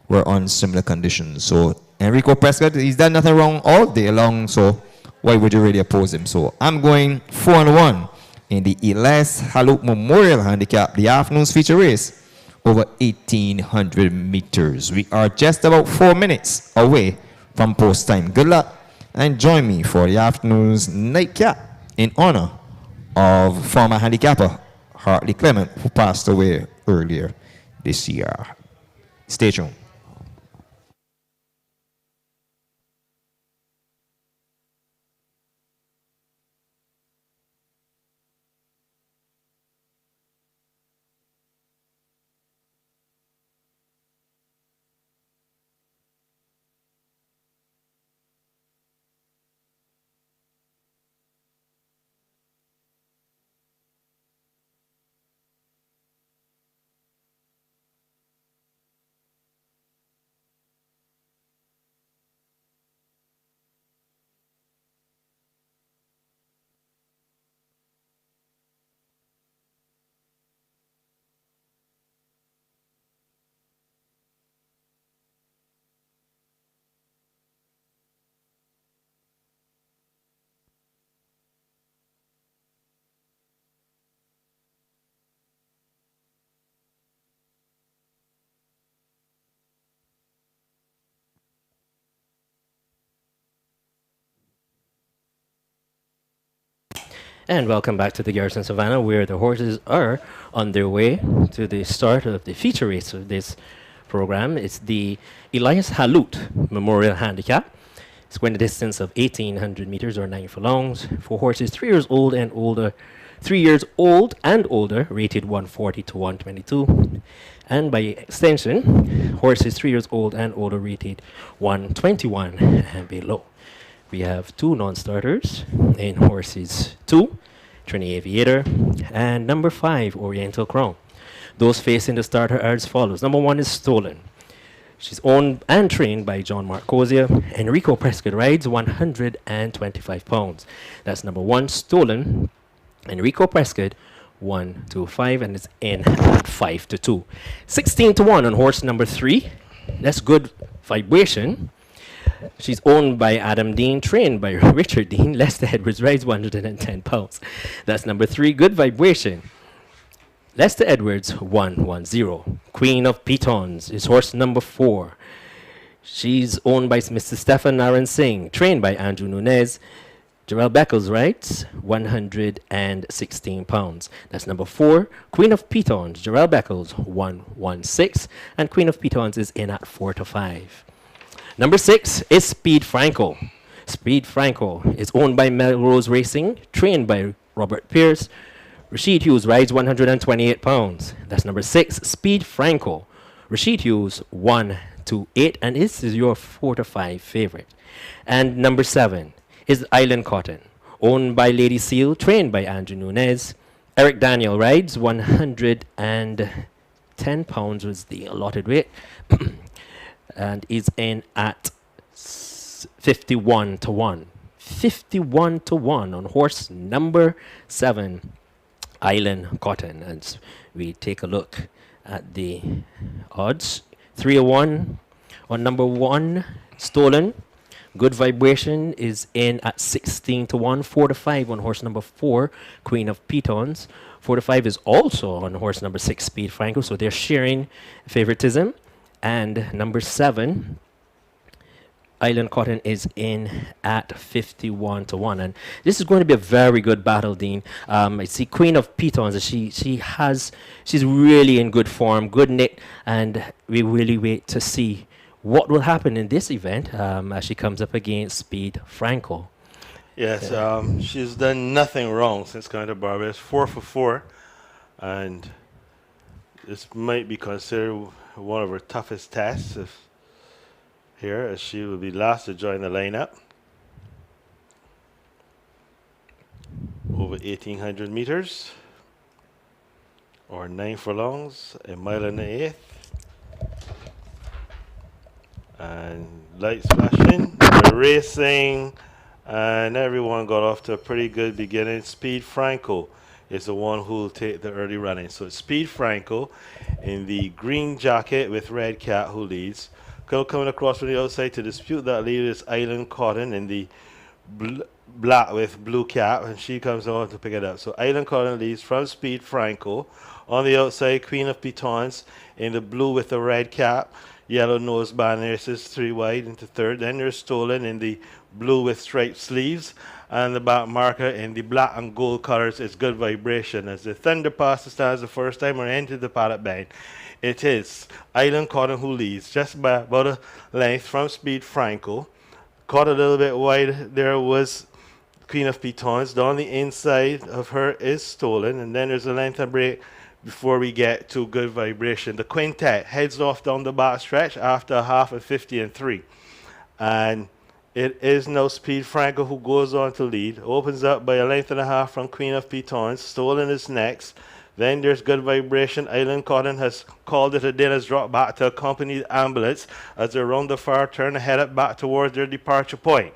were on similar conditions. So Enrico Prescott, he's done nothing wrong all day long, so why would you really oppose him? So I'm going 4-1 in the Elias Haluk Memorial Handicap, the afternoon's feature race over 1,800 meters. We are just about 4 minutes away from post time. Good luck, and join me for the afternoon's nightcap in honor of former handicapper Hartley Clement, who passed away earlier this year. Stay tuned. And welcome back to the Garrison Savannah, where the horses are on their way to the start of the feature race of this program. It's the Elias Halut Memorial Handicap. It's going a distance of 1,800 meters or 9 furlongs for horses 3 years old and older. 3 years old and older, rated 140 to 122. And by extension, horses 3 years old and older, rated 121 and below. We have 2 non-starters in horses 2, Trinity Aviator, and number 5, Oriental Crown. Those facing the starter are as follows. Number 1 is Stolen. She's owned and trained by John Marcosia. Enrico Prescott rides 125 pounds. That's number 1, Stolen. Enrico Prescott, 125, and it's in at 5-2. 16-1 on horse number 3. That's Good Vibration. She's owned by Adam Dean, trained by Richard Dean. Lester Edwards rides 110 pounds. That's number 3, Good Vibration. Lester Edwards, 110. Queen of Pitons is horse number 4. She's owned by Mr. Stefan Naran Singh, trained by Andrew Nunez. Gerald Beckles rides 116 pounds. That's number 4, Queen of Pitons. Gerald Beckles, 116. And Queen of Pitons is in at 4-5. Number 6 is Speed Franco. Speed Franco is owned by Melrose Racing, trained by Robert Pierce. Rashid Hughes rides 128 pounds. That's number 6, Speed Franco. Rashid Hughes, 128, and this is your 4-5 favorite. And number 7 is Island Cotton, owned by Lady Seal, trained by Andrew Nunez. Eric Daniel rides 110 pounds was the allotted weight. And is in at 51-1. 51 to 1 on horse number 7, Island Cotton. As we take a look at the odds, 3-1 on number 1, Stolen. Good Vibration is in at 16 to 1, 4-5 on horse number 4, Queen of Pitons. 4-5 is also on horse number 6, Speed Franco, so they're sharing favoritism. And number 7, Island Cotton, is in at 51 to 1. And this is going to be a very good battle, Dean. I see Queen of Pitons. She's really in good form, good knit, and we really wait to see what will happen in this event as she comes up against Speed Franco. Yes, she's done nothing wrong since coming to Barbados. 4 for 4, and this might be considered one of her toughest tests here, as she will be last to join the lineup. Over 1,800 meters, or 9 furlongs, a mile and an eighth. And lights flashing, we're racing, and everyone got off to a pretty good beginning. Speed Franco is the one who will take the early running. So it's Speed Franco in the green jacket with red cap who leads. Coming across from the outside to dispute that lead is Island Cotton in the black with blue cap, and she comes on to pick it up. So Island Cotton leads from Speed Franco. On the outside, Queen of Pitons in the blue with the red cap. Yellow nose band, there's 3 wide into third. Then there's Stolen in the blue with striped sleeves, and the back marker in the black and gold colors is Good Vibration. As the Thunder passes stands the first time or entered the paddock band, it is Island Cotton who leads just by about a length from Speed Franco. Caught a little bit wide there was Queen of Pitons. Down the inside of her is Stolen, and then there's a length and break before we get to Good Vibration. The quintet heads off down the back stretch after a half of 50 and 3. And it is now Speed Franco who goes on to lead. Opens up by a length and a half from Queen of Pitons. Stolen is next. Then there's Good Vibration. Island Cotton has called it a day, has dropped back to accompany the ambulance as they round the far turn and head up back towards their departure point.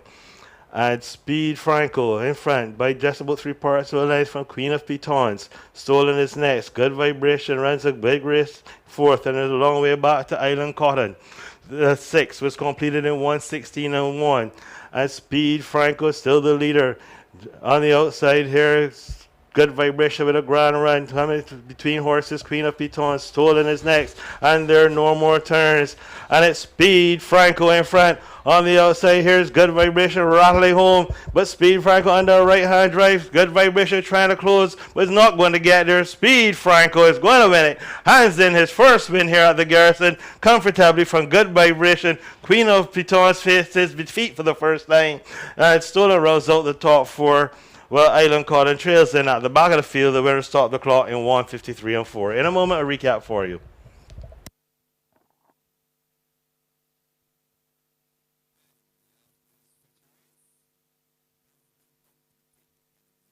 And Speed Franco in front by just about 3 parts of a length from Queen of Pitons. Stolen is next. Good Vibration runs a big race fourth and is a long way back to Island Cotton. The 6 was completed in 1:16 and 1. And Speed Franco is still the leader. On the outside here, Good Vibration with a grand run coming between horses. Queen of Pitons, Stolen is next, and there are no more turns. And it's Speed Franco in front. On the outside, here's Good Vibration rattling home, but Speed Franco under a right-hand drive. Good Vibration trying to close, but is not going to get there. Speed Franco is going to win it. Hands in his first win here at the Garrison, comfortably from Good Vibration. Queen of Pitons faced his defeat for the first time, and Stolen rounds out the top 4. Well, Island Cotton trails in at the back of the field. The winner stopped the clock in 1:53 and 4. In a moment, a recap for you.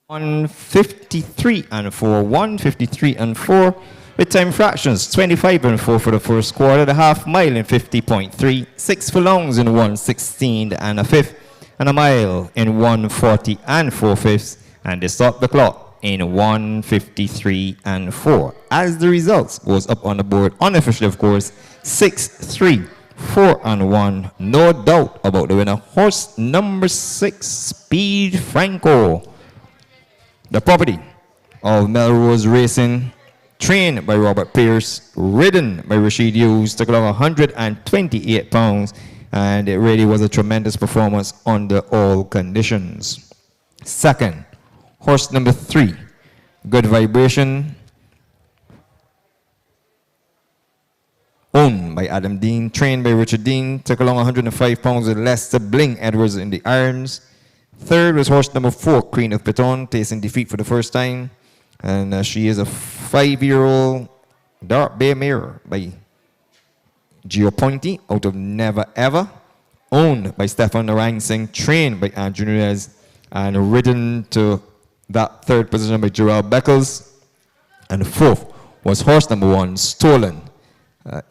On 53 and 4, 1:53 and 4, with time fractions 25 and 4 for the first quarter, the half mile in 50.3, 6 furlongs in 1:16 and a fifth, and a mile in 1:40 and 4/5, and they stopped the clock in 1:53 and 4. As the results was up on the board, unofficially of course, 6-3, 4 and 1, no doubt about the winner. Horse number 6, Speed Franco, the property of Melrose Racing, trained by Robert Pierce, ridden by Rashid Hughes, took along 128 pounds, and it really was a tremendous performance under all conditions. Second, horse number 3, Good Vibration, owned by Adam Dean, trained by Richard Dean, took along 105 pounds with Lester Bling Edwards in the irons. Third was horse number 4, Queen of Piton, tasting defeat for the first time. And she is a 5-year-old dark bay mare by Gio Pointy out of Never Ever, owned by Stefan Narang Singh, trained by Andrew Nunez, and ridden to that third position by Gerald Beckles. And fourth was horse number 1, Stolen,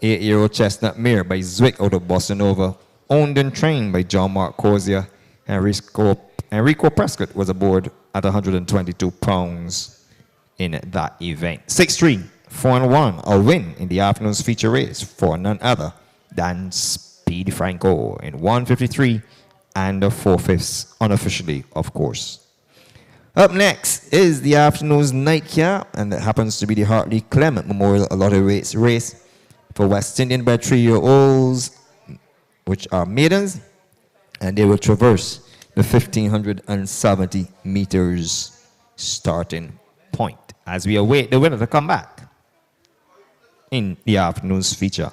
8-year-old chestnut mare by Zwick out of Bossa Nova, owned and trained by John Mark Cosia and Risco Enrico Prescott was aboard at 122 pounds in that event. 6-3, 4-1, a win in the afternoon's feature race for none other than Speedy Franco in 153 and a 4/5 unofficially, of course. Up next is the afternoon's nightcap, and that happens to be the Hartley Clement Memorial Lottery race for West Indian bred 3-year-olds, which are maidens, and they will traverse the 1,570 meters starting point as we await the winner to come back in the afternoon's feature.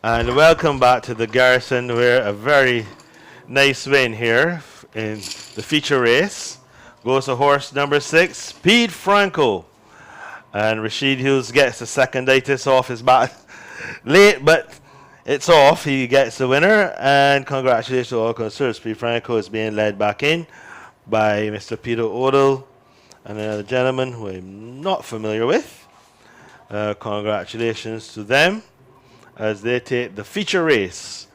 And welcome back to the Garrison, where a very nice win here in the feature race goes to horse number 6, Speed Franco. And Rashid Hughes gets the seconditis off his back late, but it's off. He gets the winner, and congratulations to all concerned. Speed Franco is being led back in by Mr. Peter Odell and another gentleman who I'm not familiar with. Congratulations to them as they take the feature race.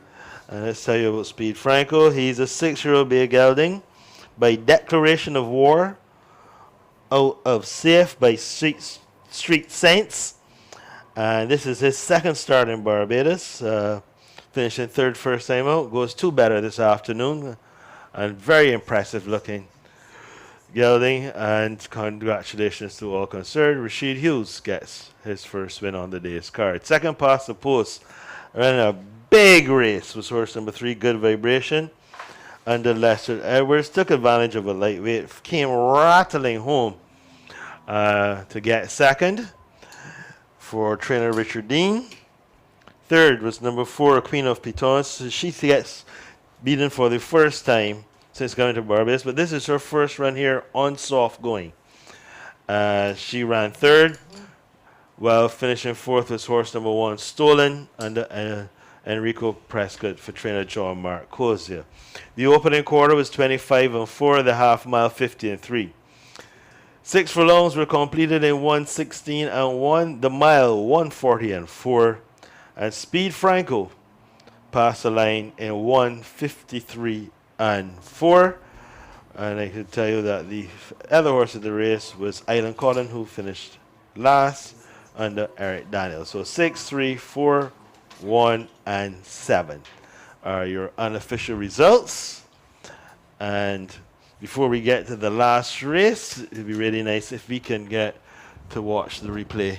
And let's tell you about Speed Franco. He's a 6-year-old bay gelding by declaration of war out of safe by Street Saints. And this is his second start in Barbados. Finishing third first time out. Goes 2 better this afternoon. And very impressive looking gelding. And congratulations to all concerned. Rashid Hughes gets his first win on the day's card. Second past the post. Ran a big race was horse number 3, Good Vibration. Under Lester Edwards. Took advantage of a lightweight. Came rattling home to get second for trainer Richard Dean. Third was number 4, Queen of Pitons. She gets beaten for the first time since coming to Barbados, but this is her first run here on soft going. She ran third, while finishing fourth was horse number 1, Stolen, under Enrico Prescott for trainer John Mark Cosia. The opening quarter was 25-4, the half mile 50-3. 6 furlongs were completed in 1:16-1, the mile 1:40-4, and Speed Franco passed the line in 1:53-4. And I can tell you that the other horse of the race was Island Cotton, who finished last under Eric Daniels. So 6, 3, 4, 1, and 7 are your unofficial results. And before we get to the last race, it'd be really nice if we can get to watch the replay.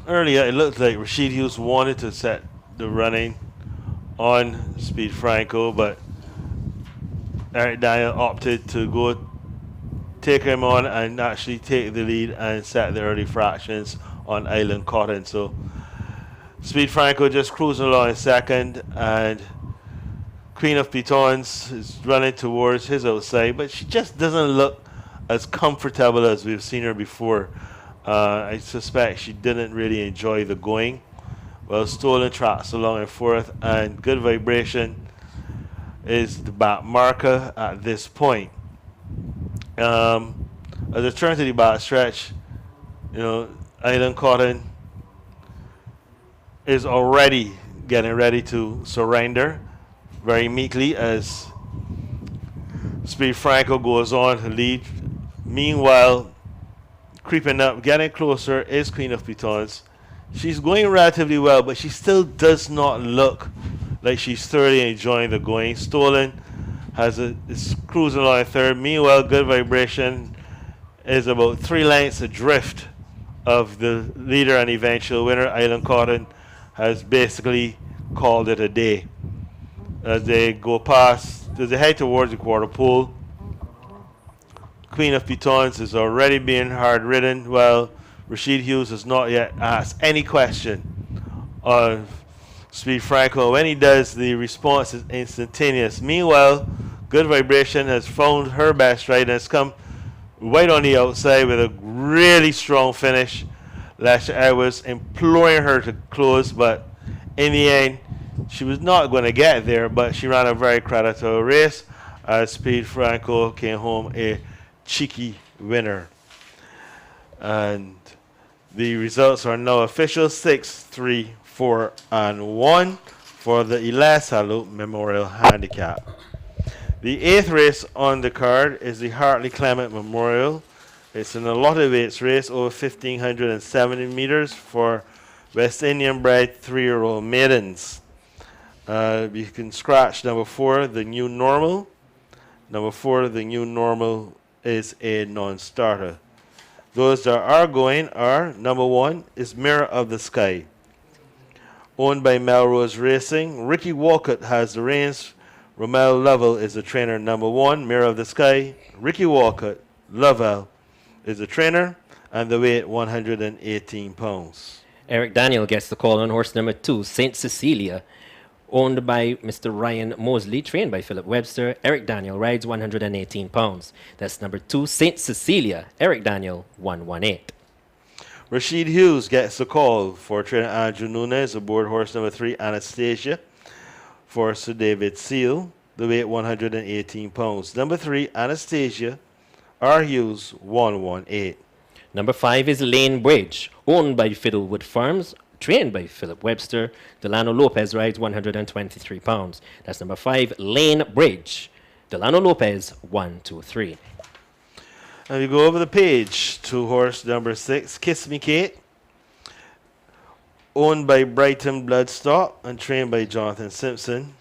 Earlier, it looked like Rashid Hughes wanted to set the running on Speed Franco, but Eric Daniel opted to go take him on and actually take the lead and set the early fractions on Island Cotton. So Speed Franco just cruising along in second, and Queen of Pitons is running towards his outside, but she just doesn't look as comfortable as we've seen her before. I suspect she didn't really enjoy the going. Well, Stolen tracks along in fourth, and Good Vibration is the back marker at this point. As I turn to the back stretch, Island Cotton is already getting ready to surrender very meekly as Speed Franco goes on to lead. Meanwhile, creeping up, getting closer is Queen of Pitons. She's going relatively well, but she still does not look like she's thoroughly enjoying the going. Stolen is cruising along in third. Meanwhile, Good Vibration is about 3 lengths adrift of the leader and eventual winner. Island Cotton has basically called it a day. As they head towards the quarter pole, Queen of Pitons is already being hard ridden, while Rashid Hughes has not yet asked any question of Speed Franco. When he does, the response is instantaneous. Meanwhile, Good Vibration has found her best ride and has come right on the outside with a really strong finish. I was imploring her to close, but in the end, she was not going to get there, but she ran a very creditable race as Speed Franco came home a cheeky winner. And the results are now official: 6, 3, 4, and 1 for the Elias Salute Memorial Handicap. The 8th race on the card is the Hartley Clement Memorial. It's an allotted weights race over 1,570 meters for West Indian bred 3-year-old maidens. You can scratch number 4, the new normal. Number 4, the new normal, is a non-starter. Those that are going are, number 1 is Mirror of the Sky, owned by Melrose Racing. Ricky Walcott has the reins. Romel Lovell is the trainer. Number 1, Mirror of the Sky. Ricky Walcott, Lovell is the trainer, and the weight 118 pounds. Eric Daniel gets the call on horse number 2, St. Cecilia, owned by Mr. Ryan Mosley, trained by Philip Webster. Eric Daniel rides 118 pounds. That's number 2, St. Cecilia. Eric Daniel, 118. Rashid Hughes gets the call for trainer Andrew Nunes aboard horse number 3, Anastasia, for Sir David Seal. The weight 118 pounds. Number 3, Anastasia, R. Hughes, 118. Number 5 is Lane Bridge, owned by Fiddlewood Farms, trained by Philip Webster. Delano Lopez rides 123 pounds. That's number 5, Lane Bridge. Delano Lopez, 123. And we go over the page to horse number 6, Kiss Me Kate, owned by Brighton Bloodstock and trained by Jonathan Simpson.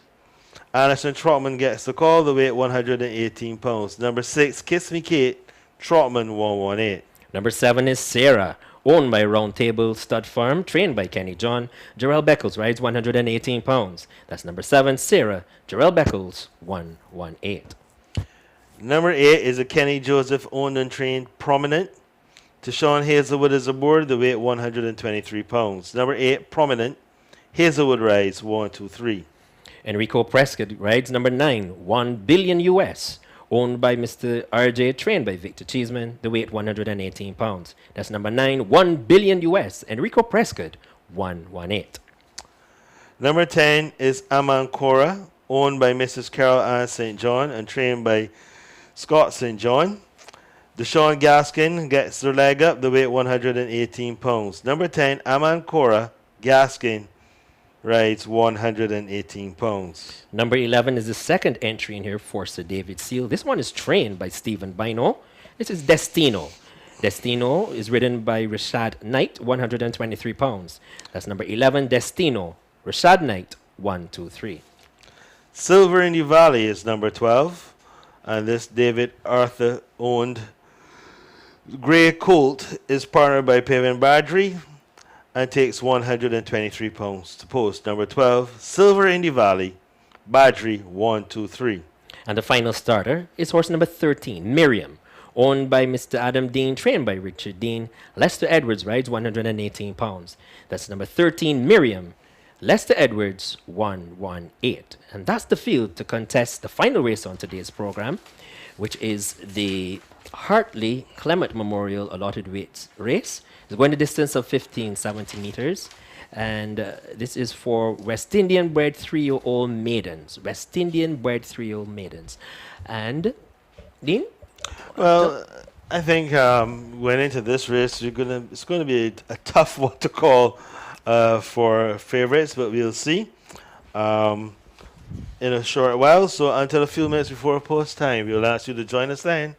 Anderson Trotman gets the call, the weight 118 pounds. Number 6, Kiss Me Kate, Trotman, 118. Number 7 is Sarah, owned by Round Table Stud Farm, trained by Kenny John. Jarrell Beckles rides 118 pounds. That's number 7, Sarah. Jarrell Beckles, 118. Number 8 is a Kenny Joseph owned and trained Prominent. Deshaun Hazelwood is aboard, the weight 123 pounds. Number 8, Prominent. Hazelwood rides 123. Enrico Prescott rides number 9, 1 billion US, owned by Mr. RJ, trained by Victor Cheeseman. The weight 118 pounds. That's number 9, 1 billion US. Enrico Prescott, 118. Number 10 is Amancora, owned by Mrs. Carol Ann St. John and trained by Scott St. John. Deshaun Gaskin gets the leg up, the weight 118 pounds. Number 10, Amancora, Gaskin rides 118 pounds. Number 11 is the second entry in here for Sir David Seal. This one is trained by Stephen Bino. This is Destino. Destino is ridden by Rashad Knight, 123 pounds. That's number 11, Destino. Rashad Knight, 123. Silver in the Valley is number 12. And this David Arthur owned Grey Colt is partnered by Pavin Badri and takes 123 pounds to post. Number 12, Silver in the Valley, Badri, 123. And the final starter is horse number 13, Miriam, owned by Mr. Adam Dean, trained by Richard Dean. Lester Edwards rides 118 pounds. That's number 13, Miriam. Lester Edwards, 118. And that's the field to contest the final race on today's program, which is the Hartley Clement Memorial Allotted Weights race. It's going a distance of 1570 meters. And this is for West Indian bred 3-year-old maidens. West Indian bred 3-year-old maidens. And, Dean? Well, I think going into this race, it's going to be a tough one to call for favorites, but we'll see in a short while. So until a few minutes before post time, we'll ask you to join us then.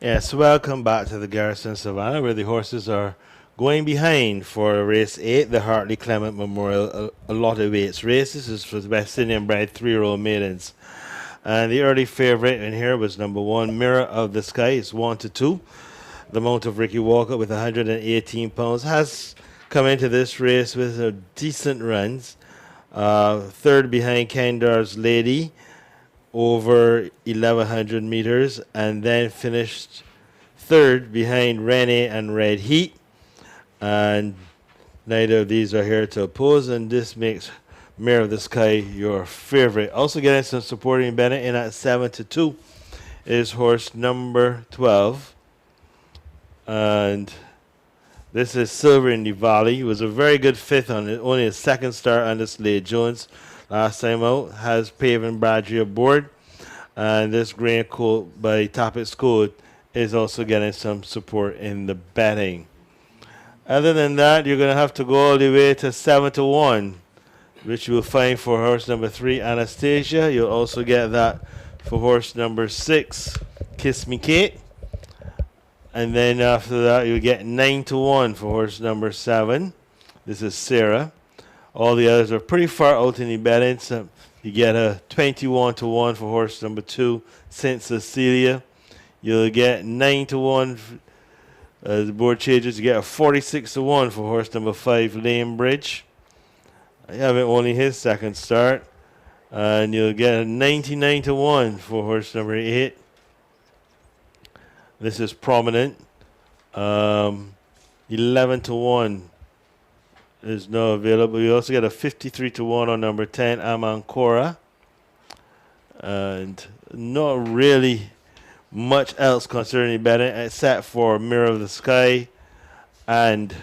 Yes, welcome back to the Garrison Savannah, where the horses are going behind for race 8, the Hartley Clement Memorial a lot of weights race. This is for the West Indian bred 3-year-old maidens. And the early favorite in here was number 1, Mirror of the Sky. It's 1-2. The mount of Ricky Walker with 118 pounds has come into this race with decent runs. Third behind Kendar's Lady over 1100 meters, and then finished third behind Rene and Red Heat. And neither of these are here to oppose, and this makes Mirror of the Sky your favorite. Also getting some supporting Bennett in at 7-2 is horse number 12. And this is Silver in the Valley. He was a very good fifth on it, only a second start under Slade Jones last time out. Has Paven Badger aboard. And this Green Coat by Tappet's Code is also getting some support in the betting. Other than that, you're going to have to go all the way to 7-1, which you will find for horse number 3, Anastasia. You'll also get that for horse number 6, Kiss Me Kate. And then after that, you'll get 9-1 for horse number 7. This is Sarah. All the others are pretty far out in the betting. So you get a 21-1 for horse number 2, Saint Cecilia. You'll get 9-1. The board changes. You get a 46-1 for horse number 5, Lane Bridge. I have it only his second start. And you'll get a 99-1 for horse number 8. This is Prominent. 11-1 is now available. You also get a 53-1 on number 10, Amancora. And not really much else concerning betting except for Mirror of the Sky and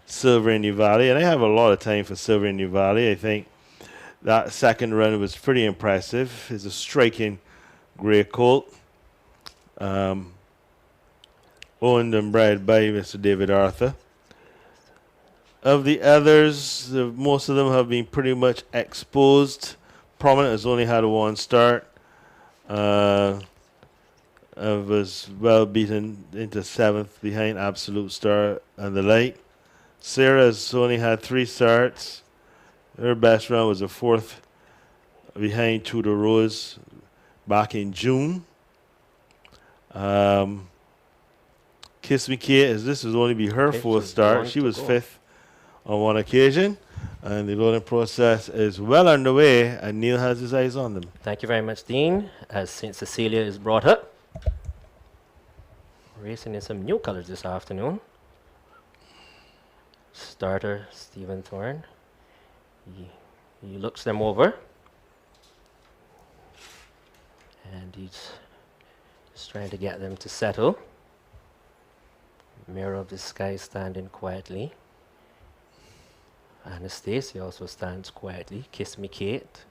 Silver in the Valley. And I have a lot of time for Silver in the Valley. I think that second run was pretty impressive. It's a striking grey colt. Owned and bred by Mr. David Arthur. Of the others, most of them have been pretty much exposed. Prominent has only had one start. Was well beaten into 7th behind Absolute Star and the like. Sarah's only had 3 starts. Her best run was a 4th behind Tudor Rose back in June. Kiss Me Kate, as this was only be her 4th start. She was 5th on one occasion. And the loading process is well underway, and Neil has his eyes on them. Thank you very much, Dean. As St. Cecilia is brought up. Racing in some new colors this afternoon. Starter Stephen Thorne. He looks them over. And he's just trying to get them to settle. Mirror of the Sky standing quietly. Anastasia also stands quietly. Kiss Me Kate.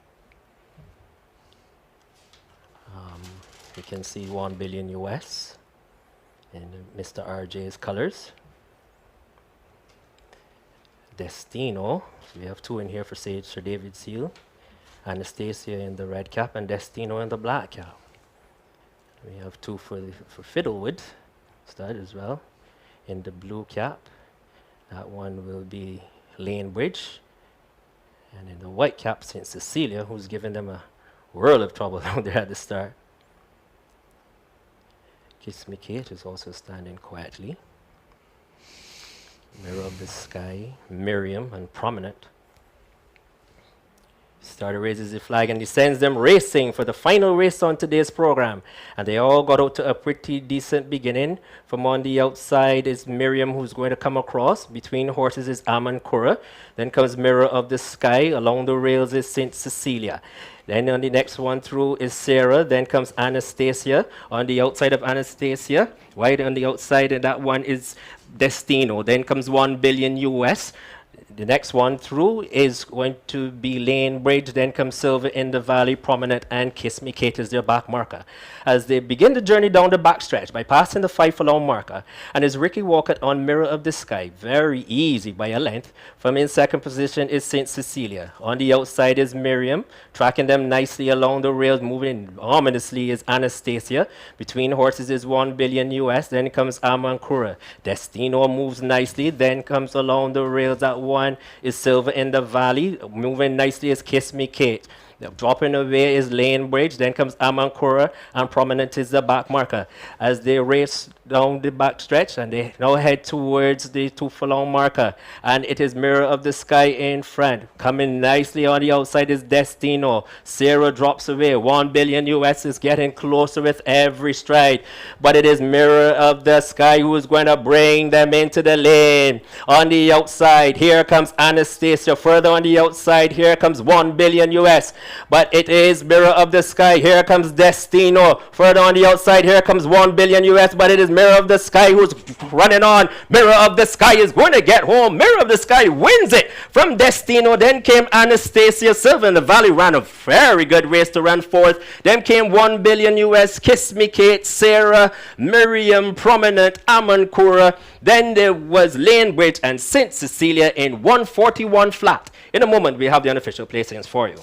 You can see 1 billion US in Mr. RJ's colors. Destino. So we have 2 in here for Sir David Seal. Anastasia in the red cap and Destino in the black cap. We have 2 for Fiddlewood stud as well. In the blue cap, that one will be Lane Bridge. And in the white cap, St. Cecilia, who's given them a world of trouble down there at the start. Kiss Me Kate is also standing quietly. Mirror of the Sky, Miriam, and Prominent. Starter raises the flag and he sends them racing for the final race on today's program. And they all got out to a pretty decent beginning. From on the outside is Miriam, who's going to come across. Between horses is Amancora. Then comes Mirror of the Sky. Along the rails is St. Cecilia. Then on the next one through is Sarah. Then comes Anastasia. On the outside of Anastasia, wide on the outside, and that one is Destino. Then comes 1 billion US. the next one through is going to be Lane Bridge, then comes Silver in the Valley, Prominent, and Kiss Me Kate is their back marker. As they begin the journey down the backstretch by passing the 5 furlong marker, and as Ricky Walker on Mirror of the Sky, very easy by a length. From in second position is St. Cecilia. On the outside is Miriam, tracking them nicely along the rails, moving ominously is Anastasia. Between horses is 1 billion US, then comes Amankura. Destino moves nicely, then comes along the rails at 1 is Silver in the Valley. Moving nicely is Kiss Me Kate. Dropping away is Lane Bridge, then comes Amankura, and Prominent is the back marker. As they race down the back stretch, and they now head towards the 2 furlong marker, and it is Mirror of the Sky in front. Coming nicely on the outside is Destino. Sarah drops away. 1 billion US is getting closer with every stride, but it is Mirror of the Sky who is going to bring them into the lane. On the outside, here comes Anastasia. Further on the outside, here comes 1 billion US. But it is Mirror of the Sky. Here comes Destino. Further on the outside, here comes 1 billion US. But it is Mirror of the Sky who's running on. Mirror of the Sky is going to get home. Mirror of the Sky wins it from Destino. Then came Anastasia. Silver in the Valley ran a very good race to run fourth. Then came 1 billion US. Kiss Me Kate, Sarah, Miriam, Prominent, Amankura. Then there was Lane Bridge and St. Cecilia in 141 flat. In a moment, we have the unofficial placings for you.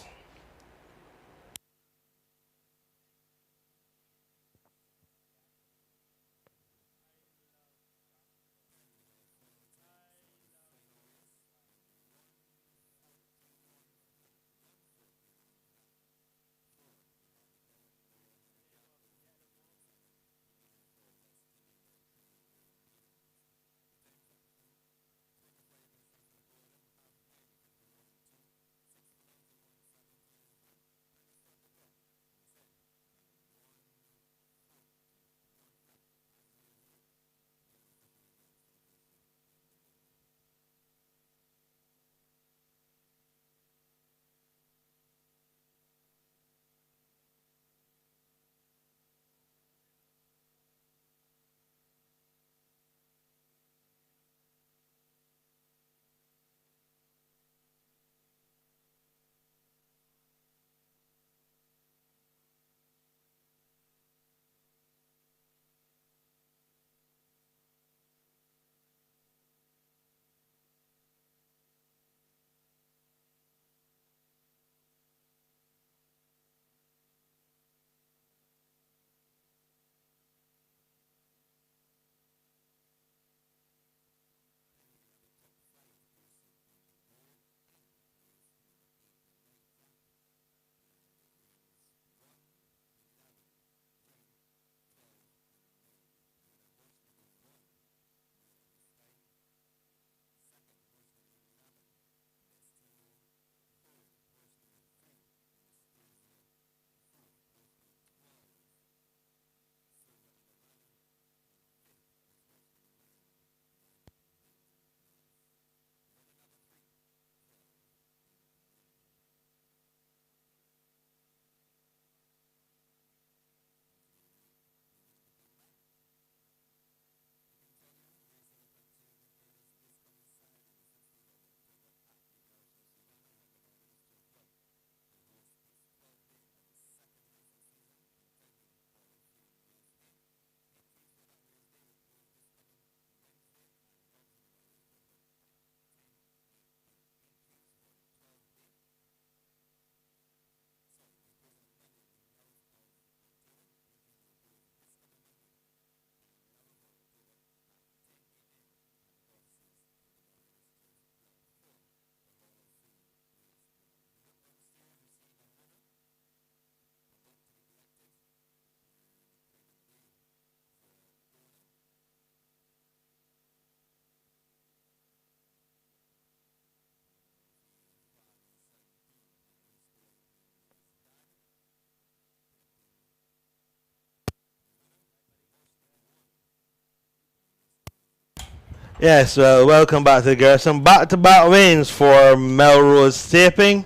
Yes, welcome back to the girls. Some back-to-back wins for Melrose Taping.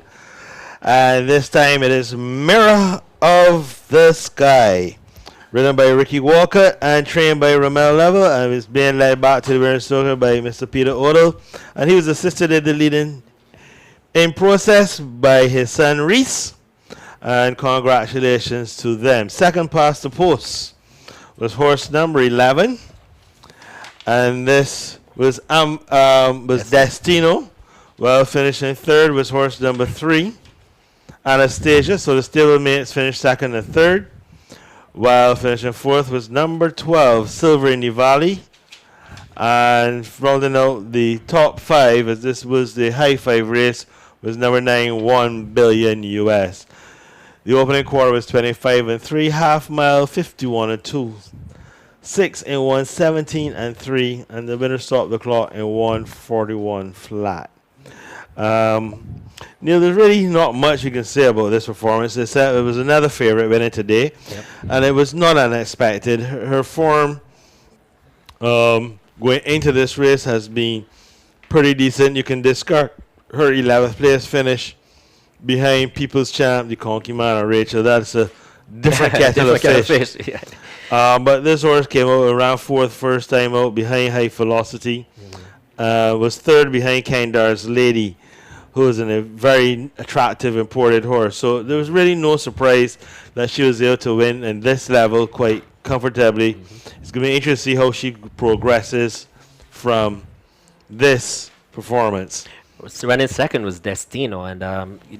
And this time it is Mirror of the Sky Written by Ricky Walker and trained by Ramel Level, and was being led back to the Baron Stoker by Mr. Peter Odell. And he was assisted in the leading in process by his son Reese. And congratulations to them. Second past the post was horse number 11. And this was Destino. Well, finishing third was horse number 3, Anastasia. So the stablemates finished second and third. While finishing fourth was number 12, Silver Nivali. And rounding out the top 5, as this was the high 5 race, was number 9, 1 billion US. The opening quarter was 25 and 3, half mile 51 and 2, 6 and 1, 17 and 3, and the winner stopped the clock in 141 flat. Neil, there's really not much you can say about this performance. It was another favorite winning today, and it was not unexpected. Her form going into this race has been pretty decent. You can discard her 11th place finish behind People's Champ, the Conky Man, or Rachel. That's a different kettle of fish. But this horse came out around fourth, first time out, behind High Velocity. Was third behind Kendar's Lady, who is a very attractive imported horse. So there was really no surprise that she was able to win in this level quite comfortably. It's going to be interesting to see how she progresses from this performance. Running second was Destino, and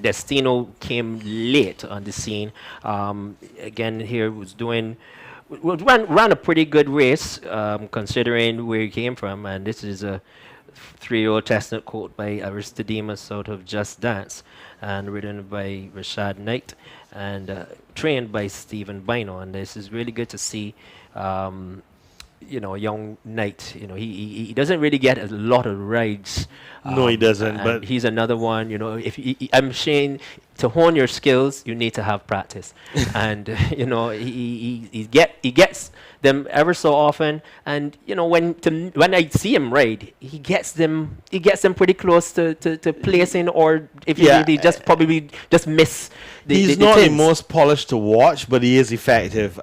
Destino came late on the scene. Again, here was ran a pretty good race considering where he came from, and this is a 3-year-old chestnut colt by Aristodemus out of Just Dance, and ridden by Rashad Knight, and trained by Stephen Bino. And this is really good to see. Young Knight. He doesn't really get a lot of rides. No, he doesn't. But he's another one. I'm saying to hone your skills, you need to have practice, and he gets them ever so often. And when I see him ride, he gets them pretty close to placing, or if he just probably just miss. He's not the most polished to watch, but he is effective.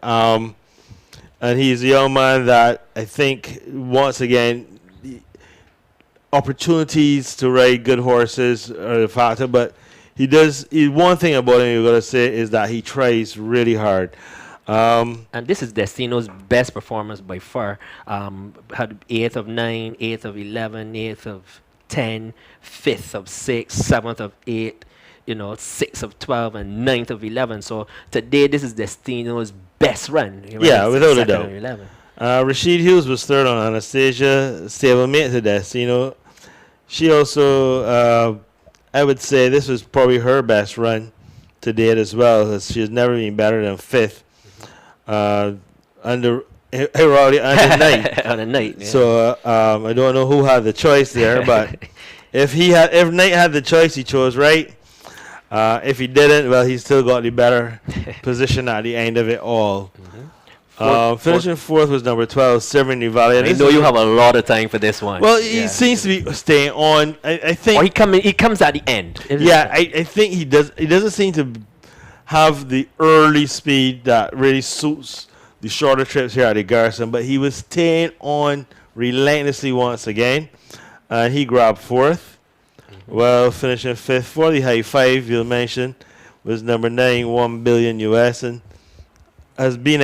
And he's a young man that I think, once again, opportunities to ride good horses are a factor. But one thing about him you've got to say is that he tries really hard. And this is Destino's best performance by far. Had 8th of 9, 8th of 11, 8th of 10, 5th of 6, 7th of 8. 6th of 12 and 9th of 11. So today, this is Destino's best run. Yeah, without a doubt. Rashid Hughes was third on Anastasia, stablemate to Destino. She also, I would say, this was probably her best run to date as well. She has never been better than 5th under night. On a night. Yeah. So I don't know who had the choice there, but if Knight had the choice, he chose right. If he didn't, well, he still got the better position at the end of it all. Finishing fourth was number 12, Silver Nivali. I know you have a lot of time for this one. Well, he seems to be staying on. I think. Or he comes at the end. I think he does. He doesn't seem to have the early speed that really suits the shorter trips here at the Garrison, but he was staying on relentlessly once again, and he grabbed fourth. Well, finishing fifth for the high 5 you'll mention was number 9, 1 billion US, and has been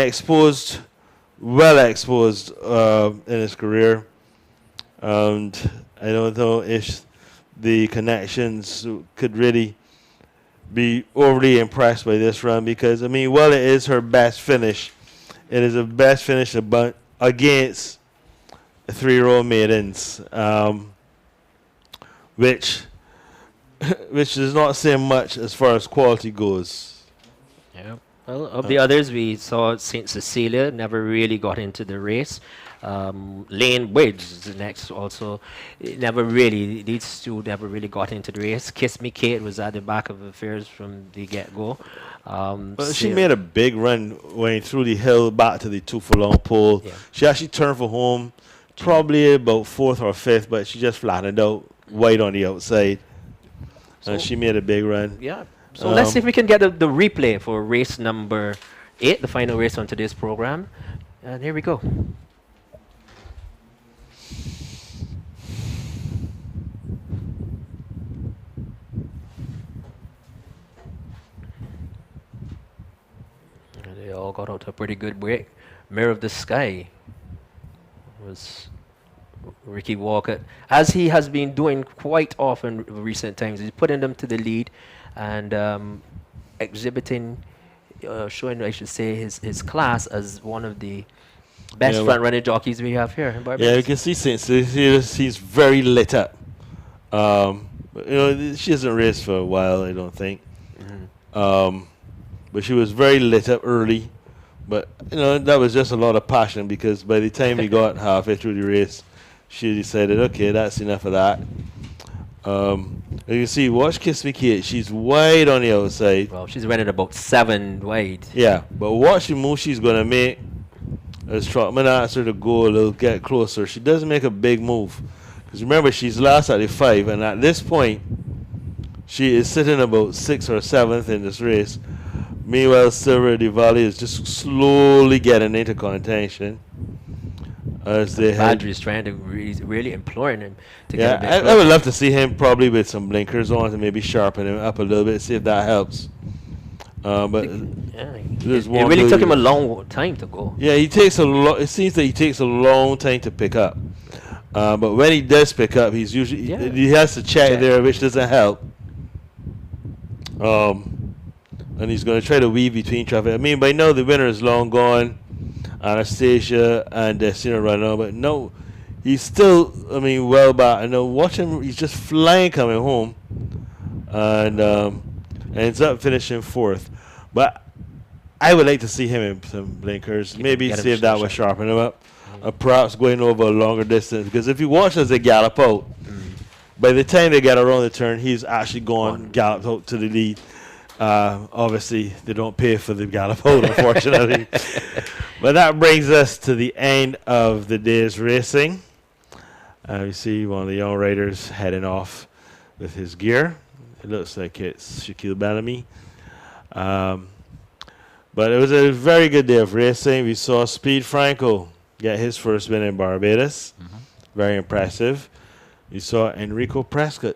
well exposed in his career. And I don't know if the connections could really be overly impressed by this run, because, while it is her best finish, it is a best finish against 3-year-old maidens, which is not saying much as far as quality goes. Yeah. Well, of the others, we saw St. Cecilia never really got into the race. Lane Bridge is the next also. These two never really got into the race. Kiss Me Kate was at the back of affairs from the get-go. She made a big run going through the hill back to the 2 furlong pole. Yeah. She actually turned for home, probably about 4th or 5th, but she just flattened out wide on the outside. And she made a big run. Yeah. So let's see if we can get the replay for race number 8, the final race on today's program. And here we go. And they all got out to a pretty good break. Mirror of the Sky was Ricky Walker, as he has been doing quite often in recent times. He's putting them to the lead and exhibiting, showing, I should say, his class as one of the best front-running jockeys we have here in Barbados. Yeah, you can see since he's very lit up. She hasn't raced for a while, I don't think. But she was very lit up early. But, that was just a lot of passion, because by the time we got halfway through the race, she decided, okay, that's enough of that. You can see, watch Kiss Me Kate. She's wide on the outside. Well, she's running about 7 wide. Yeah, but watch the move she's going to make as Trotman asks her to go a little, get closer. She doesn't make a big move. Because remember, she's last at the 5, and at this point, she is sitting about 6th or 7th in this race. Meanwhile, Silver Di Valle is just slowly getting into contention. As they Badger is trying to really imploring him to yeah, get a bit I would love to see him probably with some blinkers on to maybe sharpen him up a little bit, see if that helps. But it really took him a long time to go. Yeah, he takes a lot. It seems that he takes a long time to pick up. But when he does pick up, he's usually he has to check there, which doesn't help. And he's going to try to weave between traffic. I mean, by now the winner is long gone, Anastasia and Destino Rano, but no, he's still, well back. Watch him, he's just flying coming home, and ends up finishing 4th. But I would like to see him in some blinkers, maybe see if that would sharpen him up, perhaps going over a longer distance, because if you watch as they gallop out, by the time they get around the turn, he's actually galloped out to the lead. Obviously, they don't pay for the gallop out, unfortunately. But that brings us to the end of the day's racing. We see one of the young riders heading off with his gear. It looks like it's Shaquille Bellamy. But it was a very good day of racing. We saw Speed Franco get his first win in Barbados. Very impressive. We saw Enrico Prescott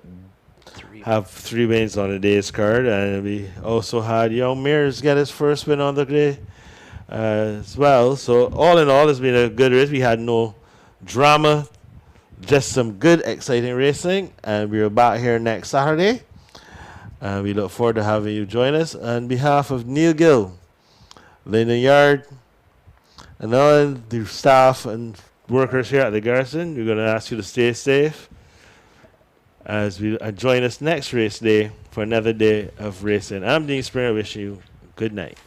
have 3 wins on the day's card, and we also had Young Mears get his first win on the day as well. So all in all, it's been a good race. We had no drama, just some good, exciting racing, and we're back here next Saturday. We look forward to having you join us. On behalf of Neil Gill, Lyndon Yard, and all the staff and workers here at the Garrison, we're going to ask you to stay safe as we join us next race day for another day of racing. I'm Dean Springer. Wish you good night.